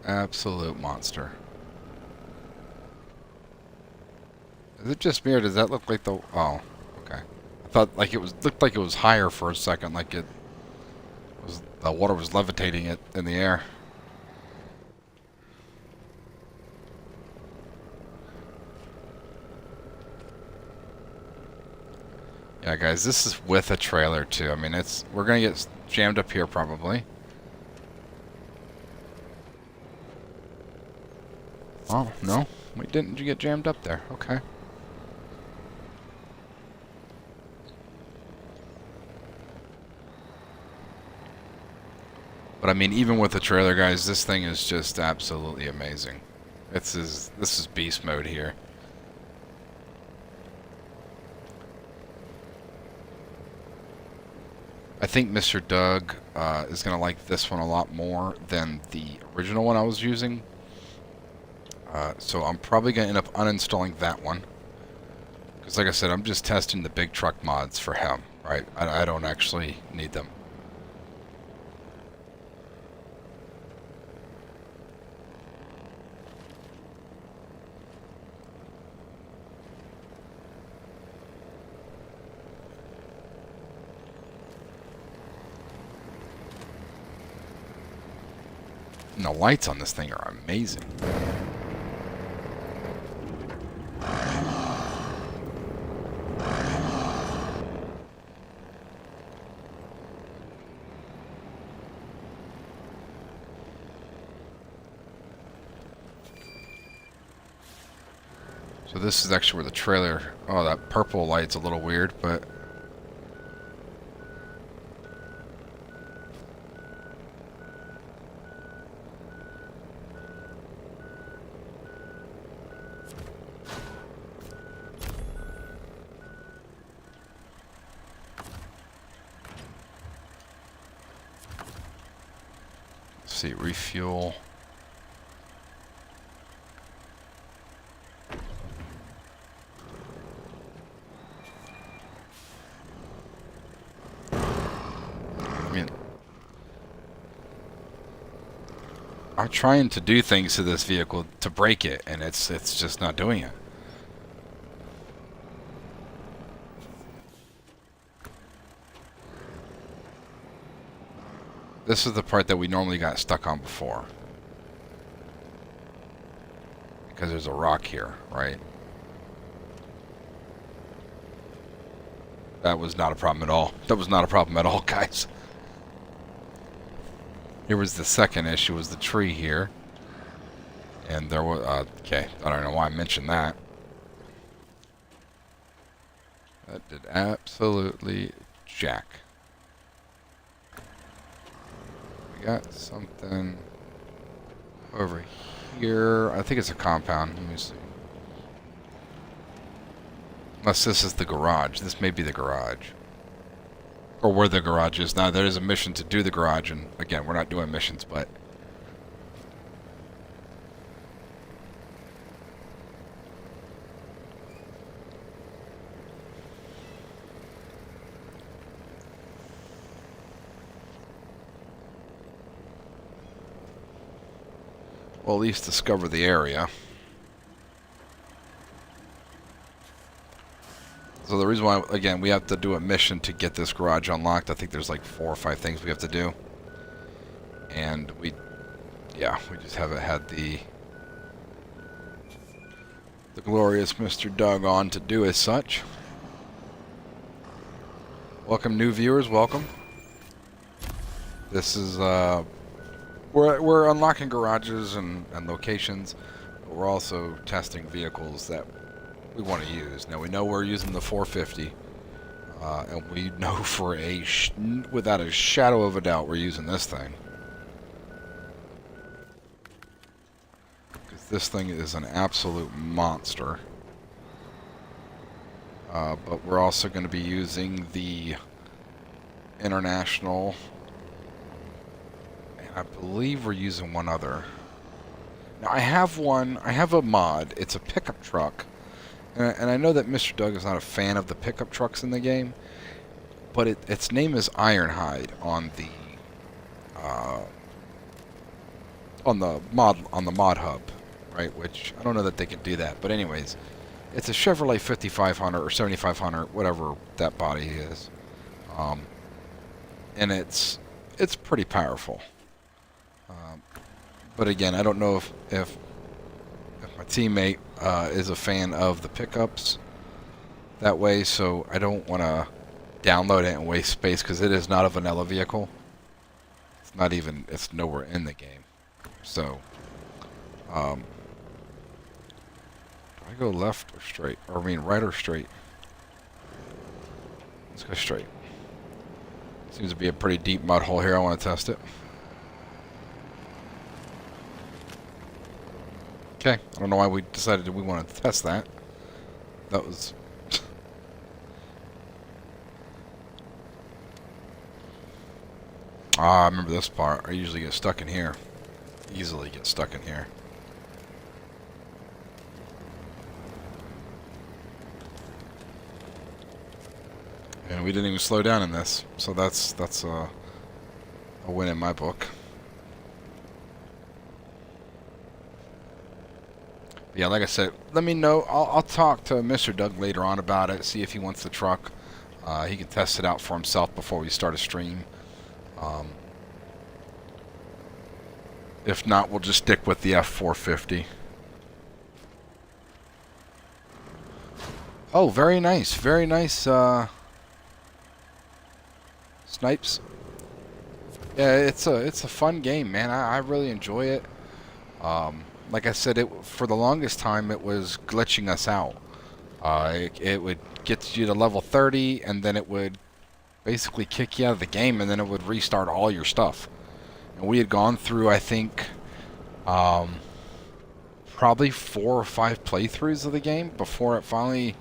Absolute monster. Is it just me or does that look like the... Oh, okay. I thought like it was looked like it was higher for a second, like it was the water was levitating it in the air. Yeah, guys, this is with a trailer too. I mean, we're gonna get jammed up here probably. Oh no, we didn't get jammed up there. Okay. But I mean, even with the trailer, guys, this thing is just absolutely amazing. This is beast mode here. I think Mr. Doug is going to like this one a lot more than the original one I was using. So I'm probably going to end up uninstalling that one. Because like I said, I'm just testing the big truck mods for him, right? I don't actually need them. And the lights on this thing are amazing. So this is actually where the trailer... Oh, that purple light's a little weird, but... Let's see, refuel... I'm trying to do things to this vehicle to break it, and it's just not doing it. This is the part that we normally got stuck on before. Because there's a rock here, right? That was not a problem at all. That was not a problem at all, guys. Here was the second issue, was the tree here. And there was, okay, I don't know why I mentioned that. That did absolutely jack. We got something over here. I think it's a compound. Let me see. Unless this is the garage. This may be the garage. Or where the garage is. Now, there is a mission to do the garage, and again, we're not doing missions, but... Well, at least discover the area. So the reason why, again, we have to do a mission to get this garage unlocked. I think there's like 4 or 5 things we have to do. And we just haven't had the glorious Mr. Doug on to do as such. Welcome, new viewers. Welcome. This is we're unlocking garages and locations, but we're also testing vehicles that we want to use. Now we know we're using the 450, and we know for without a shadow of a doubt we're using this thing. Because this thing is an absolute monster. But we're also going to be using the International, and I believe we're using one other. Now I have a mod. It's a pickup truck. And I know that Mr. Doug is not a fan of the pickup trucks in the game, but its name is Ironhide on the mod hub, right? Which I don't know that they can do that, but anyways, it's a Chevrolet 5500 or 7500, whatever that body is, and it's pretty powerful. But again, I don't know if my teammate is a fan of the pickups that way, so I don't want to download it and waste space because it is not a vanilla vehicle. It's nowhere in the game. So, do I go left or straight? Or I mean right or straight? Let's go straight. Seems to be a pretty deep mud hole here. I want to test it. Okay, I don't know why we decided we wanted to test that. That was... I remember this part. I usually get stuck in here. Easily get stuck in here. And we didn't even slow down in this, so that's a win in my book. Yeah, like I said, let me know. I'll talk to Mr. Doug later on about it, see if he wants the truck. He can test it out for himself before we start a stream. If not, we'll just stick with the F450. Oh, very nice. Very nice, Snipes. Yeah, it's a fun game, man. I really enjoy it. Like I said, for the longest time it was glitching us out. It would get you to level 30, and then it would basically kick you out of the game, and then it would restart all your stuff. And we had gone through, I think, probably 4 or 5 playthroughs of the game before it finally,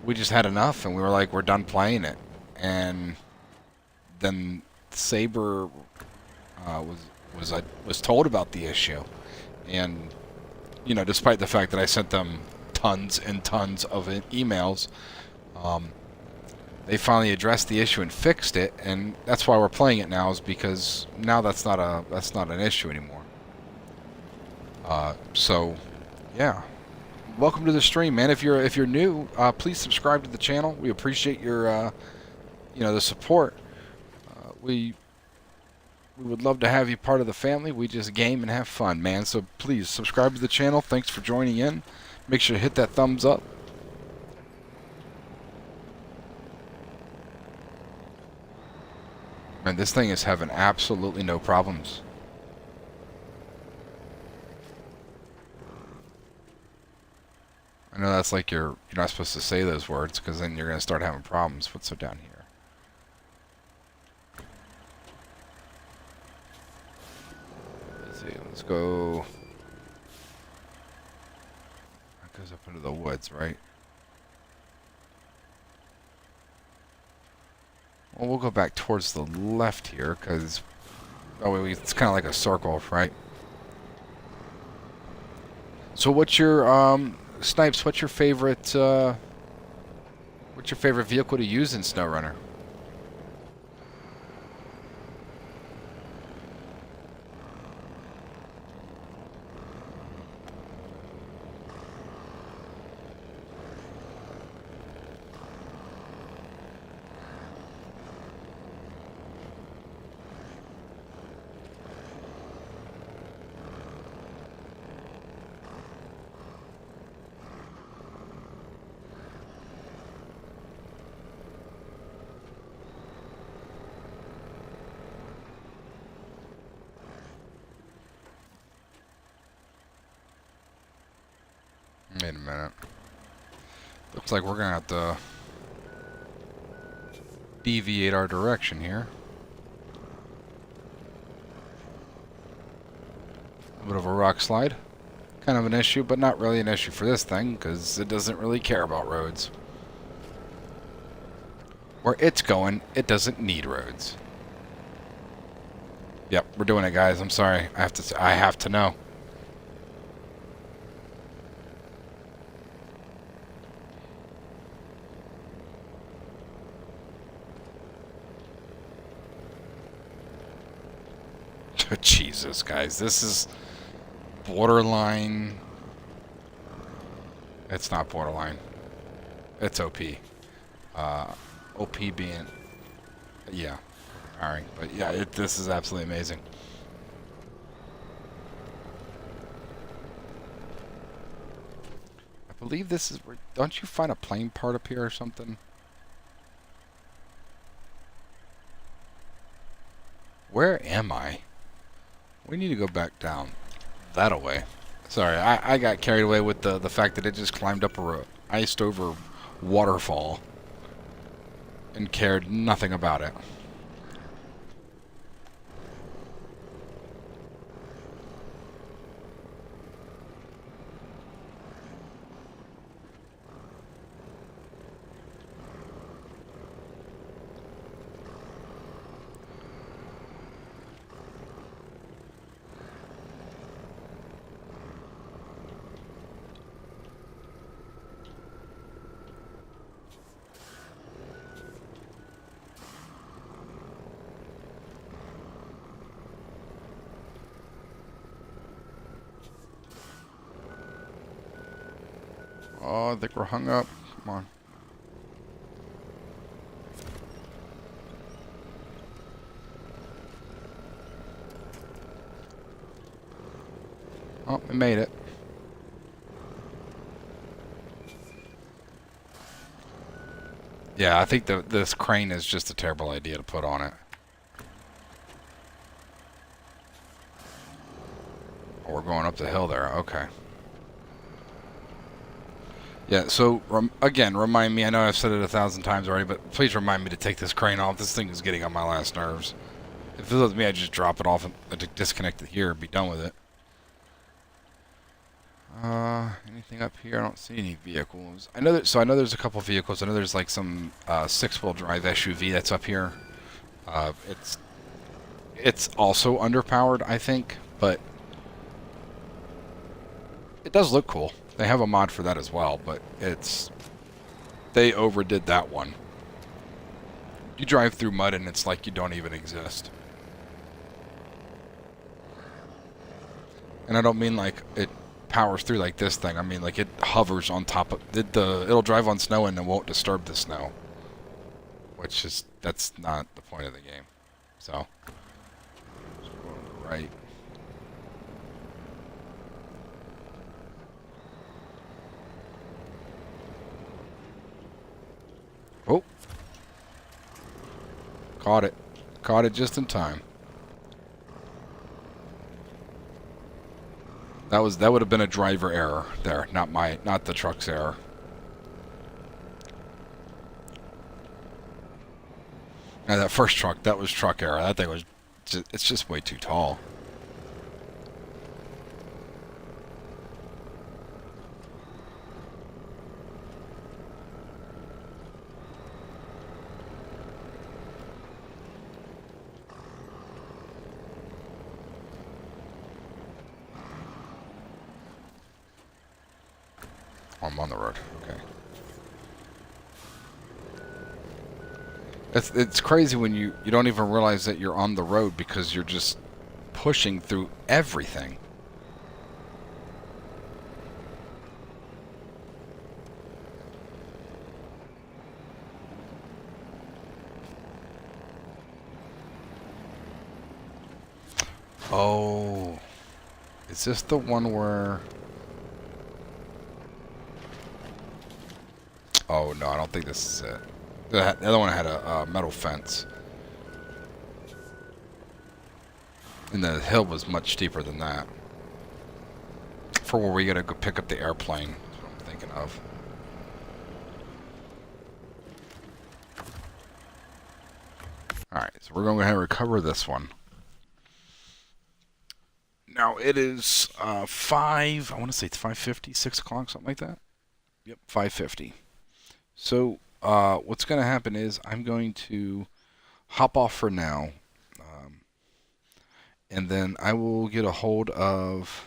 we just had enough, and we were like, we're done playing it. And then Saber was told about the issue. And, you know, despite the fact that I sent them tons and tons of emails, they finally addressed the issue and fixed it, and that's why we're playing it now, is because now that's not an issue anymore. So, yeah, welcome to the stream, man. If you're new, please subscribe to the channel. We appreciate your the support. We would love to have you part of the family. We just game and have fun, man. So please subscribe to the channel. Thanks for joining in. Make sure to hit that thumbs up. Man, this thing is having absolutely no problems. I know that's like you're not supposed to say those words because then you're gonna start having problems. What's so down here? Let's see. Let's go. That goes up into the woods, right? Well, we'll go back towards the left here because it's kind of like a circle, right? So what's your Snipes? What's your favorite vehicle to use in Snowrunner? Wait a minute. Looks like we're gonna have to deviate our direction here. A bit of a rock slide. Kind of an issue, but not really an issue for this thing because it doesn't really care about roads. Where it's going, it doesn't need roads. Yep, we're doing it, guys. I'm sorry. I have to know. Jesus, guys, this is borderline. It's not borderline. It's OP. OP being, yeah. All right, but yeah, this is absolutely amazing. I believe this is where. Don't you find a plane part up here or something? Where am I? We need to go back down that way. Sorry, I got carried away with the fact that it just climbed up a iced over waterfall and cared nothing about it. Oh, I think we're hung up. Come on. Oh, we made it. Yeah, I think this crane is just a terrible idea to put on it. Oh, we're going up the hill there. Okay. Yeah, so, again, remind me, I know I've said it 1,000 times already, but please remind me to take this crane off. This thing is getting on my last nerves. If it was me, I'd just drop it off and disconnect it here and be done with it. Anything up here? I don't see any vehicles. I know I know there's a couple vehicles. I know there's like some 6-wheel drive SUV that's up here. It's also underpowered, I think, but it does look cool. They have a mod for that as well, but they overdid that one. You drive through mud and it's like you don't even exist. And I don't mean like it powers through like this thing. I mean like it hovers on top of it'll drive on snow and it won't disturb the snow. Which is that's not the point of the game. So just go on the right. Oh. Caught it. Caught it just in time. That would have been a driver error there, not the truck's error. Now that first truck, that was truck error. That thing was it's just way too tall. Oh, I'm on the road. Okay. It's crazy when you don't even realize that you're on the road because you're just pushing through everything. Oh, is this the one where... Oh, no, I don't think this is it. The other one had a metal fence. And the hill was much steeper than that. For where we gotta go pick up the airplane. That's what I'm thinking of. Alright, so we're going to go ahead and recover this one. Now, it is 5... I want to say it's 5:50, 6 o'clock, something like that. Yep, 5:50. So, what's going to happen is I'm going to hop off for now. And then I will get a hold of...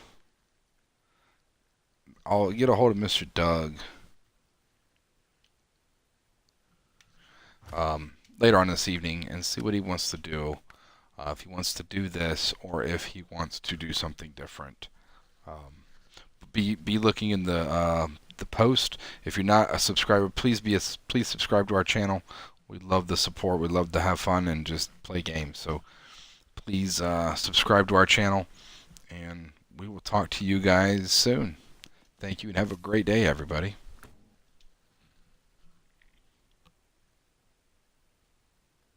I'll get a hold of Mr. Doug later on this evening and see what he wants to do. If he wants to do this or if he wants to do something different. Be looking in the post. If you're not a subscriber, please subscribe to our channel. We love the support. We love to have fun and just play games. So please subscribe to our channel, and we will talk to you guys soon. Thank you, and have a great day, everybody.